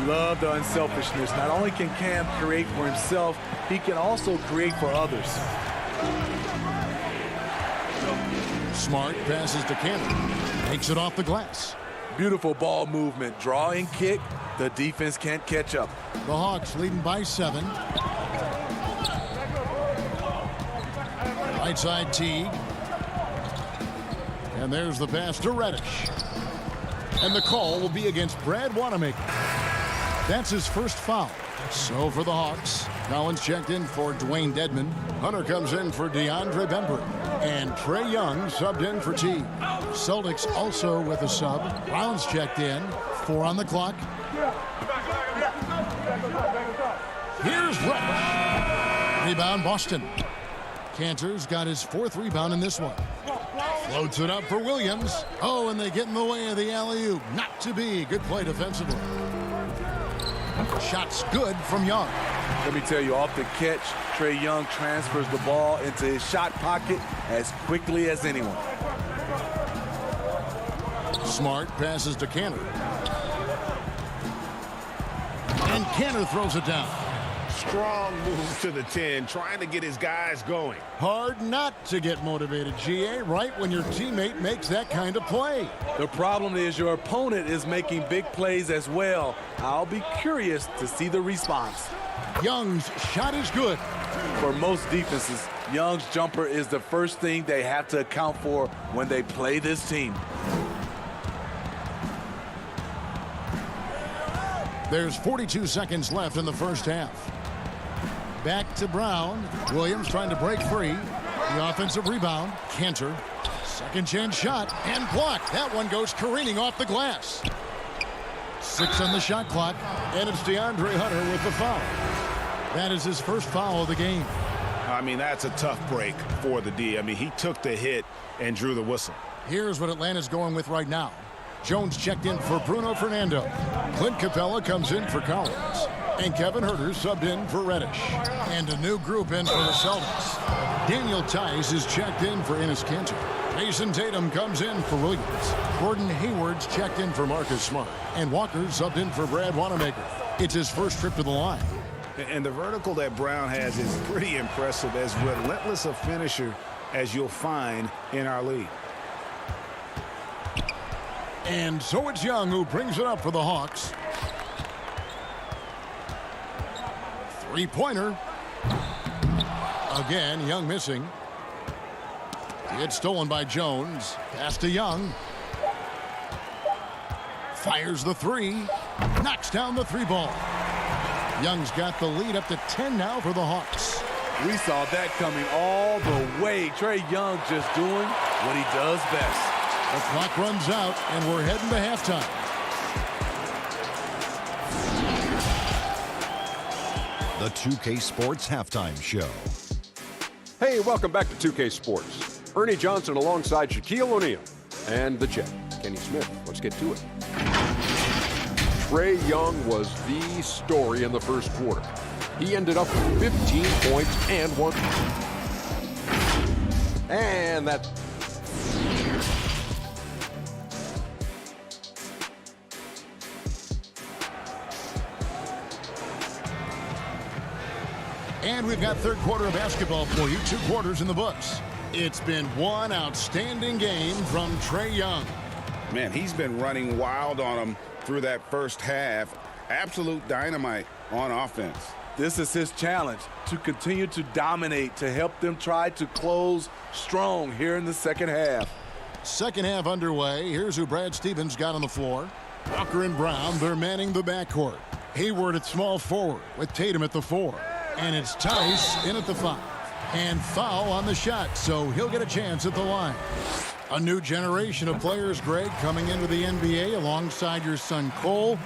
Love the unselfishness. Not only can Cam create for himself, he can also create for others. Smart passes to Cantor. Takes it off the glass. Beautiful ball movement. Draw and kick. The defense can't catch up. The Hawks leading by 7. Right side Teague. And there's the pass to Reddish. And the call will be against Brad Wanamaker. That's his first foul. So for the Hawks, Collins checked in for Dwayne Dedman. Hunter comes in for DeAndre Bembry. And Trae Young subbed in for T. Celtics also with a sub. Brown's checked in. 4 on the clock. Here's Reddish. Rebound Boston. Cantor's got his 4th rebound in this one. Floats it up for Williams. Oh, and they get in the way of the alley-oop. Not to be. Good play defensively. Shot's good from Young. Let me tell you, off the catch, Trae Young transfers the ball into his shot pocket as quickly as anyone. Smart passes to Cantor. And Cantor throws it down. Strong move to the 10, trying to get his guys going. Hard not to get motivated, GA, right when your teammate makes that kind of play. The problem is your opponent is making big plays as well. I'll be curious to see the response. Young's shot is good. For most defenses, Young's jumper is the first thing they have to account for when they play this team. There's 42 seconds left in the first half. Back to Brown. Williams trying to break free. The offensive rebound. Cantor. Second chance shot and blocked. That one goes careening off the glass. 6 on the shot clock. And it's DeAndre Hunter with the foul. That is his first foul of the game. I mean, that's a tough break for the D. I mean, he took the hit and drew the whistle. Here's what Atlanta's going with right now. Jones checked in for Bruno Fernando. Clint Capella comes in for Collins. And Kevin Huerter subbed in for Reddish. And a new group in for the Celtics. Daniel Tice is checked in for Enes Kanter. Mason Tatum comes in for Williams. Gordon Hayward's checked in for Marcus Smart. And Walker subbed in for Brad Wanamaker. It's his first trip to the line. And the vertical that Brown has is pretty impressive, as relentless a finisher as you'll find in our league. And so it's Young who brings it up for the Hawks. Three-pointer. Again, Young missing. It's stolen by Jones. Pass to Young. Fires the 3. Knocks down the 3 ball. Young's got the lead up to 10 now for the Hawks. We saw that coming all the way. Trae Young just doing what he does best. The clock runs out, and we're heading to halftime. The 2K Sports Halftime Show. Hey, welcome back to 2K Sports. Ernie Johnson alongside Shaquille O'Neal and the Jet, Kenny Smith. Let's get to it. Trae Young was the story in the first quarter. He ended up with 15 points and 1. And that. And we've got third quarter of basketball for you. 2 quarters in the books. It's been one outstanding game from Trae Young. Man, he's been running wild on him through that first half. Absolute dynamite on offense. This is his challenge, to continue to dominate, to help them try to close strong here in the second half. Second half underway. Here's who Brad Stevens got on the floor. Walker and Brown, they're manning the backcourt. Hayward at small forward with Tatum at the 4. And it's Tice in at the 5. And foul on the shot, so he'll get a chance at the line. A new generation of players, Greg, coming into the NBA alongside your son Cole.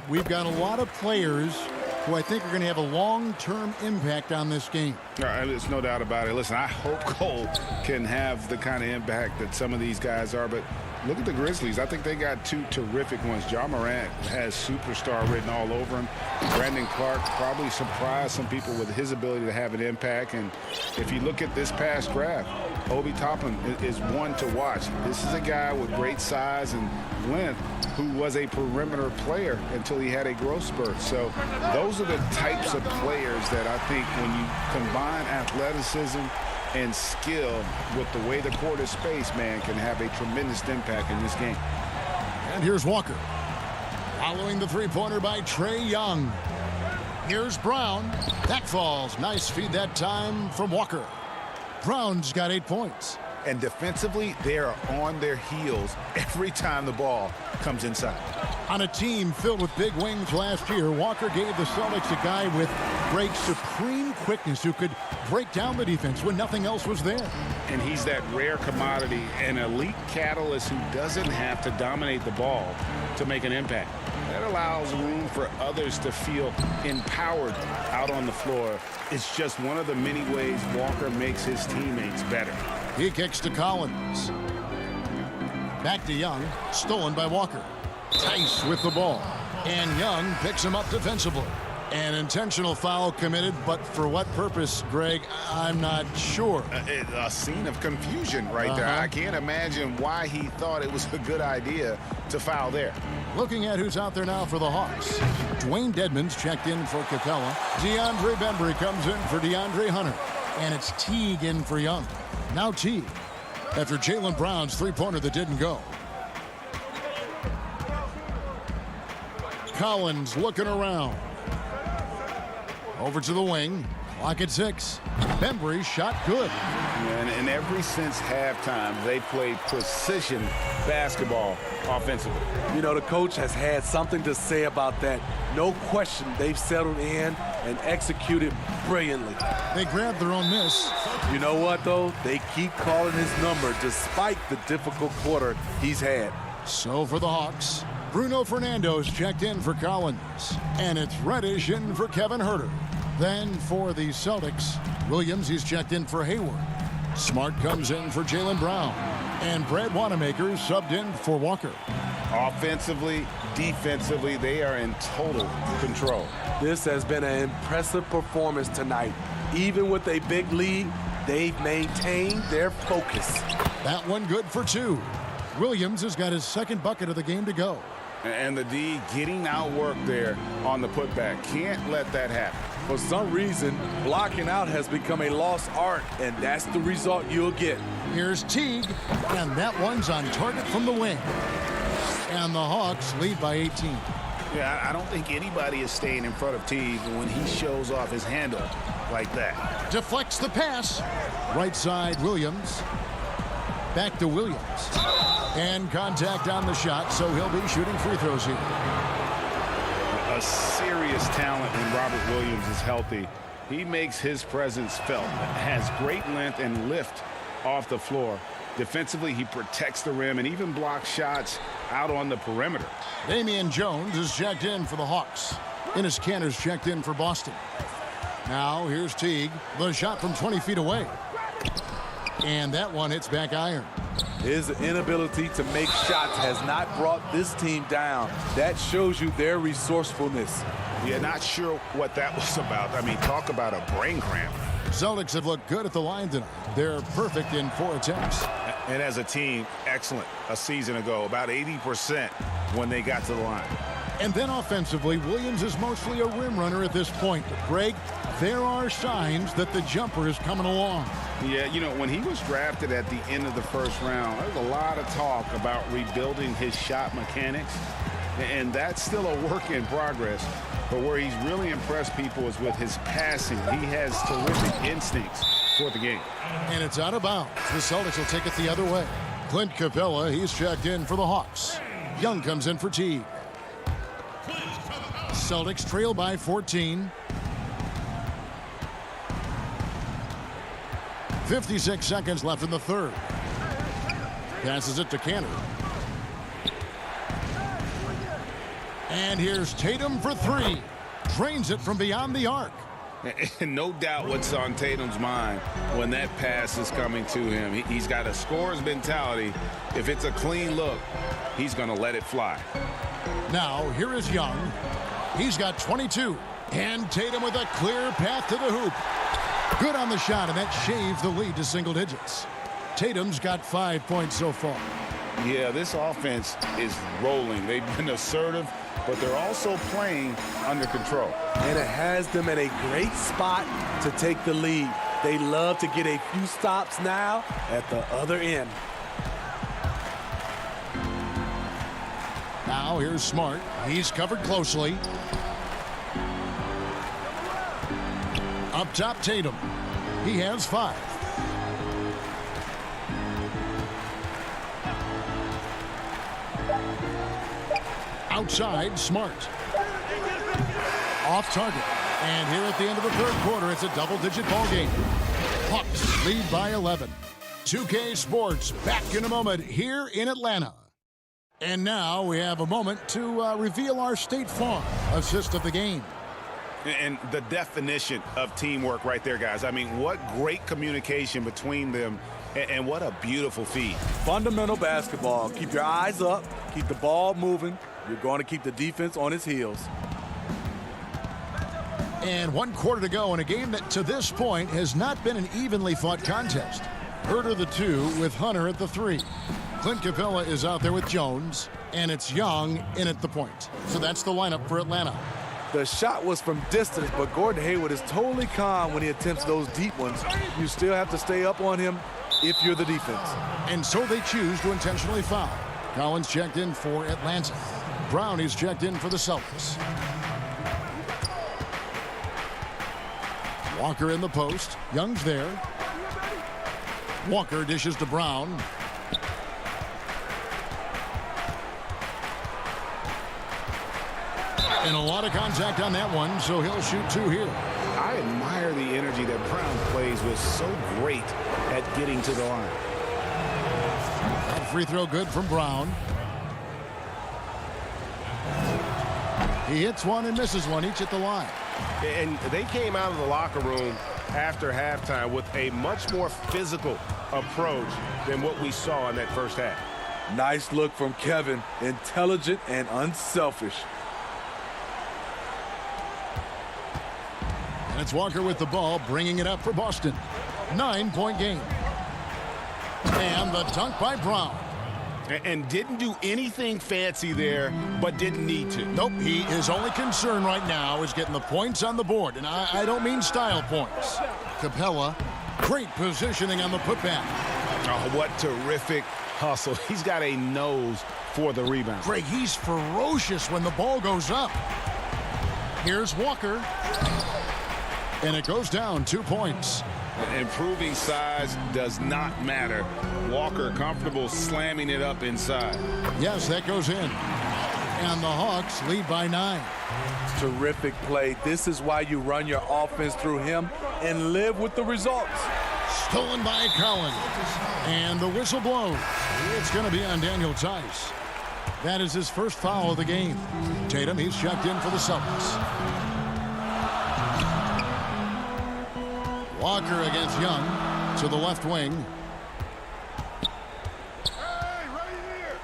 We've got a lot of players who I think are going to have a long-term impact on this game. There's no doubt about it. Listen, I hope Cole can have the kind of impact that some of these guys are, but look at the Grizzlies. I think they got 2 terrific ones. Ja Morant has superstar written all over him. Brandon Clark probably surprised some people with his ability to have an impact. And if you look at this past draft, Obi Toppin is one to watch. This is a guy with great size and length who was a perimeter player until he had a growth spurt. So those are the types of players that I think when you combine athleticism and skill with the way the court is spaced, man, can have a tremendous impact in this game. And here's Walker. Following the three-pointer by Trae Young. Here's Brown. That falls. Nice feed that time from Walker. Brown's got 8 points. And defensively, they are on their heels every time the ball comes inside. On a team filled with big wings last year, Walker gave the Celtics a guy with great supreme quickness who could break down the defense when nothing else was there. And he's that rare commodity, an elite catalyst who doesn't have to dominate the ball to make an impact. That allows room for others to feel empowered out on the floor. It's just one of the many ways Walker makes his teammates better. He kicks to Collins. Back to Young, stolen by Walker. Tice with the ball, and Young picks him up defensively. An intentional foul committed, but for what purpose, Greg, I'm not sure. A scene of confusion right there. I can't imagine why he thought it was a good idea to foul there. Looking at who's out there now for the Hawks. Dwayne Dedmon's checked in for Capella. DeAndre Bembry comes in for DeAndre Hunter. And it's Teague in for Young. Now Teague, after Jaylen Brown's three-pointer that didn't go. Collins looking around. Over to the wing. Clock at 6. Bembry shot good. And ever since halftime, they played precision basketball offensively. You know, the coach has had something to say about that. No question, they've settled in and executed brilliantly. They grabbed their own miss. You know what, though? They keep calling his number despite the difficult quarter he's had. So for the Hawks, Bruno Fernando's checked in for Collins. And it's Reddish in for Kevin Huerter. Then for the Celtics, Williams, he's checked in for Hayward. Smart comes in for Jaylen Brown. And Brad Wanamaker subbed in for Walker. Offensively, defensively, they are in total control. This has been an impressive performance tonight. Even with a big lead, they've maintained their focus. That one good for 2. Williams has got his second bucket of the game to go. And the D getting outworked there on the putback. Can't let that happen. For some reason, blocking out has become a lost art, and that's the result you'll get. Here's Teague, and that one's on target from the wing. And the Hawks lead by 18. Yeah, I don't think anybody is staying in front of Teague when he shows off his handle like that. Deflects the pass. Right side, Williams. Back to Williams. And contact on the shot, so he'll be shooting free throws here. A serious talent when Robert Williams is healthy. He makes his presence felt. Has great length and lift off the floor. Defensively, he protects the rim and even blocks shots out on the perimeter. Damian Jones is checked in for the Hawks. Enes Kanter's checked in for Boston. Now here's Teague. The shot from 20 feet away. And that one hits back iron. His inability to make shots has not brought this team down. That shows you their resourcefulness. Yeah, not sure what that was about. I mean, talk about a brain cramp. Celtics have looked good at the line tonight. They're perfect in 4 attempts. And as a team, excellent a season ago. About 80% when they got to the line. And then offensively, Williams is mostly a rim runner at this point. But Greg, there are signs that the jumper is coming along. Yeah, you know, when he was drafted at the end of the first round, there was a lot of talk about rebuilding his shot mechanics. And that's still a work in progress. But where he's really impressed people is with his passing. He has terrific instincts for the game. And it's out of bounds. The Celtics will take it the other way. Clint Capella, he's checked in for the Hawks. Young comes in for Teague. Celtics trail by 14. 56 seconds left in the third. Passes it to Kanter. And here's Tatum for 3. Drains it from beyond the arc. And no doubt what's on Tatum's mind when that pass is coming to him. He's got a scorer's mentality. If it's a clean look, he's going to let it fly. Now, here is Young. He's got 22. And Tatum with a clear path to the hoop. Good on the shot, and that shaves the lead to single digits. Tatum's got 5 points so far. Yeah, this offense is rolling. They've been assertive, but they're also playing under control. And it has them in a great spot to take the lead. They love to get a few stops now at the other end. Now here's Smart. He's covered closely. Up top, Tatum. He has 5. Outside, Smart. Off target. And here at the end of the third quarter, it's a double-digit ball game. Hawks lead by 11. 2K Sports back in a moment here in Atlanta. And now we have a moment to reveal our State Farm assist of the game. And the definition of teamwork right there, guys. I mean, what great communication between them, and what a beautiful feed. Fundamental basketball. Keep your eyes up. Keep the ball moving. You're going to keep the defense on its heels. And 1 quarter to go in a game that to this point has not been an evenly fought contest. Herter the 2 with Hunter at the 3. Clint Capella is out there with Jones, and it's Young in at the point. So that's the lineup for Atlanta. The shot was from distance, but Gordon Hayward is totally calm when he attempts those deep ones. You still have to stay up on him if you're the defense. And so they choose to intentionally foul. Collins checked in for Atlanta. Brown is checked in for the Celtics. Walker in the post. Young's there. Walker dishes to Brown. And a lot of contact on that one, so he'll shoot 2 here. I admire the energy that Brown plays with, so great at getting to the line. That free throw good from Brown. He hits one and misses one, each at the line. And they came out of the locker room after halftime with a much more physical approach than what we saw in that first half. Nice look from Kevin. Intelligent and unselfish. And it's Walker with the ball, bringing it up for Boston. 9-point game. And the dunk by Brown. And didn't do anything fancy there, but didn't need to. Nope, his only concern right now is getting the points on the board. And I don't mean style points. Capella, great positioning on the putback. Oh, what terrific hustle. He's got a nose for the rebound. Greg, he's ferocious when the ball goes up. Here's Walker. And it goes down 2 points. Improving size does not matter. Walker comfortable slamming it up inside. Yes, that goes in. And the Hawks lead by 9. Terrific play. This is why you run your offense through him and live with the results. Stolen by Collins. And the whistle blows. It's going to be on Daniel Tice. That is his first foul of the game. Tatum, he's checked in for the Celtics. Walker against Young to the left wing.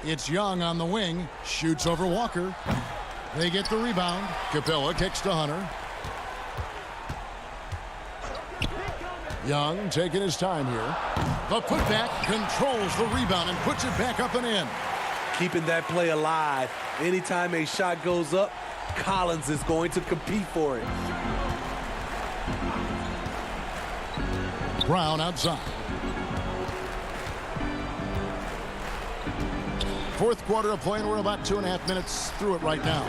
It's Young on the wing. Shoots over Walker. They get the rebound. Capella kicks to Hunter. Young taking his time here. The putback controls the rebound and puts it back up and in. Keeping that play alive. Anytime a shot goes up, Collins is going to compete for it. Brown outside. Fourth quarter of play, and we're about 2.5 minutes through it right now.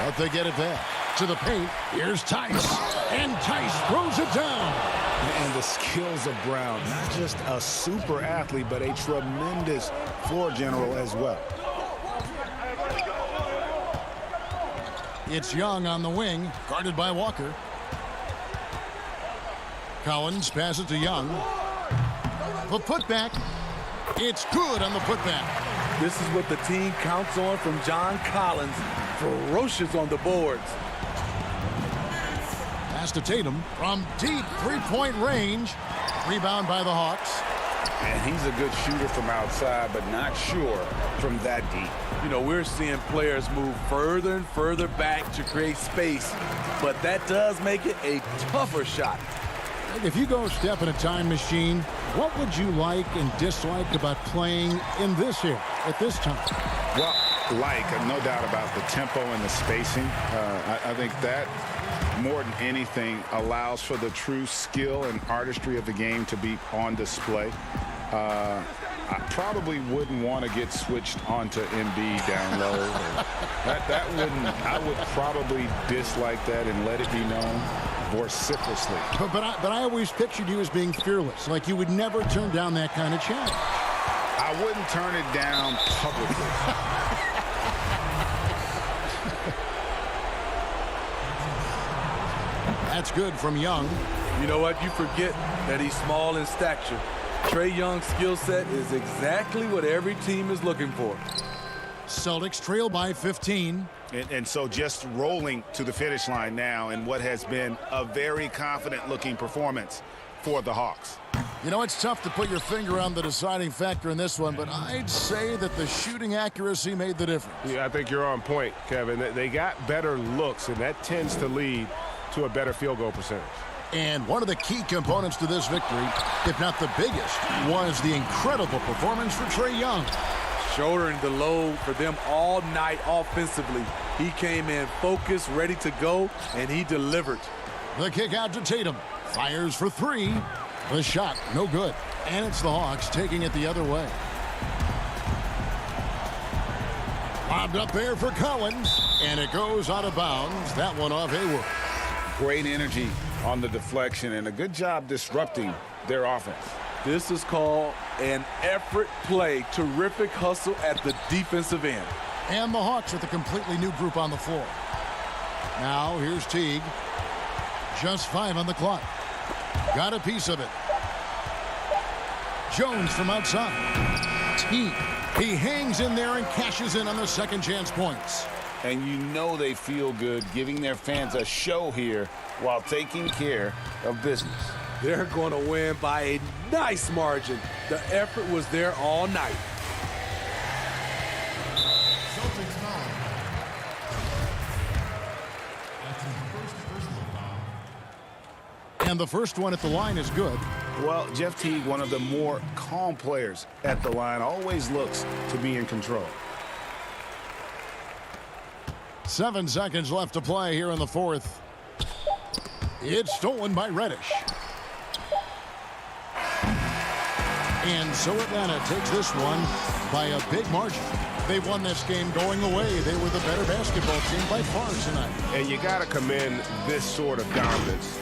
But they get it back to the paint. Here's Tice, and Tice throws it down. And the skills of Brown, not just a super athlete, but a tremendous floor general as well. It's Young on the wing, guarded by Walker. Collins passes to Young. The putback. It's good on the putback. This is what the team counts on from John Collins. Ferocious on the boards. Pass to Tatum from deep three-point range. Rebound by the Hawks. And he's a good shooter from outside, but not sure from that deep. You know, we're seeing players move further and further back to create space, but that does make it a tougher shot. If you go step in a time machine, what would you like and dislike about playing in this era at this time? Well, no doubt about the tempo and the spacing. I think that more than anything allows for the true skill and artistry of the game to be on display. I probably wouldn't want to get switched onto Embiid down low. that wouldn't. I would probably dislike that and let it be known vociferously. But I always pictured you as being fearless, like you would never turn down that kind of challenge. I wouldn't turn it down publicly. That's good from Young. You know what? You forget that he's small in stature. Trae Young's skill set is exactly what every team is looking for. Celtics trail by 15. And so just rolling to the finish line now in what has been a very confident-looking performance for the Hawks. You know, it's tough to put your finger on the deciding factor in this one, but I'd say that the shooting accuracy made the difference. Yeah, I think you're on point, Kevin. They got better looks, and that tends to lead to a better field goal percentage. And one of the key components to this victory, if not the biggest, was the incredible performance for Trae Young. Shouldering the load for them all night offensively. He came in focused, ready to go, and he delivered. The kick out to Tatum. Fires for three. The shot, no good. And it's the Hawks taking it the other way. Lobbed up there for Collins, and it goes out of bounds. That one off Hayward. Great energy on the deflection, and a good job disrupting their offense. This is called an effort play. Terrific hustle at the defensive end. And the Hawks with a completely new group on the floor. Now here's Teague. Just 5 on the clock. Got a piece of it. Jones from outside. Teague. He hangs in there and cashes in on the second chance points. And you know they feel good giving their fans a show here while taking care of business. They're going to win by a nice margin. The effort was there all night. Celtics foul. And the first one at the line is good. Well, Jeff Teague, one of the more calm players at the line, always looks to be in control. 7 seconds left to play here in the fourth. It's stolen by Reddish. And so Atlanta takes this one by a big margin. They won this game going away. They were the better basketball team by far tonight. And you got to commend this sort of dominance.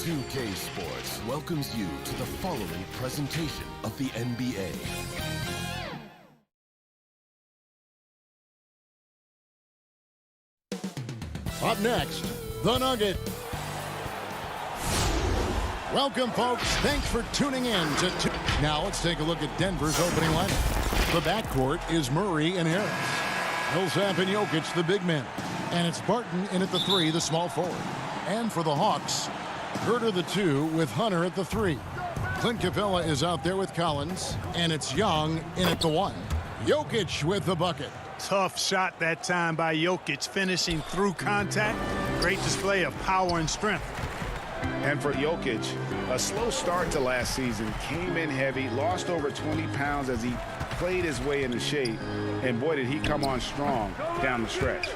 2K Sports welcomes you to the following presentation of the NBA. Up next, the Nugget. Welcome, folks. Thanks for tuning in to Now let's take a look at Denver's opening lineup. The backcourt is Murray and Harris. Millsap and Jokic, the big men. And it's Barton in at the 3, the small forward. And for the Hawks, Herter the 2 with Hunter at the 3. Clint Capella is out there with Collins. And it's Young in at the 1. Jokic with the bucket. Tough shot that time by Jokic, finishing through contact. Great display of power and strength. And for Jokic, a slow start to last season, came in heavy, lost over 20 pounds as he played his way into shape. And boy, did he come on strong down the stretch.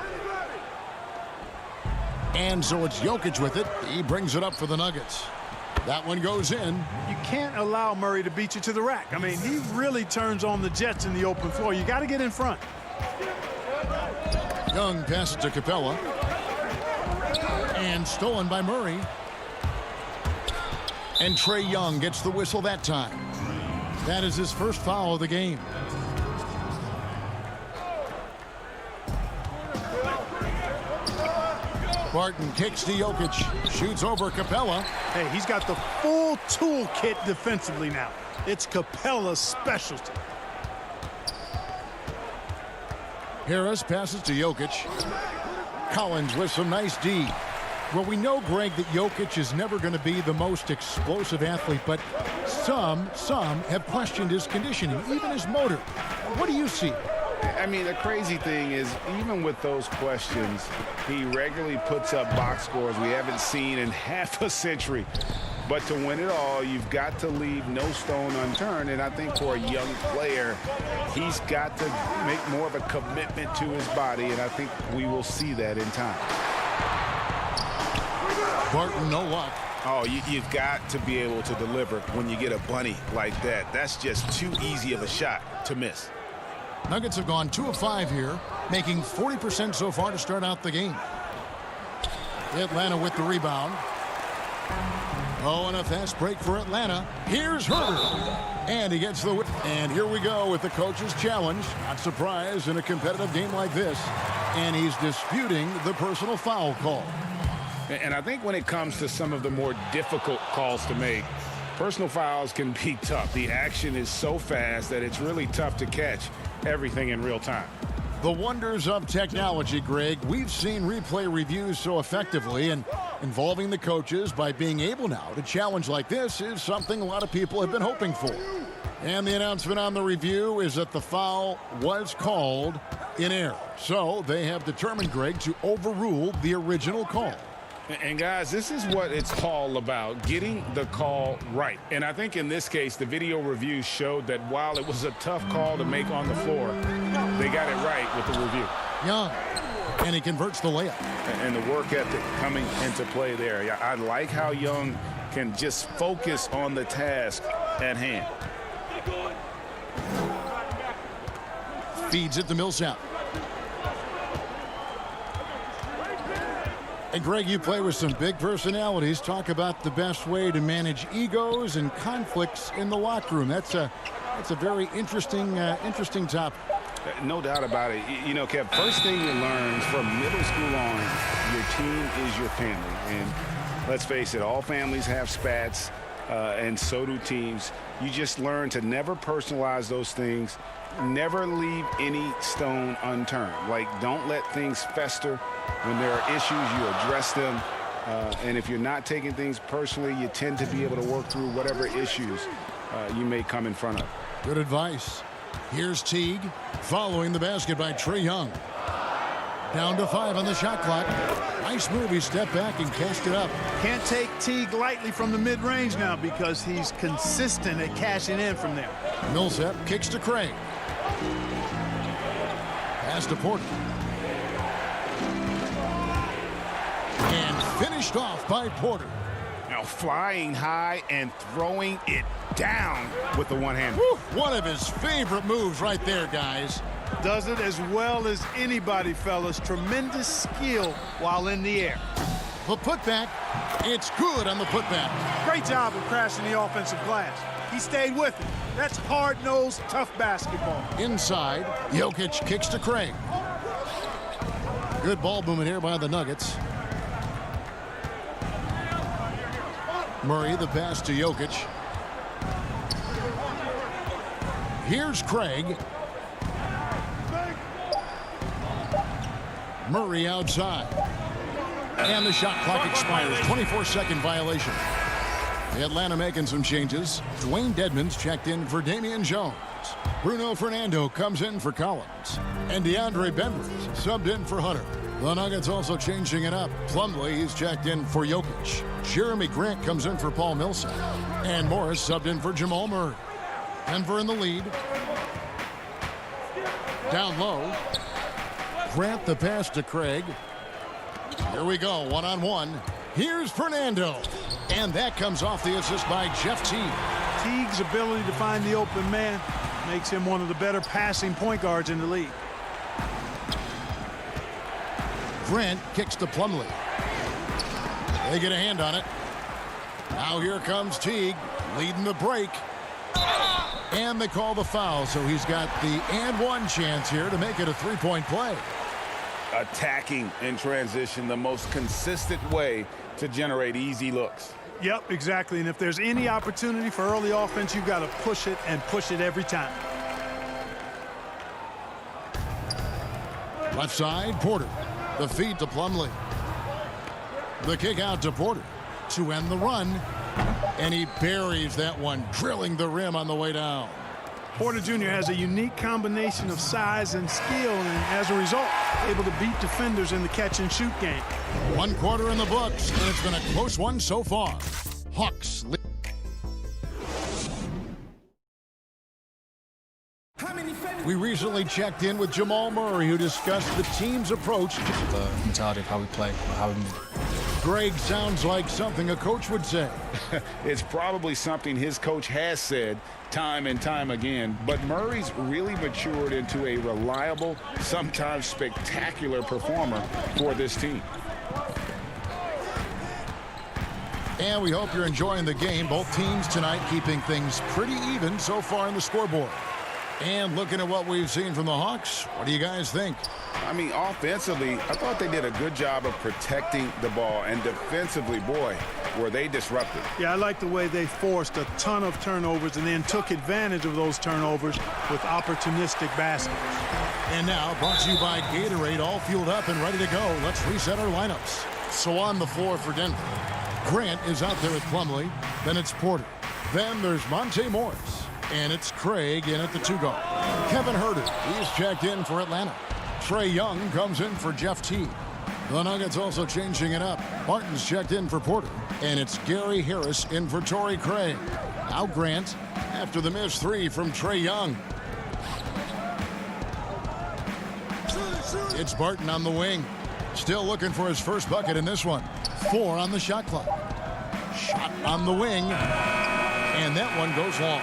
And so it's Jokic with it. He brings it up for the Nuggets. That one goes in. You can't allow Murray to beat you to the rack. I mean, he really turns on the Jets in the open floor. You got to get in front. Young passes to Capella. And stolen by Murray. And Trae Young gets the whistle that time. That is his first foul of the game. Barton kicks to Jokic, shoots over Capella. Hey, he's got the full toolkit defensively now. It's Capella's specialty. Harris passes to Jokic. Collins with some nice D. Well, we know, Greg, that Jokic is never going to be the most explosive athlete, but some have questioned his conditioning, even his motor. What do you see? I mean, the crazy thing is, even with those questions, he regularly puts up box scores we haven't seen in half a century. But to win it all, you've got to leave no stone unturned. And I think for a young player, he's got to make more of a commitment to his body. And I think we will see that in time. Barton, no luck. Oh, you've got to be able to deliver when you get a bunny like that. That's just too easy of a shot to miss. Nuggets have gone 2 of 5 here, making 40% so far to start out the game. Atlanta with the rebound. Oh, and a fast break for Atlanta. Here's Herter. And he gets the... And here we go with the coach's challenge. Not surprised in a competitive game like this. And he's disputing the personal foul call. And I think when it comes to some of the more difficult calls to make, personal fouls can be tough. The action is so fast that it's really tough to catch everything in real time. The wonders of technology, Greg. We've seen replay reviews so effectively, and involving the coaches by being able now to challenge like this is something a lot of people have been hoping for. And the announcement on the review is that the foul was called in error. So they have determined, Greg, to overrule the original call. And guys, this is what it's all about, getting the call right. And I think in this case, the video review showed that while it was a tough call to make on the floor, they got it right with the review. Young, and he converts the layup. And the work ethic coming into play there. I like how Young can just focus on the task at hand. Feeds it to Millsap. And Greg, you play with some big personalities. Talk about the best way to manage egos and conflicts in the locker room. That's a very interesting topic. No doubt about it. You know, Kev, first thing you learn from middle school on, your team is your family. And let's face it, all families have spats. and so do teams. You just learn to never personalize those things, never leave any stone unturned. Like, don't let things fester. When there are issues, you address them. And if you're not taking things personally, you tend to be able to work through whatever issues you may come in front of. Good advice. Here's Teague following the basket by Trae Young. Down to 5 on the shot clock. Nice move. He stepped back and cashed it up. Can't take Teague lightly from the mid-range now because he's consistent at cashing in from there. Millsap kicks to Craig. Pass to Porter. And finished off by Porter. Now flying high and throwing it down with the one-hand. One of his favorite moves right there, guys. Does it as well as anybody, fellas. Tremendous skill while in the air. The putback, it's good on the putback. Great job of crashing the offensive glass. He stayed with it. That's hard-nosed, tough basketball. Inside, Jokic kicks to Craig. Good ball movement here by the Nuggets. Murray, the pass to Jokic. Here's Craig. Murray outside. And the shot clock expires. 24-second violation. The Atlanta making some changes. Dwayne Dedmon's checked in for Damian Jones. Bruno Fernando comes in for Collins. And DeAndre Bembers subbed in for Hunter. The Nuggets also changing it up. Plumlee, he's checked in for Jokic. Jeremy Grant comes in for Paul Millsap. And Morris subbed in for Jamal Murray. Denver in the lead. Down low. Grant the pass to Craig. Here we go, one-on-one. Here's Fernando. And that comes off the assist by Jeff Teague. Teague's ability to find the open man makes him one of the better passing point guards in the league. Grant kicks to Plumlee. They get a hand on it. Now here comes Teague leading the break. And they call the foul, so he's got the and one chance here to make it a three-point play. Attacking in transition, the most consistent way to generate easy looks. Yep, exactly. And if there's any opportunity for early offense, you've got to push it and push it every time. Left side, Porter. The feed to Plumlee. The kick out to Porter to end the run. And he buries that one, drilling the rim on the way down. Porter Jr. has a unique combination of size and skill, and as a result, able to beat defenders in the catch-and-shoot game. 1 quarter in the books, and it's been a close one so far. Hawks. We recently checked in with Jamal Murray, who discussed the team's approach. The mentality of how we play, how we move. Greg, sounds like something a coach would say. It's probably something his coach has said time and time again, but Murray's really matured into a reliable, sometimes spectacular performer for this team. And we hope you're enjoying the game. Both teams tonight keeping things pretty even so far in the scoreboard. And looking at what we've seen from the Hawks, what do you guys think? I mean, offensively, I thought they did a good job of protecting the ball. And defensively, boy, were they disruptive. Yeah, I like the way they forced a ton of turnovers and then took advantage of those turnovers with opportunistic baskets. And now, brought to you by Gatorade, all fueled up and ready to go. Let's reset our lineups. So on the floor for Denver, Grant is out there with Plumlee. Then it's Porter. Then there's Monte Morris. And it's Craig in at the 2-guard. Kevin Huerter, he's checked in for Atlanta. Trae Young comes in for Jeff Teague. The Nuggets also changing it up. Martin's checked in for Porter. And it's Gary Harris in for Torrey Craig. Now Grant after the missed 3 from Trae Young. It's Barton on the wing. Still looking for his first bucket in this one. 4 on the shot clock. Shot on the wing. And that one goes long.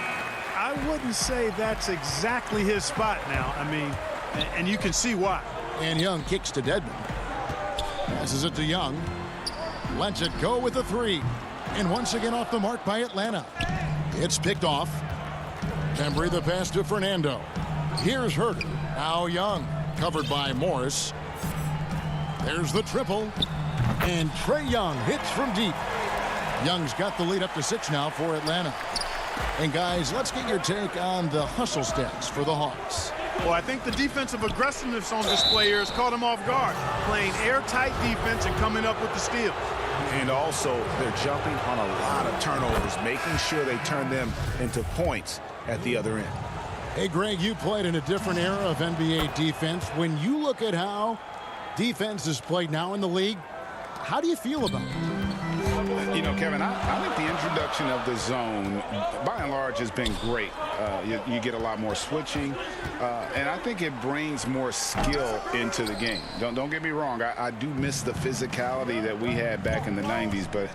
I wouldn't say that's exactly his spot now. I mean, and you can see why. And Young kicks to Dedmon. Passes it to Young. Lets it go with a 3. And once again off the mark by Atlanta. It's picked off. Embry the pass to Fernando. Here's Huerter. Now Young. Covered by Morris. There's the triple. And Trae Young hits from deep. Young's got the lead up to 6 now for Atlanta. And guys, let's get your take on the hustle stats for the Hawks. Well, I think the defensive aggressiveness on display here has caught them off guard, playing airtight defense and coming up with the steals. And also, they're jumping on a lot of turnovers, making sure they turn them into points at the other end. Hey, Greg, you played in a different era of NBA defense. When you look at how defense is played now in the league, how do you feel about it? You know, Kevin, I think the introduction of the zone, by and large, has been great. You get a lot more switching, and I think it brings more skill into the game. Don't get me wrong. I do miss the physicality that we had back in the 90s, but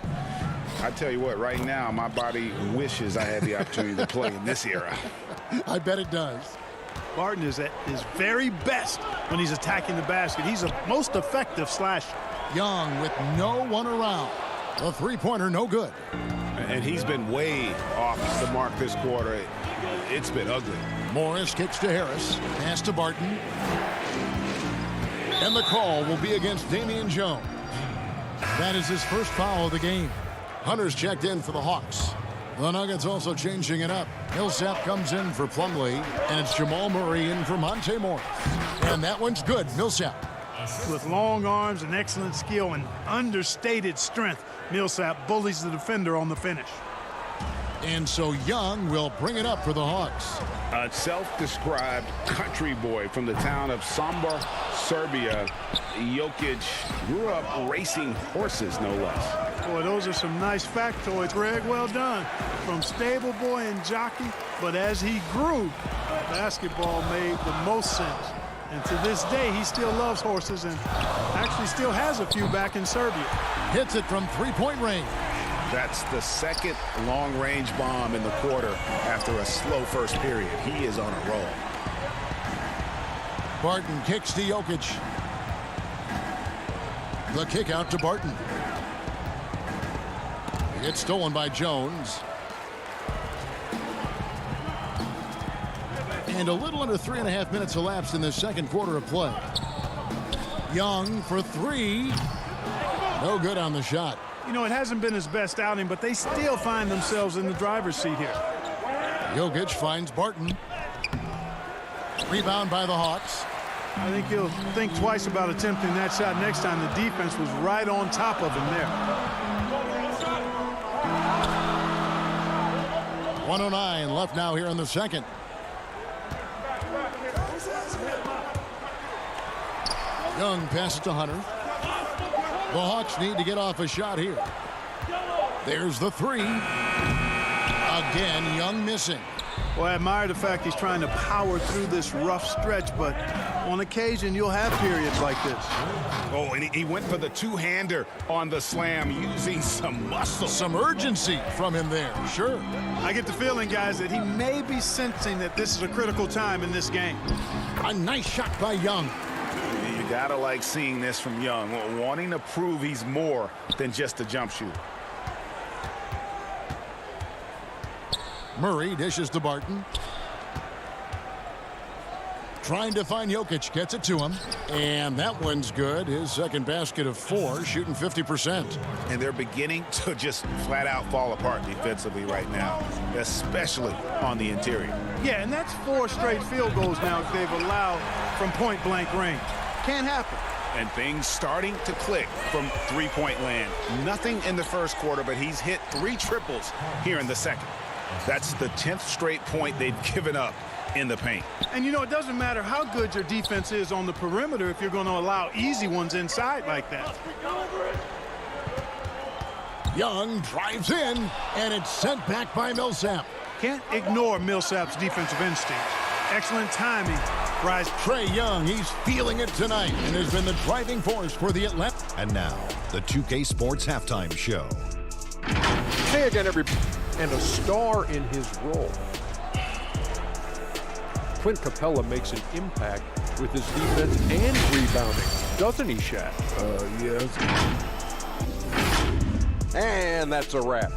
I tell you what, right now, my body wishes I had the opportunity to play in this era. I bet it does. Barton is at his very best when he's attacking the basket. He's a most effective slasher. Young with no one around. The three-pointer no good. And he's been way off the mark this quarter. It's been ugly. Morris kicks to Harris. Pass to Barton. And the call will be against Damian Jones. That is his first foul of the game. Hunter's checked in for the Hawks. The Nuggets also changing it up. Millsap comes in for Plumlee, and it's Jamal Murray in for Monte Morris. And that one's good. Millsap. With long arms and excellent skill and understated strength, Millsap bullies the defender on the finish. And so Young will bring it up for the Hawks. A self-described country boy from the town of Sombor, Serbia. Jokic grew up racing horses, no less. Boy, those are some nice factoids, Greg. Well done. From stable boy and jockey, but as he grew, basketball made the most sense. And to this day, he still loves horses and actually still has a few back in Serbia. Hits it from three-point range. That's the second long-range bomb in the quarter after a slow first period. He is on a roll. Barton kicks to Jokic. The kick out to Barton. It's stolen by Jones. And a little under 3.5 minutes elapsed in the second quarter of play. Young for three. No good on the shot. You know, it hasn't been his best outing, but they still find themselves in the driver's seat here. Jokic finds Barton. Rebound by the Hawks. I think he'll think twice about attempting that shot next time. The defense was right on top of him there. 1:09 left now here in the second. Young passes to Hunter. The Hawks need to get off a shot here. There's the three. Again, Young missing. Well, I admire the fact he's trying to power through this rough stretch, but on occasion you'll have periods like this. Oh, and he went for the two-hander on the slam using some muscle. Some urgency from him there, sure. I get the feeling, guys, that he may be sensing that this is a critical time in this game. A nice shot by Young. You gotta like seeing this from Young, wanting to prove he's more than just a jump shooter. Murray dishes to Barton. Trying to find Jokic, gets it to him. And that one's good. His second basket of 4, shooting 50%. And they're beginning to just flat out fall apart defensively right now, especially on the interior. Yeah, and that's 4 straight field goals now they've allowed from point-blank range. Can't happen. And things starting to click from three-point land. Nothing in the first quarter, but he's hit 3 triples here in the second. That's the 10th straight point they've given up in the paint. And you know, it doesn't matter how good your defense is on the perimeter if you're going to allow easy ones inside like that. Young drives in, and it's sent back by Millsap. Can't ignore Millsap's defensive instincts. Excellent timing. Rise. Trae Young, he's feeling it tonight and has been the driving force for the Atlanta. And now, the 2K Sports Halftime Show. Hey again, everybody. And a star in his role. Clint Capella makes an impact with his defense and rebounding, doesn't he, Shaq? Yes. And that's a wrap.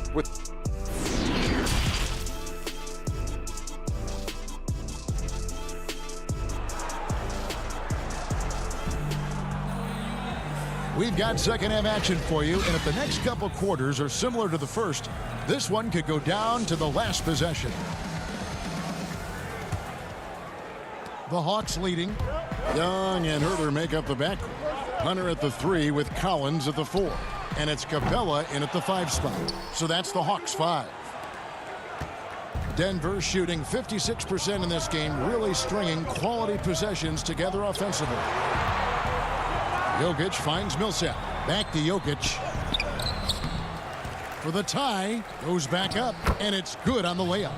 We've got second half action for you, and if the next couple quarters are similar to the first, this one could go down to the last possession. The Hawks leading. Young and Herter make up the backcourt. Hunter at the 3 with Collins at the 4. And it's Capella in at the 5 spot. So that's the Hawks 5. Denver shooting 56% in this game, really stringing quality possessions together offensively. Jokic finds Millsap. Back to Jokic. For the tie, goes back up, and it's good on the layup.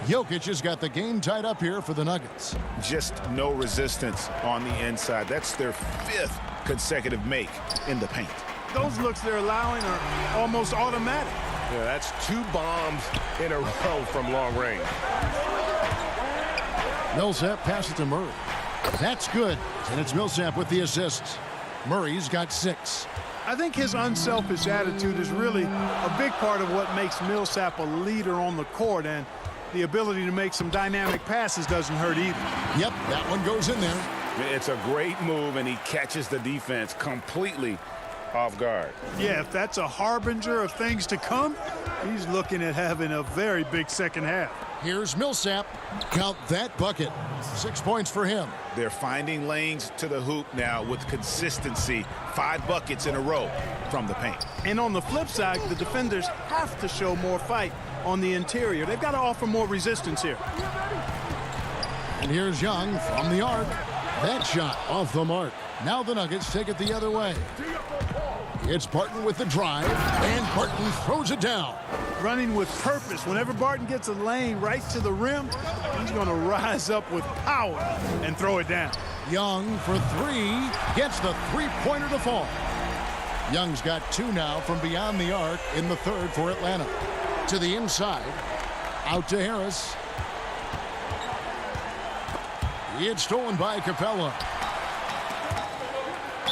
Jokic has got the game tied up here for the Nuggets. Just no resistance on the inside. That's their 5th consecutive make in the paint. Those looks they're allowing are almost automatic. Yeah, that's 2 bombs in a row from long range. Millsap passes to Murray. That's good, and it's Millsap with the assists. Murray's got 6. I think his unselfish attitude is really a big part of what makes Millsap a leader on the court, and the ability to make some dynamic passes doesn't hurt either. Yep, that one goes in there. It's a great move, and he catches the defense completely off guard. Yeah, if that's a harbinger of things to come, he's looking at having a very big second half. Here's Millsap. Count that bucket. 6 points for him. They're finding lanes to the hoop now with consistency. 5 buckets in a row from the paint. And on the flip side, the defenders have to show more fight on the interior. They've got to offer more resistance here. And here's Young from the arc. That shot off the mark. Now the Nuggets take it the other way. It's Barton with the drive, and Barton throws it down. Running with purpose. Whenever Barton gets a lane right to the rim, he's going to rise up with power and throw it down. Young for 3, gets the three-pointer to fall. Young's got 2 now from beyond the arc in the 3rd for Atlanta. To the inside, out to Harris. It's stolen by Capella.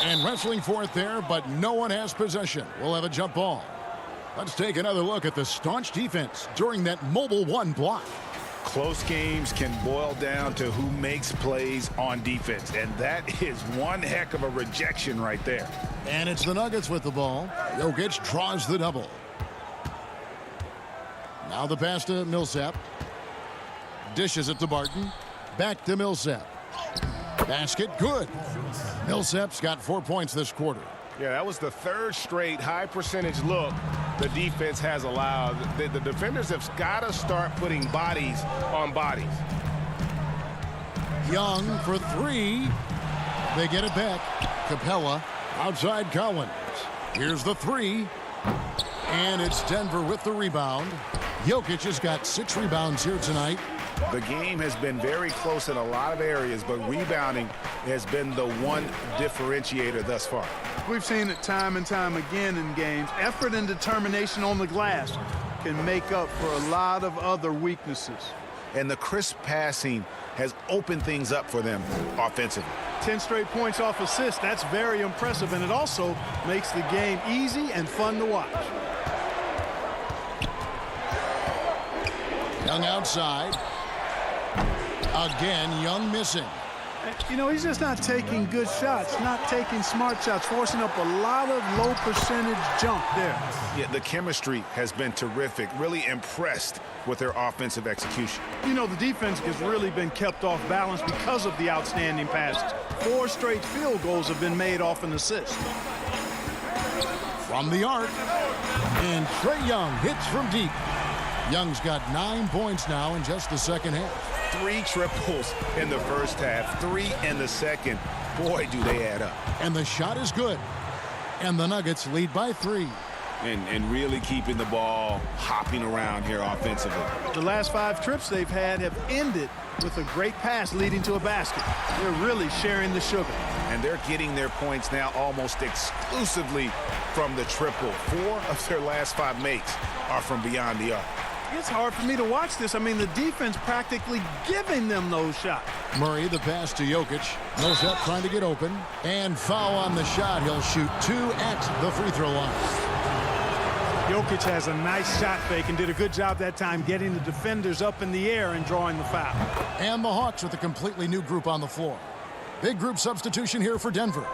And wrestling for it there, but no one has possession. We'll have a jump ball. Let's take another look at the staunch defense during that mobile 1 block. Close games can boil down to who makes plays on defense, and that is one heck of a rejection right there. And it's the Nuggets with the ball. Jokic draws the double. Now the pass to Millsap. Dishes it to Barton. Back to Millsap. Basket good. Millsap's got 4 points this quarter. Yeah, that was the 3rd straight high percentage look the defense has allowed. The defenders have got to start putting bodies on bodies. Young for 3. They get it back. Capella outside Collins. Here's the 3. And it's Denver with the rebound. Jokic has got 6 rebounds here tonight. The game has been very close in a lot of areas, but rebounding has been the one differentiator thus far. We've seen it time and time again in games. Effort and determination on the glass can make up for a lot of other weaknesses. And the crisp passing has opened things up for them offensively. 10 straight points off assists. That's very impressive, and it also makes the game easy and fun to watch. Young outside. Again, Young missing. You know, he's just not taking good shots, not taking smart shots, forcing up a lot of low percentage jump there. Yeah, the chemistry has been terrific. Really impressed with their offensive execution. You know, the defense has really been kept off balance because of the outstanding passes. 4 straight field goals have been made off an assist. From the arc. And Trae Young hits from deep. Young's got 9 points now in just the second half. 3 triples in the first half, 3 in the second. Boy, do they add up. And the shot is good. And the Nuggets lead by 3. And really keeping the ball hopping around here offensively. The last 5 trips they've had have ended with a great pass leading to a basket. They're really sharing the sugar. And they're getting their points now almost exclusively from the triple. 4 of their last 5 makes are from beyond the arc. It's hard for me to watch this. I mean, the defense practically giving them those shots. Murray, the pass to Jokic. Millsap trying to get open. And foul on the shot. He'll shoot 2 at the free throw line. Jokic has a nice shot fake and did a good job that time getting the defenders up in the air and drawing the foul. And the Hawks with a completely new group on the floor. Big group substitution here for Denver.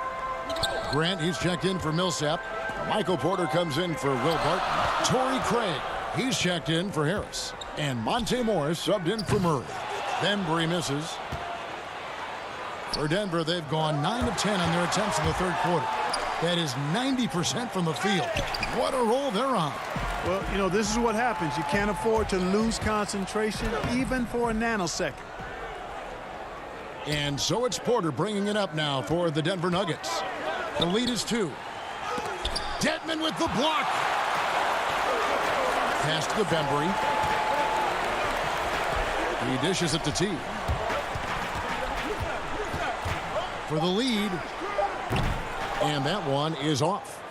Grant, he's checked in for Millsap. Michael Porter comes in for Will Barton. Torrey Craig, he's checked in for Harris. And Monte Morris subbed in for Murray. Bembry misses. For Denver, they've gone 9 of 10 on their attempts in the third quarter. That is 90% from the field. What a roll they're on. Well, you know, this is what happens. You can't afford to lose concentration even for a nanosecond. And so it's Porter bringing it up now for the Denver Nuggets. The lead is 2. Dedmon with the block. Pass to Bembry. He dishes it to T. For the lead. And that one is off.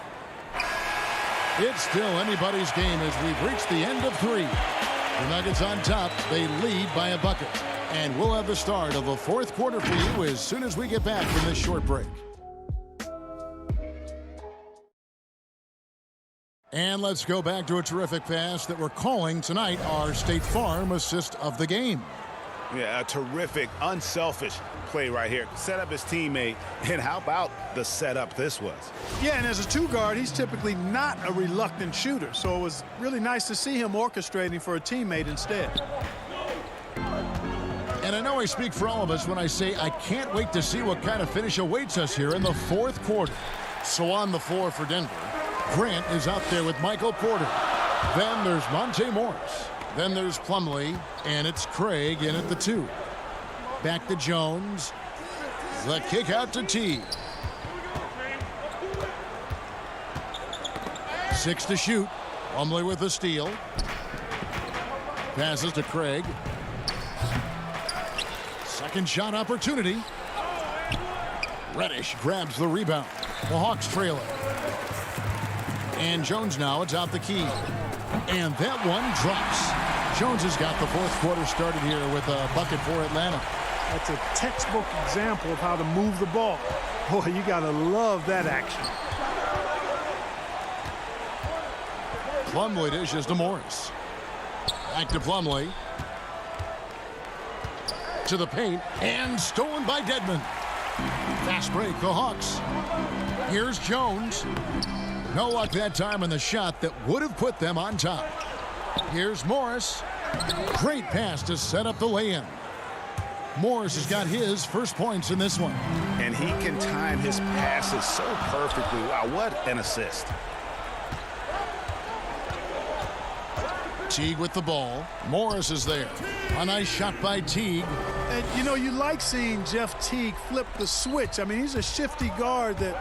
It's still anybody's game as we've reached the end of 3. The Nuggets on top. They lead by a bucket. And we'll have the start of the fourth quarter for you as soon as we get back from this short break. And let's go back to a terrific pass that we're calling tonight our State Farm assist of the game. Yeah, a terrific, unselfish play right here. Set up his teammate, and how about the setup this was? Yeah, and as a 2-guard, he's typically not a reluctant shooter, so it was really nice to see him orchestrating for a teammate instead. And I know I speak for all of us when I say I can't wait to see what kind of finish awaits us here in the fourth quarter. So on the floor for Denver, Grant is out there with Michael Porter. Then there's Monte Morris. Then there's Plumlee, and it's Craig in at the 2. Back to Jones. The kick out to T. 6 to shoot. Plumlee with the steal. Passes to Craig. Second shot opportunity. Reddish grabs the rebound. The Hawks trail it. And Jones now, it's out the key. And that one drops. Jones has got the fourth quarter started here with a bucket for Atlanta. That's a textbook example of how to move the ball. Boy, you got to love that action. Plumlee dishes to Morris. Back to Plumlee. To the paint, and stolen by Dedmon. Fast break, the Hawks. Here's Jones. No luck that time on the shot that would have put them on top. Here's Morris. Great pass to set up the lay-in. Morris has got his first points in this one. And he can time his passes so perfectly. Wow, what an assist. Teague with the ball. Morris is there. A nice shot by Teague. And, you know, you like seeing Jeff Teague flip the switch. I mean, he's a shifty guard that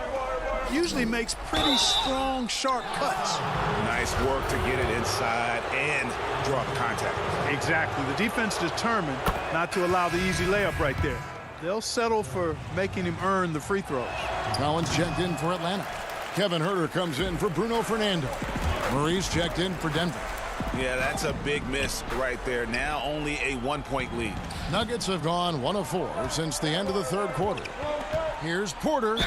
usually makes pretty strong, sharp cuts. Nice work to get it inside and draw the contact. Exactly. The defense determined not to allow the easy layup right there. They'll settle for making him earn the free throws. Collins checked in for Atlanta. Kevin Huerter comes in for Bruno Fernando. Murray's checked in for Denver. Yeah, that's a big miss right there. Now only a 1-point lead. Nuggets have gone 1 of 4 since the end of the third quarter. Here's Porter,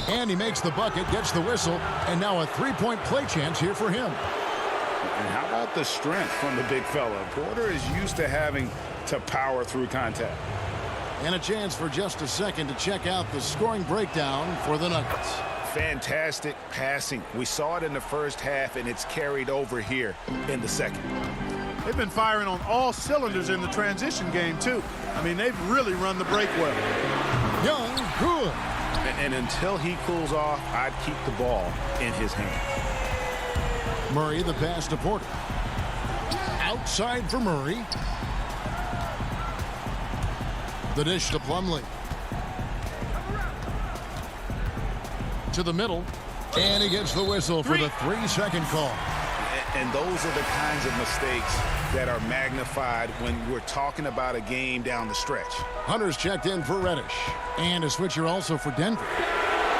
and he makes the bucket, gets the whistle, and now a 3-point play chance here for him. And how about the strength from the big fella? Porter is used to having to power through contact. And a chance for just a second to check out the scoring breakdown for the Nuggets. Fantastic passing. We saw it in the first half, and it's carried over here in the second. They've been firing on all cylinders in the transition game, too. I mean, they've really run the break well. Young, good. And until he cools off, I'd keep the ball in his hand. Murray, the pass to Porter. Outside for Murray. The dish to Plumlee. To the middle, and he gets the whistle for the 3-second call. And those are the kinds of mistakes that are magnified when we're talking about a game down the stretch. Hunter's checked in for Reddish, and a switcher also for Denver.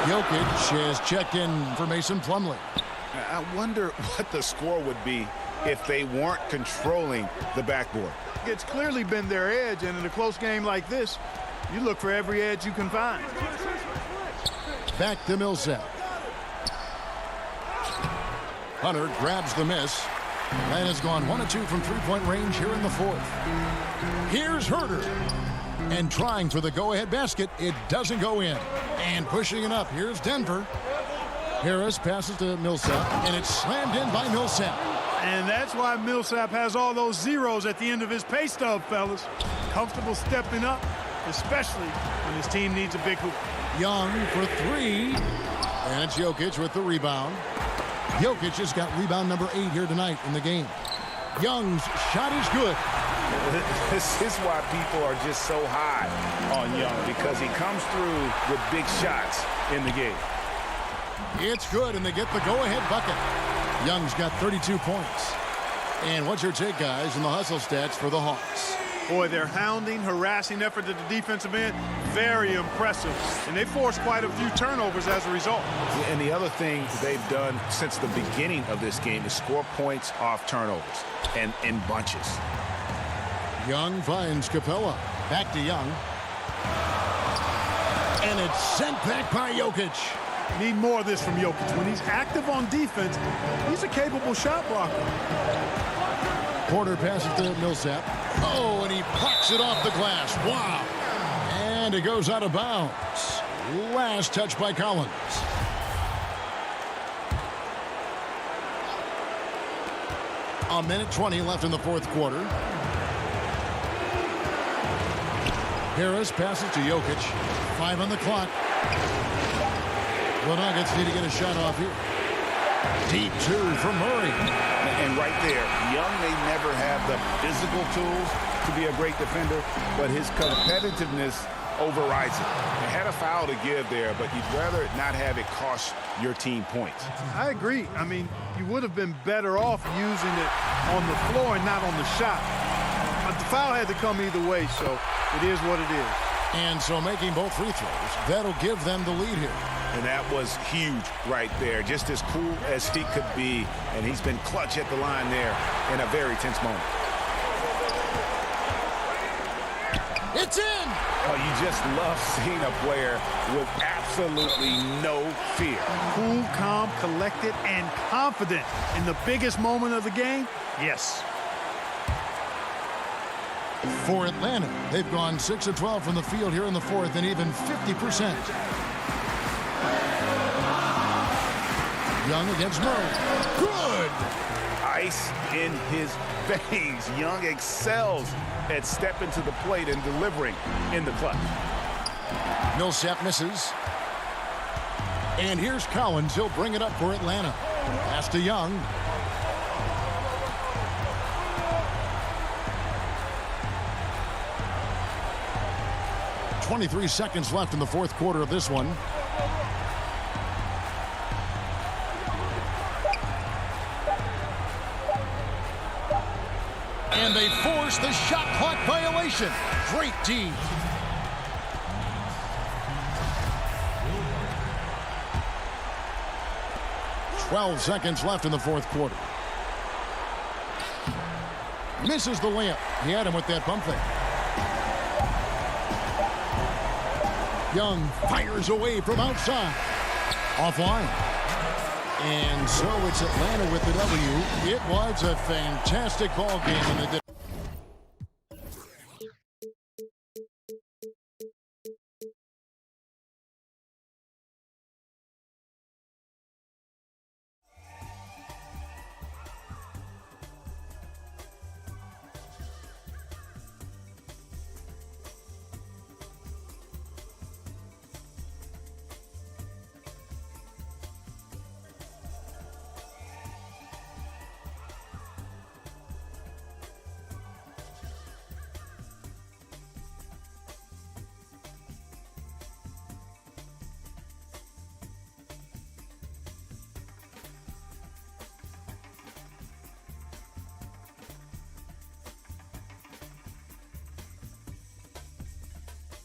Jokic has checked in for Mason Plumlee. I wonder what the score would be if they weren't controlling the backboard. It's clearly been their edge, and in a close game like this, you look for every edge you can find. Back to Millsap. Hunter grabs the miss and has gone 1 of 2 from 3-point range here in the fourth. Here's Huerter. And trying for the go-ahead basket, it doesn't go in. And pushing it up, here's Denver. Harris passes to Millsap, and it's slammed in by Millsap. And that's why Millsap has all those zeros at the end of his pay stub, fellas. Comfortable stepping up, especially when his team needs a big hoop. Young for three. And it's Jokic with the rebound. Jokic has got rebound number 8 here tonight in the game. Young's shot is good. This is why people are just so high on Young, because he comes through with big shots in the game. It's good, and they get the go-ahead bucket. Young's got 32 points. And what's your take, guys, in the hustle stats for the Hawks? Boy, their hounding, harassing effort at the defensive end, very impressive. And they forced quite a few turnovers as a result. And the other thing they've done since the beginning of this game is score points off turnovers and in bunches. Young finds Capella. Back to Young. And it's sent back by Jokic. Need more of this from Jokic. When he's active on defense, he's a capable shot blocker. Porter passes to Millsap. Oh, and he plucks it off the glass. Wow. And it goes out of bounds. Last touch by Collins. A minute 20 left in the fourth quarter. Harris passes to Jokic. 5 on the clock. The Nuggets need to get a shot off here. Deep 2 from Murray. And right there, Young may never have the physical tools to be a great defender, but his competitiveness overrides it. He had a foul to give there, but you'd rather not have it cost your team points. I agree. I mean, you would have been better off using it on the floor and not on the shot. But the foul had to come either way, so it is what it is. And so making both free throws, that'll give them the lead here. And that was huge right there. Just as cool as he could be. And he's been clutch at the line there in a very tense moment. It's in! Oh, you just love seeing a player with absolutely no fear. Cool, calm, collected, and confident in the biggest moment of the game? Yes. For Atlanta, they've gone 6 of 12 from the field here in the fourth and even 50%. Young against Murray. Good! Ice in his veins. Young excels at stepping to the plate and delivering in the clutch. Millsap misses. And here's Collins. He'll bring it up for Atlanta. Pass to Young. .23 seconds left in the fourth quarter of this one. And they force the shot clock violation. Great D. .12 seconds left in the fourth quarter. Misses the layup. He had him with that bump fake. Young fires away from outside. Offline. And so it's Atlanta with the W. It was a fantastic ball game in the